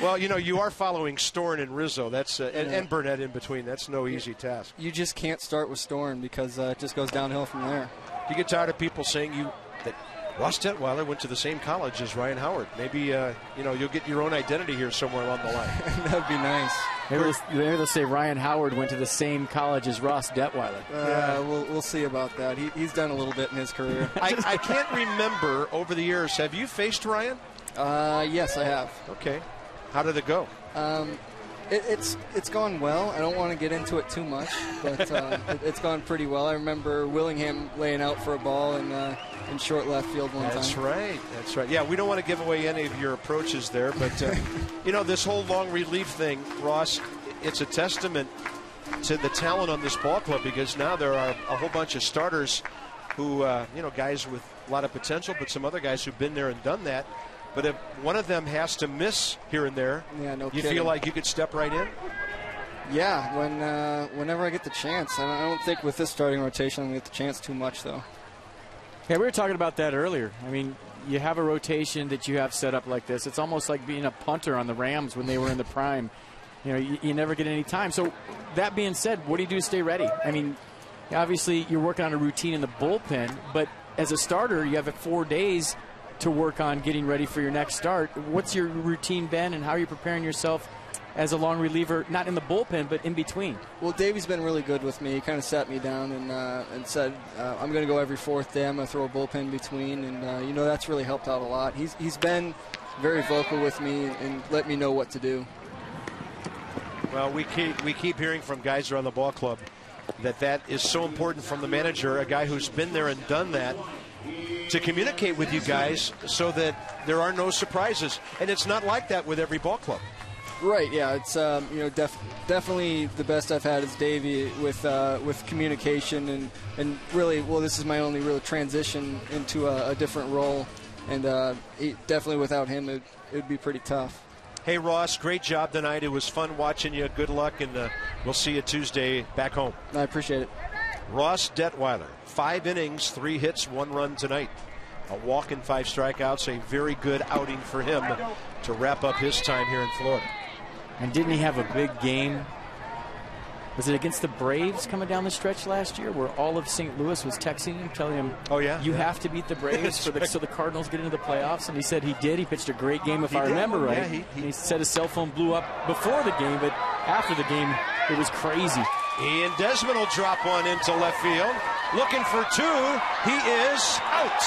Well, you are following Storen and Rizzo. That's and Burnett in between. That's no easy task. You just can't start with Storen because it just goes downhill from there. Do you get tired of people saying that Ross Detweiler went to the same college as Ryan Howard? Maybe you'll get your own identity here somewhere along the line. That'd be nice. Maybe they'll say Ryan Howard went to the same college as Ross Detweiler. We'll see about that. He's done a little bit in his career. I can't remember over the years. Have you faced Ryan? Yes, I have. Okay. How did it go? It's gone well. I don't want to get into it too much, but it's gone pretty well. I remember Willingham laying out for a ball in short left field one time. That's right. Yeah, we don't want to give away any of your approaches there, but this whole long relief thing, Ross, it's a testament to the talent on this ball club, because now there are a whole bunch of starters who, guys with a lot of potential, but some other guys who've been there and done that. But if one of them has to miss here and there, you feel like you could step right in? Yeah, whenever I get the chance. I don't think with this starting rotation I'm going to get the chance too much, though. Yeah, we were talking about that earlier. I mean, you have a rotation that you have set up like this. It's almost like being a punter on the Rams when they were in the prime. You never get any time. So that being said, what do you do to stay ready? I mean, obviously you're working on a routine in the bullpen, but as a starter, you have 4 days to work on getting ready for your next start. What's your routine been, and how are you preparing yourself as a long reliever, not in the bullpen, but in between? Well, Davey's been really good with me. He kind of sat me down and said, I'm going to go every 4th day. I'm going to throw a bullpen between, and that's really helped out a lot. He's been very vocal with me and let me know what to do. Well, we keep hearing from guys around the ball club that is so important from the manager, a guy who's been there and done that, to communicate with you guys so that there are no surprises. And it's not like that with every ball club. Right, yeah. It's definitely the best I've had is Davey with communication and really, well, this is my only real transition into a different role. And definitely without him, it would be pretty tough. Hey, Ross, great job tonight. It was fun watching you. Good luck, and we'll see you Tuesday back home. I appreciate it. Ross Detweiler, 5 innings, 3 hits, 1 run tonight. A walk and 5 strikeouts, a very good outing for him to wrap up his time here in Florida. And didn't he have a big game? Was it against the Braves coming down the stretch last year where all of St. Louis was texting him, telling him, you have to beat the Braves so the Cardinals get into the playoffs? And he said he did. He pitched a great game, if I remember right. Yeah, he said his cell phone blew up before the game, but after the game, it was crazy. Ian Desmond will drop one into left field. Looking for 2. He is out.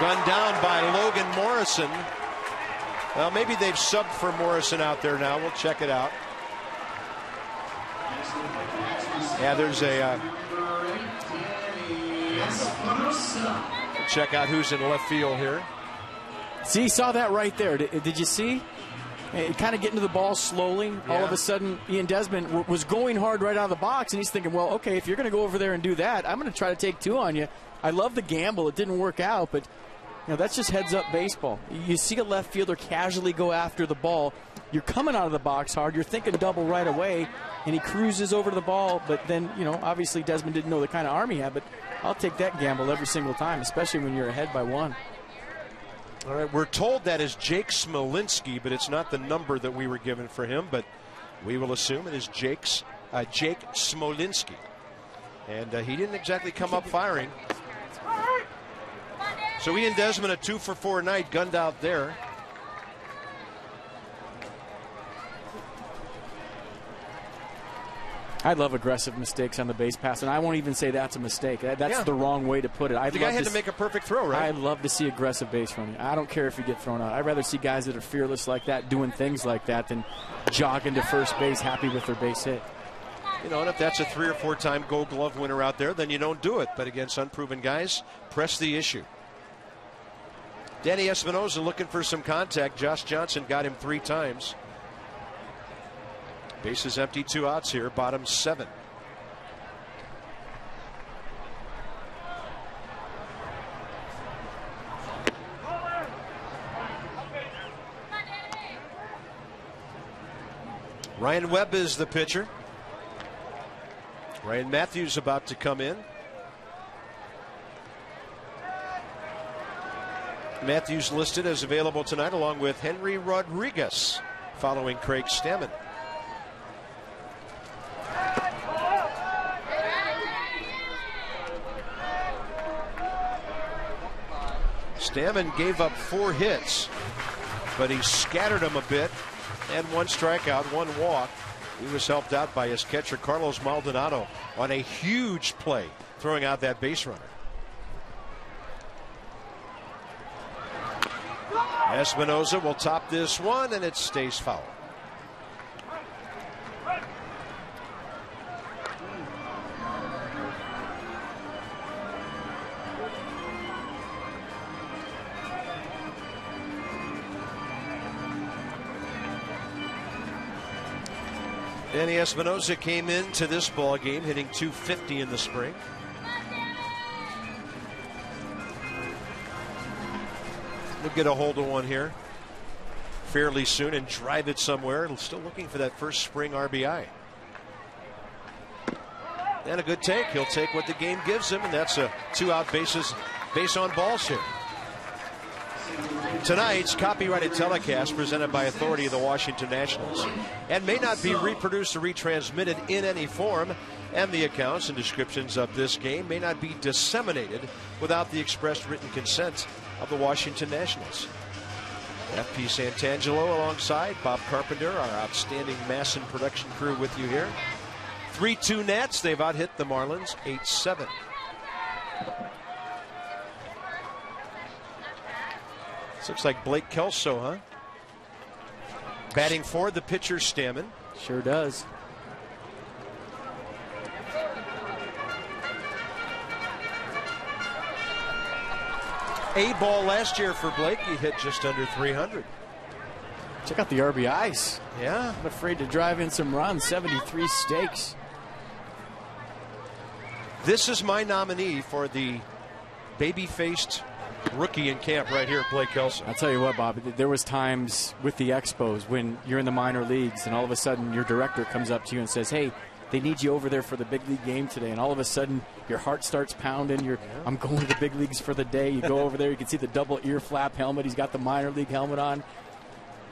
Gunned down by Logan Morrison. Well, maybe they've subbed for Morrison out there now. We'll check it out. Yeah, there's a Check out who's in left field here. See, saw that right there. Did you see? Kind of getting to the ball slowly. Yeah. All of a sudden, Ian Desmond was going hard right out of the box, and he's thinking, well, okay, if you're going to go over there and do that, I'm going to try to take two on you. I love the gamble. It didn't work out, but that's just heads-up baseball. You see a left fielder casually go after the ball. You're coming out of the box hard. You're thinking double right away, and he cruises over to the ball. But then, obviously Desmond didn't know the kind of arm he had, but I'll take that gamble every single time, especially when you're ahead by one. All right, we're told that is Jake Smolinski, but it's not the number that we were given for him, but we will assume it is Jake Smolinski. And he didn't exactly come up firing. So Ian Desmond, a 2-for-4 night, gunned out there. I love aggressive mistakes on the base pass, and I won't even say that's a mistake. That's the wrong way to put it. The guy had to make a perfect throw, right? I'd love to see aggressive base running. I don't care if you get thrown out. I'd rather see guys that are fearless like that, doing things like that, than jogging to first base happy with their base hit. And if that's a 3 or 4 time Gold Glove winner out there, then you don't do it. But against unproven guys, press the issue. Danny Espinosa looking for some contact. Josh Johnson got him 3 times. Bases empty, 2 outs here, bottom 7. Ryan Webb is the pitcher. Ryan Matthews about to come in. Matthews listed as available tonight along with Henry Rodriguez following Craig Stammen. Stammen gave up 4 hits, but he scattered them a bit, and 1 strikeout, 1 walk. He was helped out by his catcher, Carlos Maldonado, on a huge play, throwing out that base runner. Espinosa will top this one, and it stays foul. Danny Espinosa came into this ball game hitting .250 in the spring. We'll get a hold of one here fairly soon and drive it somewhere. Still looking for that first spring RBI. And a good take. He'll take what the game gives him, and that's a 2 out base on balls here. Tonight's copyrighted telecast presented by authority of the Washington Nationals and may not be reproduced or retransmitted in any form, and the accounts and descriptions of this game may not be disseminated without the express written consent of the Washington Nationals. FP Santangelo alongside Bob Carpenter, our outstanding Masson production crew, with you here. 3-2 Nats. They've out-hit the Marlins 8-7. Looks like Blake Kelso, huh? Batting for the pitcher, Stammen. Sure does. A ball last year for Blake. He hit just under 300. Check out the RBIs. Yeah. I'm afraid to drive in some runs. 73 stakes. This is my nominee for the baby-faced rookie in camp right here, Blake Kelso. I'll tell you what, Bob, there was times with the Expos when you're in the minor leagues and all of a sudden your director comes up to you and says, hey, they need you over there for the big league game today, and all of a sudden your heart starts pounding. I'm going to the big leagues for the day. You go over there, you can see the double ear flap helmet. He's got the minor league helmet on.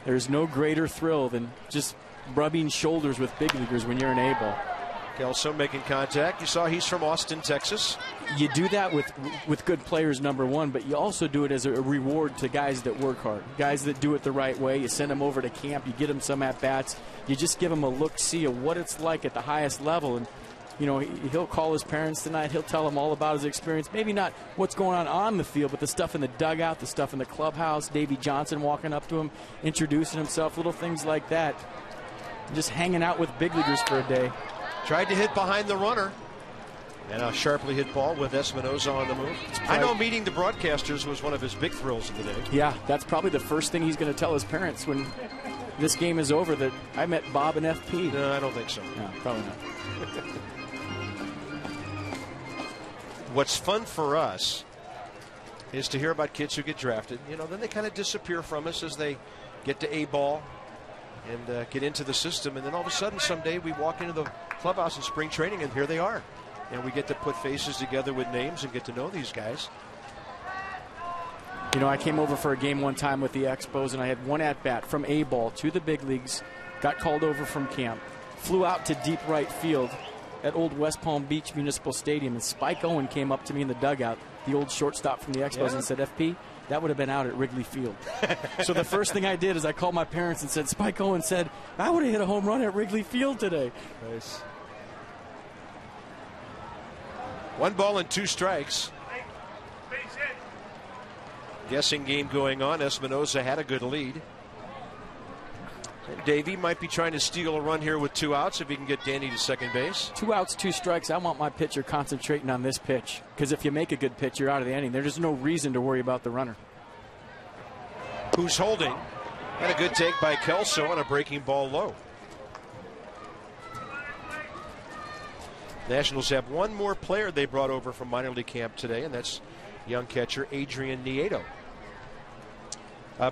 There's no greater thrill than just rubbing shoulders with big leaguers when you're in A-ball. Kelso making contact. You saw he's from Austin, Texas. You do that with good players, number one, but you also do it as a reward to guys that work hard, guys that do it the right way. You send them over to camp. You get them some at-bats. You just give them a look-see of what it's like at the highest level. And, he'll call his parents tonight. He'll tell them all about his experience. Maybe not what's going on the field, but the stuff in the dugout, the stuff in the clubhouse, Davey Johnson walking up to him, introducing himself, little things like that. Just hanging out with big leaguers for a day. Tried to hit behind the runner. And a sharply hit ball with Espinoza on the move. I know meeting the broadcasters was one of his big thrills of the day. Yeah, that's probably the first thing he's going to tell his parents when this game is over, that I met Bob and FP. No, I don't think so. No, probably not. What's fun for us is to hear about kids who get drafted. You know, then they kind of disappear from us as they get to A-ball and get into the system. And then all of a sudden, someday, we walk into the clubhouse in spring training, and here they are. And we get to put faces together with names and get to know these guys. You know, I came over for a game one time with the Expos, and I had one at-bat from A-ball to the big leagues, got called over from camp, flew out to deep right field at old West Palm Beach Municipal Stadium, and Spike Owen came up to me in the dugout, the old shortstop from the Expos, and said, FP, that would have been out at Wrigley Field. So the first thing I did is I called my parents and said, Spike Owen said, I would have hit a home run at Wrigley Field today. Nice. 1 ball and 2 strikes. Guessing game going on. Espinoza had a good lead. And Davey might be trying to steal a run here with 2 outs if he can get Danny to second base. 2 outs, 2 strikes. I want my pitcher concentrating on this pitch, because if you make a good pitch, you're out of the inning. There's no reason to worry about the runner. Who's holding? And a good take by Kelso on a breaking ball low. Nationals have one more player they brought over from minor league camp today, and that's young catcher Adrian Nieto.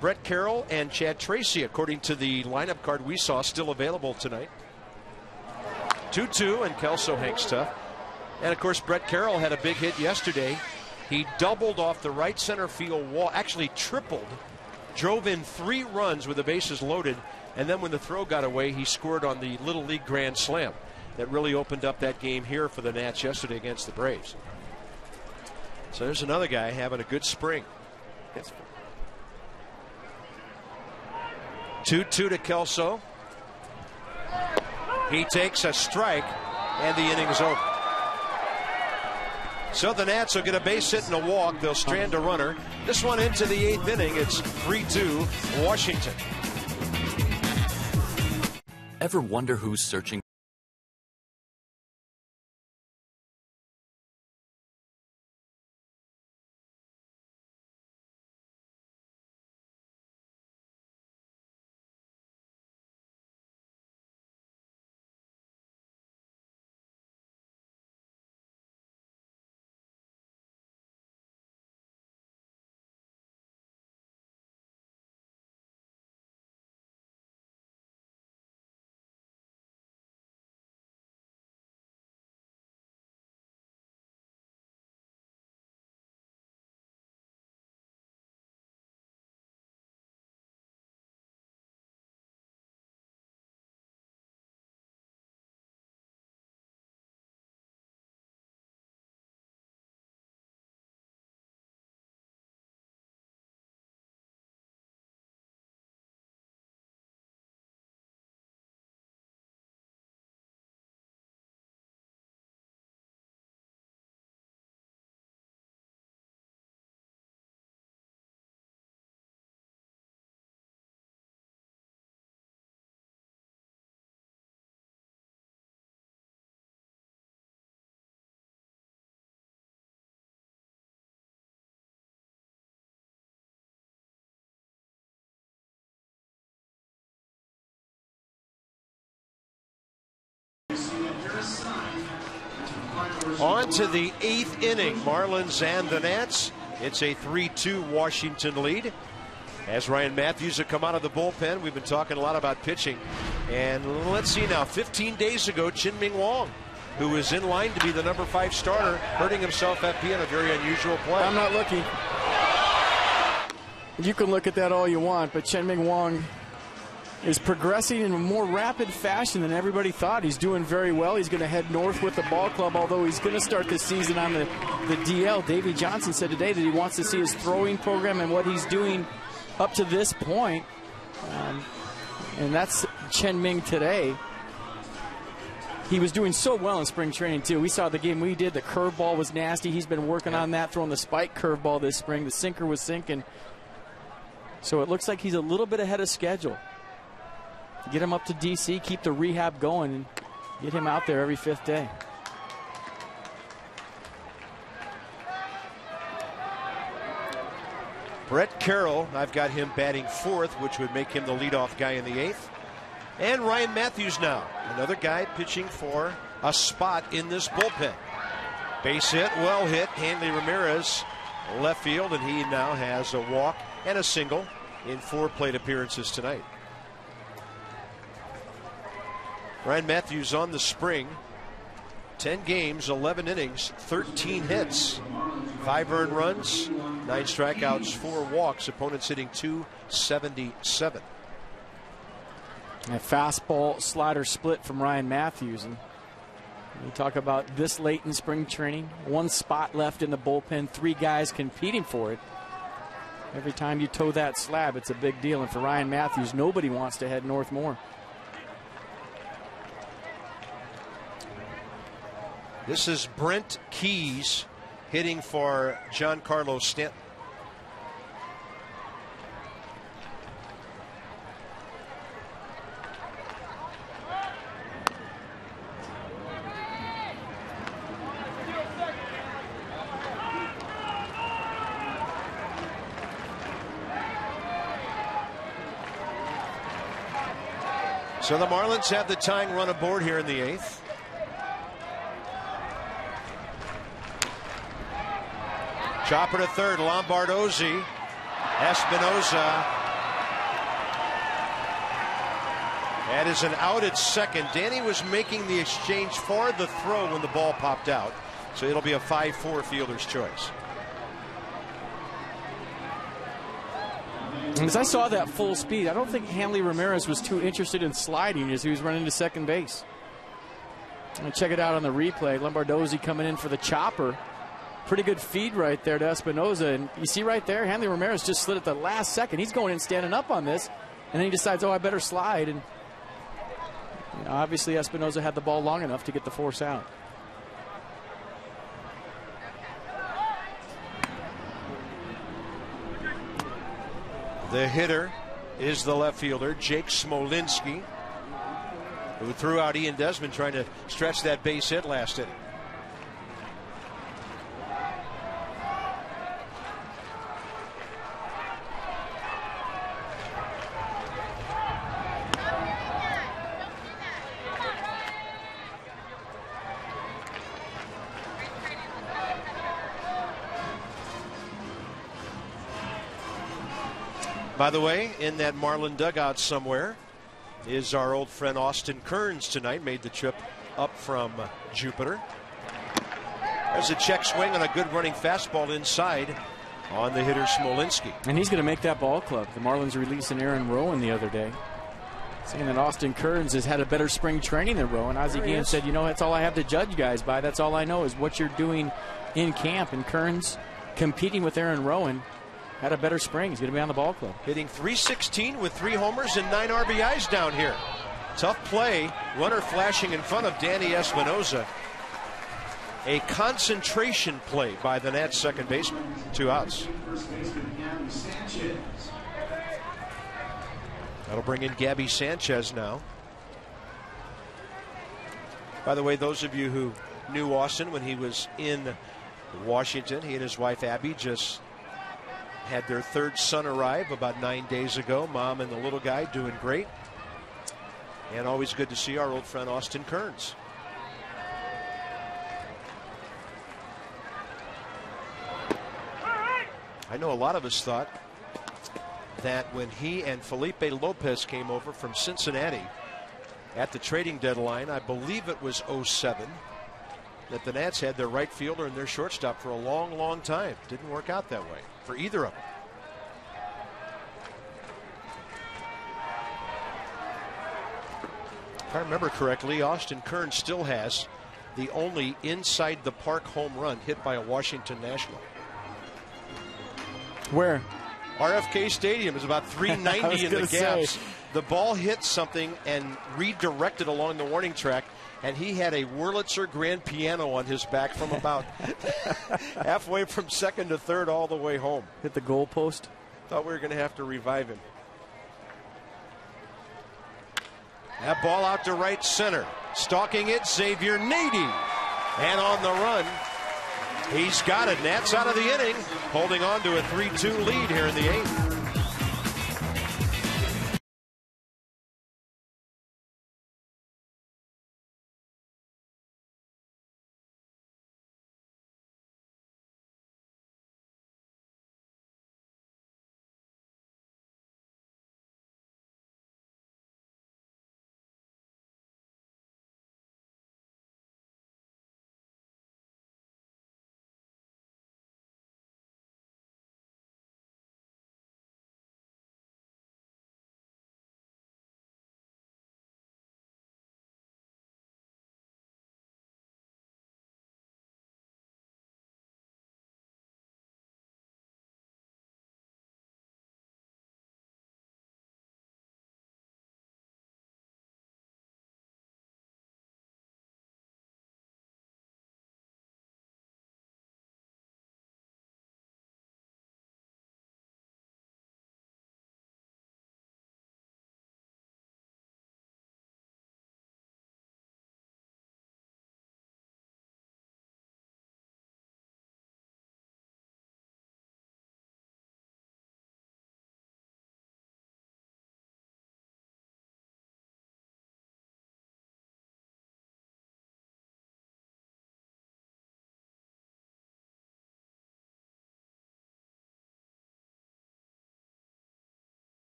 Brett Carroll and Chad Tracy, according to the lineup card we saw, still available tonight. 2-2, and Kelso hangs tough. And of course, Brett Carroll had a big hit yesterday. He doubled off the right center field wall, actually tripled, drove in 3 runs with the bases loaded, and then when the throw got away, he scored on the Little League Grand Slam. That really opened up that game here for the Nats yesterday against the Braves. So there's another guy having a good spring. 2-2 to Kelso. He takes a strike, and the inning's over. So the Nats will get a base hit and a walk. They'll strand a runner. This one into the 8th inning. It's 3-2 Washington. Ever wonder who's searching? On to the 8th inning. Marlins and the Nats. It's a 3-2 Washington lead. As Ryan Matthews will come out of the bullpen. We've been talking a lot about pitching. And let's see now. 15 days ago, Chien-Ming Wang, who was in line to be the number 5 starter, hurting himself FP in a very unusual play. I'm not looking. You can look at that all you want, but Chien-Ming Wang is progressing in a more rapid fashion than everybody thought. He's doing very well. He's going to head north with the ball club, although he's going to start the season on the DL. Davey Johnson said today that he wants to see his throwing program and what he's doing up to this point. And that's Chien-Ming today. He was doing so well in spring training, too. We saw the game we did. The curveball was nasty. He's been working on that, throwing the spike curveball this spring. The sinker was sinking. So it looks like he's a little bit ahead of schedule. Get him up to D.C., keep the rehab going, and get him out there every 5th day. Brett Carroll, I've got him batting 4th, which would make him the leadoff guy in the 8th. And Ryan Matthews now, another guy pitching for a spot in this bullpen. Base hit, well hit. Hanley Ramirez, left field, and he now has a walk and a single in 4 plate appearances tonight. Ryan Matthews on the spring. 10 games, 11 innings, 13 hits, 5 earned runs, 9 strikeouts, 4 walks. Opponents hitting .277. A fastball slider split from Ryan Matthews. And you talk about this late in spring training, 1 spot left in the bullpen, 3 guys competing for it. Every time you toe that slab, it's a big deal. And for Ryan Matthews, nobody wants to head north more. This is Brent Keys hitting for Giancarlo Stanton. So the Marlins have the tying run aboard here in the 8th. Chopper to third, Lombardozzi, Espinoza. That is an out at second. Danny was making the exchange for the throw when the ball popped out. So it'll be a 5-4 fielder's choice. As I saw that full speed, I don't think Hanley Ramirez was too interested in sliding as he was running to second base. And check it out on the replay. Lombardozzi coming in for the chopper. Pretty good feed right there to Espinoza. And you see right there, Hanley Ramirez just slid at the last second. He's going in standing up on this. And then he decides, oh, I better slide. And obviously Espinoza had the ball long enough to get the force out. The hitter is the left fielder, Jake Smolinski, who threw out Ian Desmond trying to stretch that base hit last inning. By the way, in that Marlin dugout somewhere is our old friend Austin Kearns tonight. Made the trip up from Jupiter. There's a check swing on a good running fastball inside on the hitter Smolinski. And he's going to make that ball club. The Marlins releasing Aaron Rowan the other day, saying that Austin Kearns has had a better spring training than Rowan. Ozzie Guillen said, you know, that's all I have to judge you guys by. That's all I know is what you're doing in camp. And Kearns competing with Aaron Rowan had a better spring. He's going to be on the ball club. Hitting .316 with 3 homers and 9 RBIs down here. Tough play. Runner flashing in front of Danny Espinoza. A concentration play by the Nats second baseman. 2 outs. That'll bring in Gabby Sanchez now. By the way, those of you who knew Austin when he was in Washington, he and his wife Abby just had their 3rd son arrive about 9 days ago. Mom and the little guy doing great. And always good to see our old friend Austin Kearns. I know a lot of us thought that when he and Felipe Lopez came over from Cincinnati at the trading deadline, I believe it was 07, that the Nats had their right fielder and their shortstop for a long, long time. Didn't work out that way for either of them. If I remember correctly, Austin Kearns still has the only inside the park home run hit by a Washington National. Where? RFK Stadium is about 390 in the gaps. The ball hit something and redirected along the warning track, and he had a Wurlitzer grand piano on his back from about halfway from second to third all the way home. Hit the goal post. Thought we were going to have to revive him. That ball out to right center. Stalking it, Xavier Nady. And on the run, He's got it. Nats out of the inning, holding on to a 3-2 lead here in the 8th.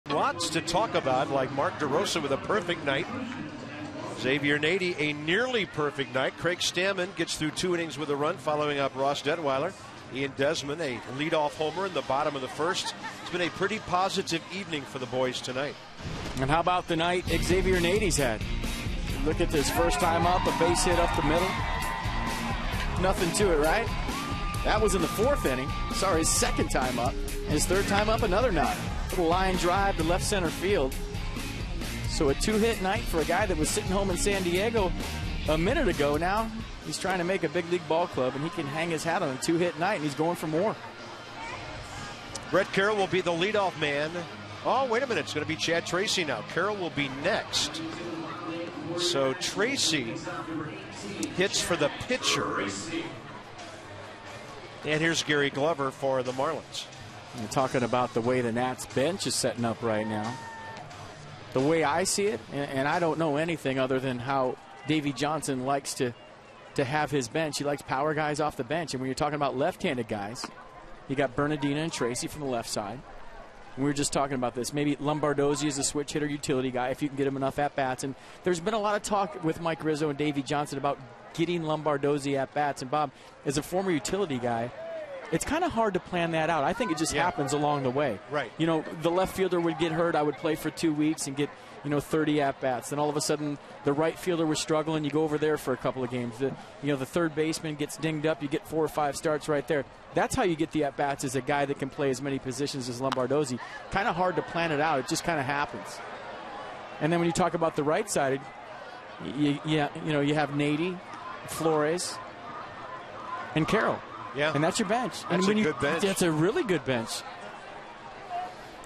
Lots to talk about, like Mark DeRosa with a perfect night. Xavier Nady, a nearly perfect night. Craig Stammen gets through 2 innings with a run, following up Ross Detweiler. Ian Desmond, a leadoff homer in the bottom of the first. It's been a pretty positive evening for the boys tonight. And how about the night Xavier Nady's had? Look at this, first time up, a base hit up the middle. Nothing to it, right? That was in the 4th inning. Sorry, his 2nd time up. His 3rd time up, another nod. Little line drive to left center field. So a 2-hit night for a guy that was sitting home in San Diego a minute ago. Now he's trying to make a big league ball club, and he can hang his hat on a 2-hit night, and he's going for more. Brett Carroll will be the leadoff man. Oh, wait a minute. It's going to be Chad Tracy now. Carroll will be next. So Tracy hits for the pitcher. And here's Gary Glover for the Marlins. You're talking about the way the Nats bench is setting up right now. The way I see it, and I don't know anything other than how Davey Johnson likes to have his bench. He likes power guys off the bench. And when you're talking about left-handed guys, you got Bernardina and Tracy from the left side. And we were just talking about this. Maybe Lombardozzi is a switch hitter utility guy if you can get him enough at-bats. And there's been a lot of talk with Mike Rizzo and Davey Johnson about getting Lombardozzi at-bats. And Bob, as a former utility guy, it's kind of hard to plan that out. I think it just happens along the way. Right. You know, the left fielder would get hurt. I would play for 2 weeks and get, 30 at-bats. Then all of a sudden, the right fielder was struggling. You go over there for a couple of games. The third baseman gets dinged up. You get 4 or 5 starts right there. That's how you get the at-bats, as a guy that can play as many positions as Lombardozzi. Kind of hard to plan it out. It just kind of happens. And then when you talk about the right side, you have Nady, Flores, and Carroll. Yeah. And that's your bench. That's and a good bench. That's a really good bench.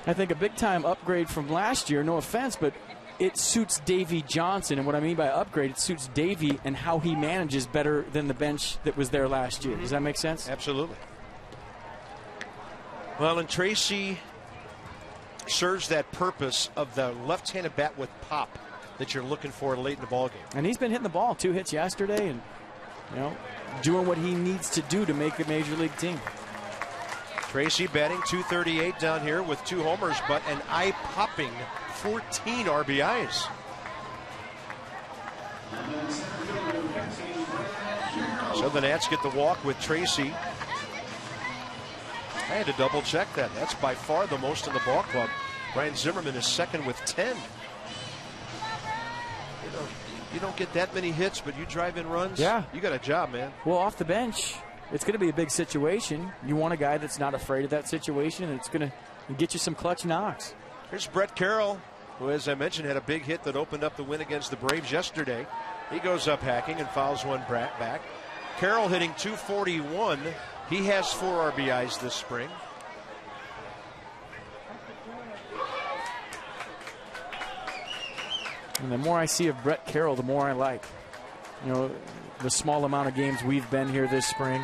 I think a big-time upgrade from last year, no offense, but it suits Davey Johnson. And what I mean by upgrade, it suits Davey and how he manages better than the bench that was there last year. Does that make sense? Absolutely. Well, and Tracy serves that purpose of the left-handed bat with pop that you're looking for late in the ballgame. And he's been hitting the ball. 2 hits yesterday, and, doing what he needs to do to make a major league team. Tracy batting .238 down here with 2 homers, but an eye-popping 14 RBIs. So the Nats get the walk with Tracy. I had to double check that. That's by far the most in the ball club. Ryan Zimmerman is second with 10. You don't get that many hits, but you drive in runs. Yeah. You got a job, man. Well, off the bench, it's going to be a big situation. You want a guy that's not afraid of that situation, and it's going to get you some clutch knocks. Here's Brett Carroll, who, as I mentioned, had a big hit that opened up the win against the Braves yesterday. He goes up hacking and fouls one back. Carroll hitting .241. He has 4 RBIs this spring. And the more I see of Brett Carroll, the more I like. You know, the small amount of games we've been here this spring.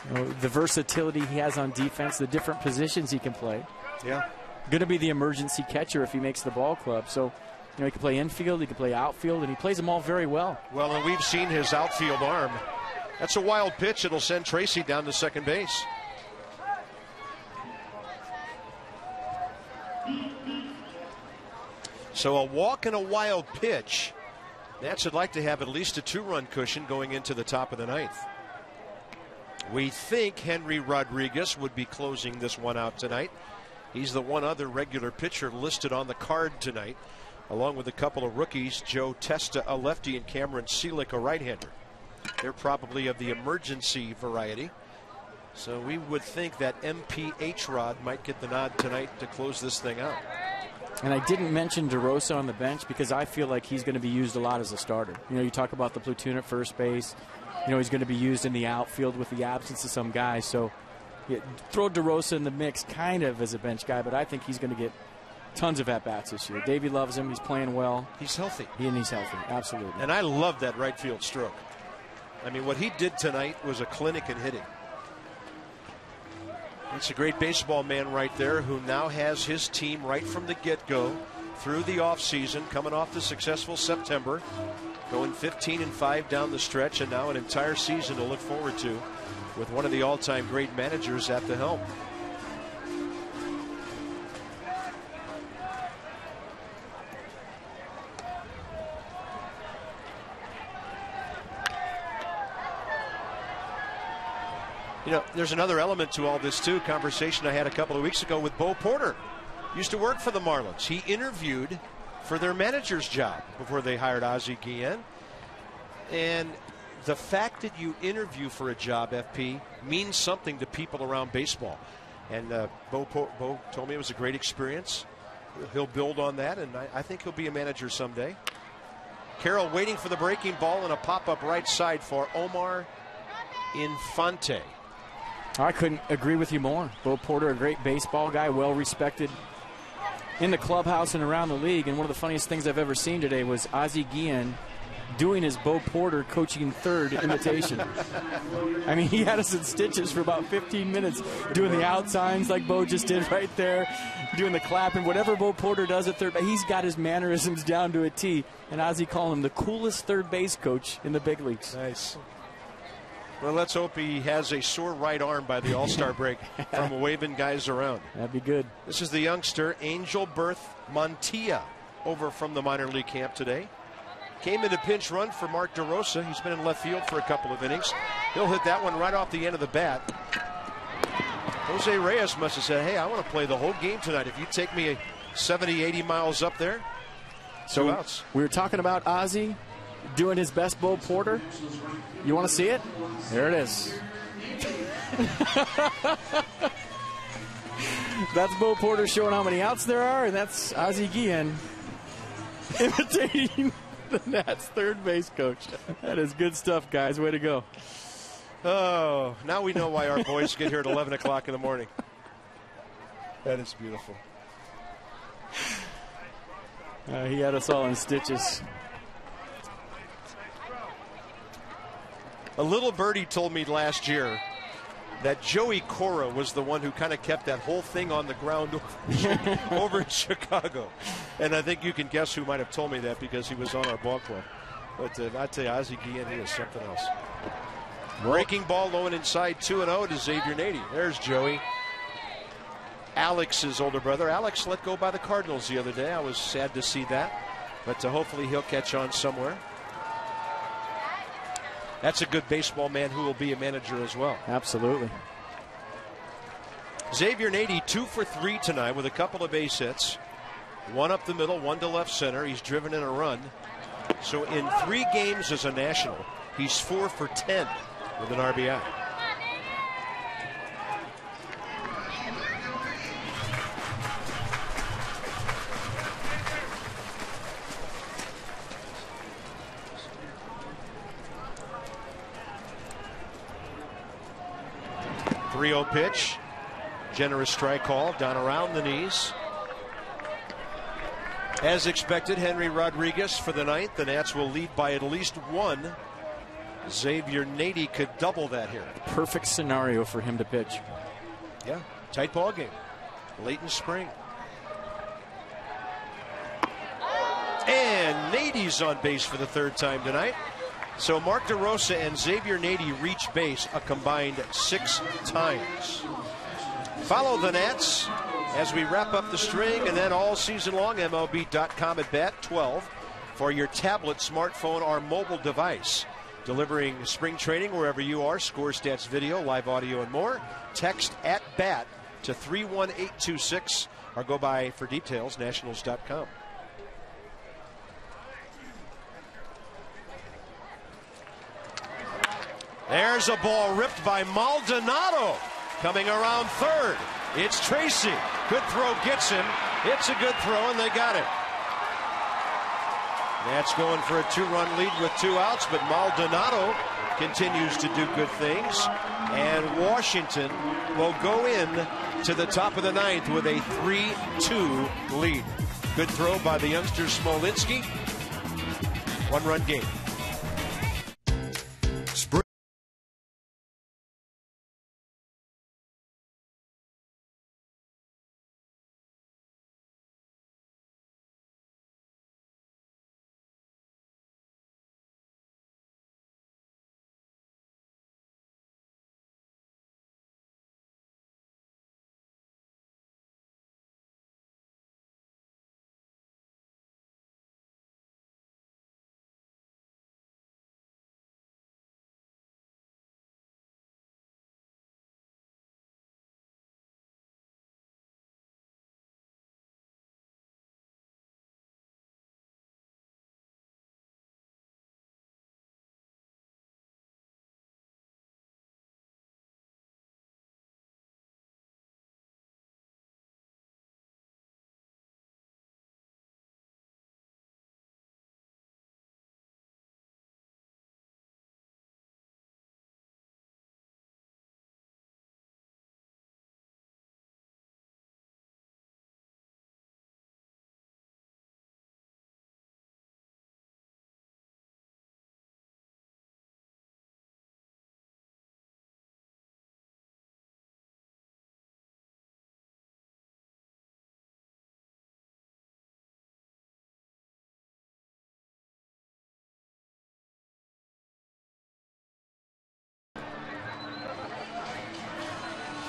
You know, the versatility he has on defense, the different positions he can play. Yeah. Going to be the emergency catcher if he makes the ball club. So, you know, he can play infield, he can play outfield, and he plays them all very well. Well, and we've seen his outfield arm. That's a wild pitch. It'll send Tracy down to second base. So a walk and a wild pitch. Nats would like to have at least a 2-run cushion going into the top of the ninth. We think Henry Rodriguez would be closing this one out tonight. He's the one other regular pitcher listed on the card tonight, along with a couple of rookies, Joe Testa, a lefty, and Cameron Seelick, a right-hander. They're probably of the emergency variety. So we would think that MPH Rod might get the nod tonight to close this thing out. And I didn't mention DeRosa on the bench because I feel like he's going to be used a lot as a starter. You know, you talk about the platoon at first base. You know, he's going to be used in the outfield with the absence of some guys. So yeah, throw DeRosa in the mix kind of as a bench guy, but I think he's going to get tons of at-bats this year. Davey loves him. He's playing well. He's healthy. And he's healthy, absolutely. And I love that right field stroke. I mean, what he did tonight was a clinic in hitting. It's a great baseball man right there who now has his team right from the get-go through the offseason, coming off the successful September, going 15-5 down the stretch, and now an entire season to look forward to with one of the all-time great managers at the helm. You know, there's another element to all this, too. Conversation I had a couple of weeks ago with Bo Porter. Used to work for the Marlins. He interviewed for their manager's job before they hired Ozzie Guillen. And the fact that you interview for a job, FP, means something to people around baseball. And Bo told me it was a great experience. He'll build on that, and I think he'll be a manager someday. Carroll waiting for the breaking ball and a pop-up right side for Omar Infante. I couldn't agree with you more. Bo Porter, a great baseball guy, well respected in the clubhouse and around the league. And one of the funniest things I've ever seen today was Ozzie Guillen doing his Bo Porter coaching third imitation. I mean, he had us in stitches for about 15 minutes doing the out signs like Bo just did right there, doing the clapping, whatever Bo Porter does at third. But he's got his mannerisms down to a T. And Ozzie called him the coolest third base coach in the big leagues. Nice. Well, let's hope he has a sore right arm by the All-Star break from waving guys around. That'd be good. This is the youngster, Angel Berth Montilla, over from the minor league camp today. Came in a pinch run for Mark DeRosa. He's been in left field for a couple of innings. He'll hit that one right off the end of the bat. Jose Reyes must have said, hey, I want to play the whole game tonight. If you take me 70, 80 miles up there, so 2 outs. We were talking about Ozzie doing his best Bo Porter. You want to see it? There it is. That's Bo Porter showing how many outs there are, and that's Ozzie Guillen imitating the Nats third base coach. That is good stuff, guys. Way to go. Oh, now we know why our boys get here at 11 o'clock in the morning. That is beautiful. He had us all in stitches. A little birdie told me last year that Joey Cora was the one who kind of kept that whole thing on the ground over in Chicago. And I think you can guess who might have told me that because he was on our ball club. But I tell you, Ozzie Guillen, he is something else. Breaking ball low and inside, 2-0 to Xavier Nady. There's Joey. Alex's older brother. Alex let go by the Cardinals the other day. I was sad to see that. But hopefully he'll catch on somewhere. That's a good baseball man who will be a manager as well. Absolutely. Xavier Nady 2 for 3 tonight with a couple of base hits. One up the middle, one to left center. He's driven in a run. So in 3 games as a National, he's 4 for 10 with an RBI. .30 pitch. Generous strike call down around the knees. As expected, Henry Rodriguez for the ninth. The Nats will lead by at least one. Xavier Nady could double that here. Perfect scenario for him to pitch. Yeah, tight ball game. Late in spring. And Nady's on base for the third time tonight. So Mark DeRosa and Xavier Nady reach base a combined 6 times. Follow the Nats as we wrap up the string, and then all season long, MLB.com at bat 12 for your tablet, smartphone, or mobile device. Delivering spring training wherever you are, score, stats, video, live audio, and more. Text at bat to 31826 or go by for details, nationals.com. There's a ball ripped by Maldonado. Coming around third, it's Tracy. Good throw gets him. It's a good throw, and they got it. Nats going for a 2-run lead with 2 outs, but Maldonado continues to do good things. And Washington will go in to the top of the ninth with a 3-2 lead. Good throw by the youngster Smolinski. 1-run game.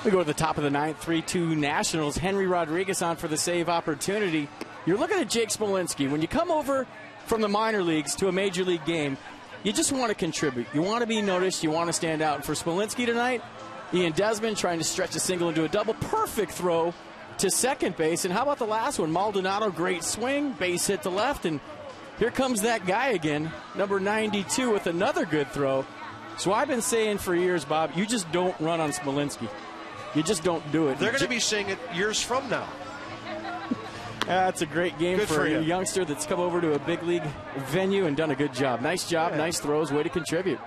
We go to the top of the ninth, 3-2 Nationals. Henry Rodriguez on for the save opportunity. You're looking at Jake Smolinski. When you come over from the minor leagues to a major league game, you just want to contribute. You want to be noticed. You want to stand out. And for Smolinski tonight, Ian Desmond trying to stretch a single into a double. Perfect throw to second base. And how about the last one? Maldonado, great swing, base hit to left. And here comes that guy again, number 92, with another good throw. So I've been saying for years, Bob, you just don't run on Smolinski. You just don't do it. They're going to be saying it years from now. That's a great game for a youngster that's come over to a big league venue and done a good job. Nice job, nice throws, way to contribute.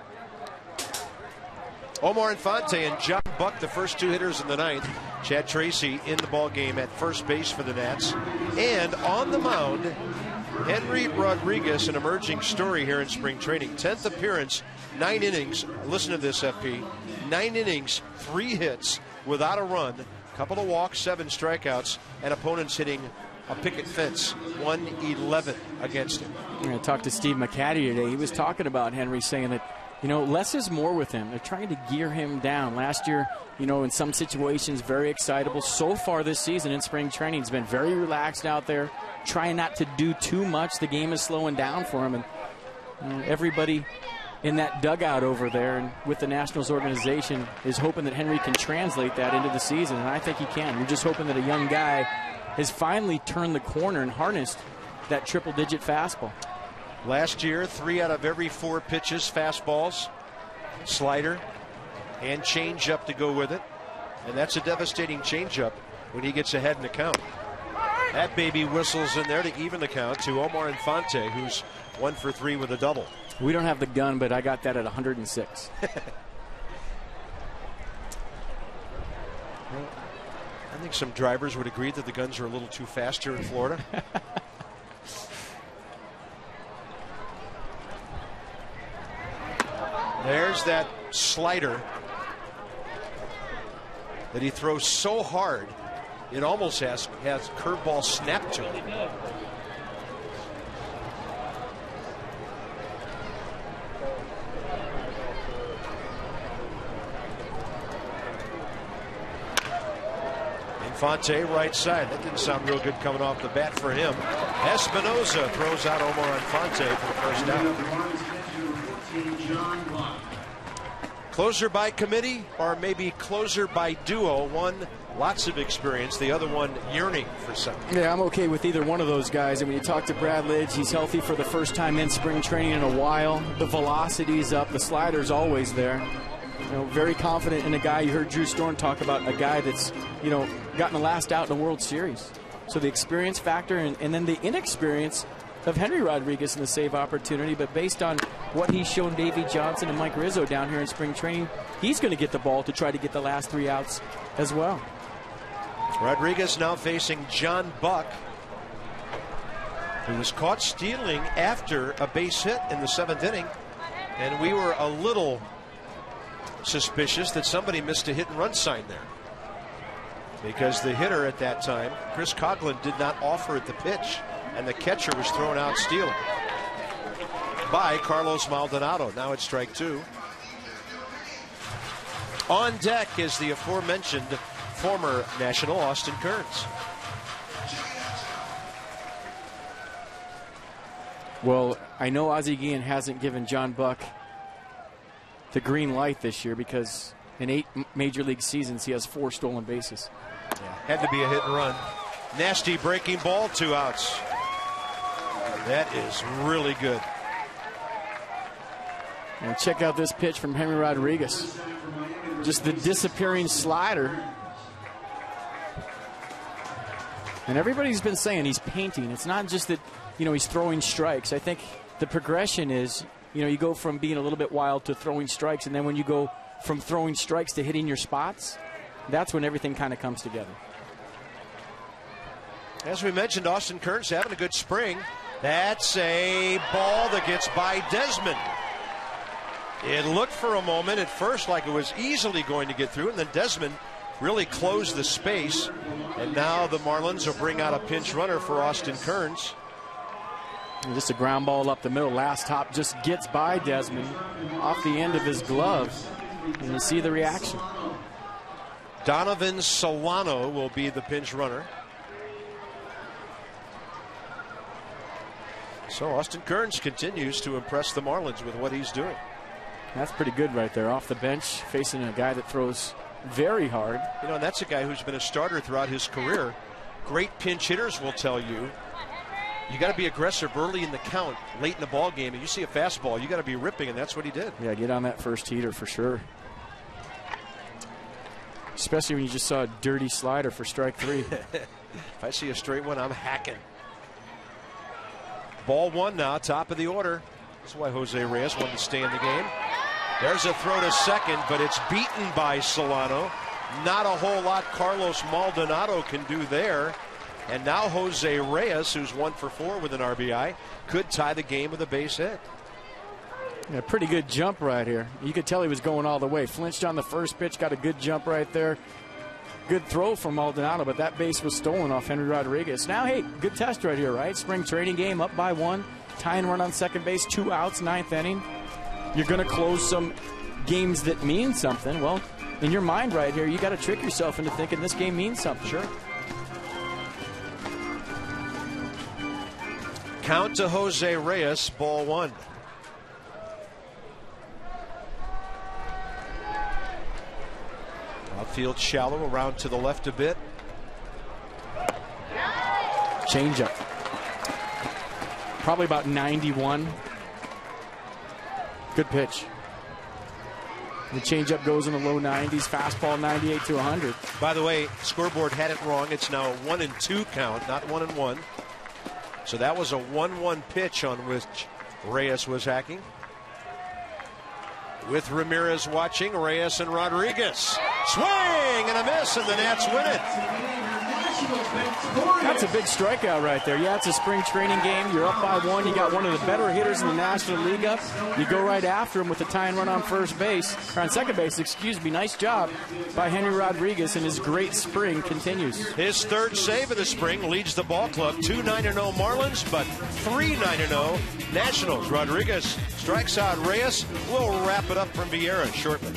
Omar Infante and John Buck, the first 2 hitters in the ninth. Chad Tracy in the ball game at first base for the Nats. And on the mound, Henry Rodriguez, an emerging story here in spring training. 10th appearance, 9 innings. Listen to this, FP. 9 innings, 3 hits without a run, couple of walks, 7 strikeouts, and opponents hitting a picket fence, 111 against him. I talked to Steve McCaddy today. He was talking about Henry, saying that, you know, less is more with him. They're trying to gear him down. Last year, you know, in some situations, very excitable. So far this season in spring training, he's been very relaxed out there, trying not to do too much. The game is slowing down for him, and everybody in that dugout over there and with the Nationals organization is hoping that Henry can translate that into the season, and I think he can. You're just hoping that a young guy has finally turned the corner and harnessed that triple-digit fastball. Last year, 3 out of every 4 pitches, fastballs, slider, and changeup to go with it. And that's a devastating changeup when he gets ahead in the count. That baby whistles in there to even the count to Omar Infante, who's 1 for 3 with a double. We don't have the gun, but I got that at 106. I think some drivers would agree that the guns are a little too fast here in Florida. There's that slider that he throws so hard, it almost has curveball snap to it. Infante right side. That didn't sound real good coming off the bat for him. Espinosa throws out Omar Infante for the first down. Closer by committee, or maybe closer by duo. One lots of experience, the other one yearning for something. Yeah, I'm okay with either one of those guys. And when you talk to Brad Lidge, he's healthy for the first time in spring training in a while. The velocity's up, the slider's always there. You know, very confident in a guy. You heard Drew Storm talk about a guy that's, you know, gotten the last out in the World Series. So the experience factor and then the inexperience of Henry Rodriguez in the save opportunity. But based on what he's shown Davey Johnson and Mike Rizzo down here in spring training, he's going to get the ball to try to get the last 3 outs as well. Rodriguez now facing John Buck, who was caught stealing after a base hit in the 7th inning. And we were a little suspicious that somebody missed a hit and run sign there, because the hitter at that time, Chris Coughlin, did not offer it the pitch, and the catcher was thrown out stealing by Carlos Maldonado. Now it's strike 2. On deck is the aforementioned former National, Austin Kearns. Well, I know Ozzie Guillen hasn't given John Buck the green light this year, because in 8 major league seasons he has 4 stolen bases. Had to be a hit and run. Nasty breaking ball, 2 outs. That is really good. And check out this pitch from Henry Rodriguez. Just the disappearing slider. And everybody's been saying he's painting. It's not just that, you know, he's throwing strikes. I think the progression is, you know, you go from being a little bit wild to throwing strikes, and then when you go from throwing strikes to hitting your spots, that's when everything kind of comes together. As we mentioned, Austin Kearns having a good spring. That's a ball that gets by Desmond. It looked for a moment at first like it was easily going to get through, and then Desmond really closed the space. And now the Marlins will bring out a pinch runner for Austin Kearns. And just a ground ball up the middle. Last hop just gets by Desmond off the end of his glove. And you see the reaction. Donovan Solano will be the pinch runner. So Austin Kearns continues to impress the Marlins with what he's doing. That's pretty good right there. Off the bench, facing a guy that throws very hard. You know, and that's a guy who's been a starter throughout his career. Great pinch hitters will tell you, you got to be aggressive early in the count, late in the ball game, and you see a fastball, you got to be ripping, and that's what he did. Yeah, get on that first heater for sure. Especially when you just saw a dirty slider for strike 3. If I see a straight one, I'm hacking. Ball 1 now, top of the order. That's why Jose Reyes wanted to stay in the game. There's a throw to second, but it's beaten by Solano. Not a whole lot Carlos Maldonado can do there. And now Jose Reyes, who's 1 for 4 with an RBI, could tie the game with a base hit. Yeah, pretty good jump right here. You could tell he was going all the way. Flinched on the first pitch, got a good jump right there. Good throw from Maldonado, but that base was stolen off Henry Rodriguez. Now, hey, good test right here, right? Spring training game, up by 1. Tying run on second base, 2 outs, 9th inning. You're going to close some games that mean something. Well, in your mind right here, you got to trick yourself into thinking this game means something. Sure. Count to Jose Reyes, ball 1. Outfield shallow, around to the left a bit. Changeup. Probably about 91. Good pitch. The changeup goes in the low 90s. Fastball 98 to 100. By the way, scoreboard had it wrong. It's now a 1-2 count, not 1-1. So that was a 1-1 pitch on which Reyes was hacking. With Ramirez watching, Reyes and Rodriguez. Swing and a miss, and the Nats win it. That's a big strikeout right there. Yeah, it's a spring training game. You're up by 1. You got one of the better hitters in the National League up. You go right after him with a tying run on first base, or on second base, excuse me. Nice job by Henry Rodriguez, and his great spring continues. His third save of the spring leads the ball club. 2-9-0 Marlins, but 3-9-0 Nationals. Rodriguez strikes out Reyes. We'll wrap it up from Vieira shortly.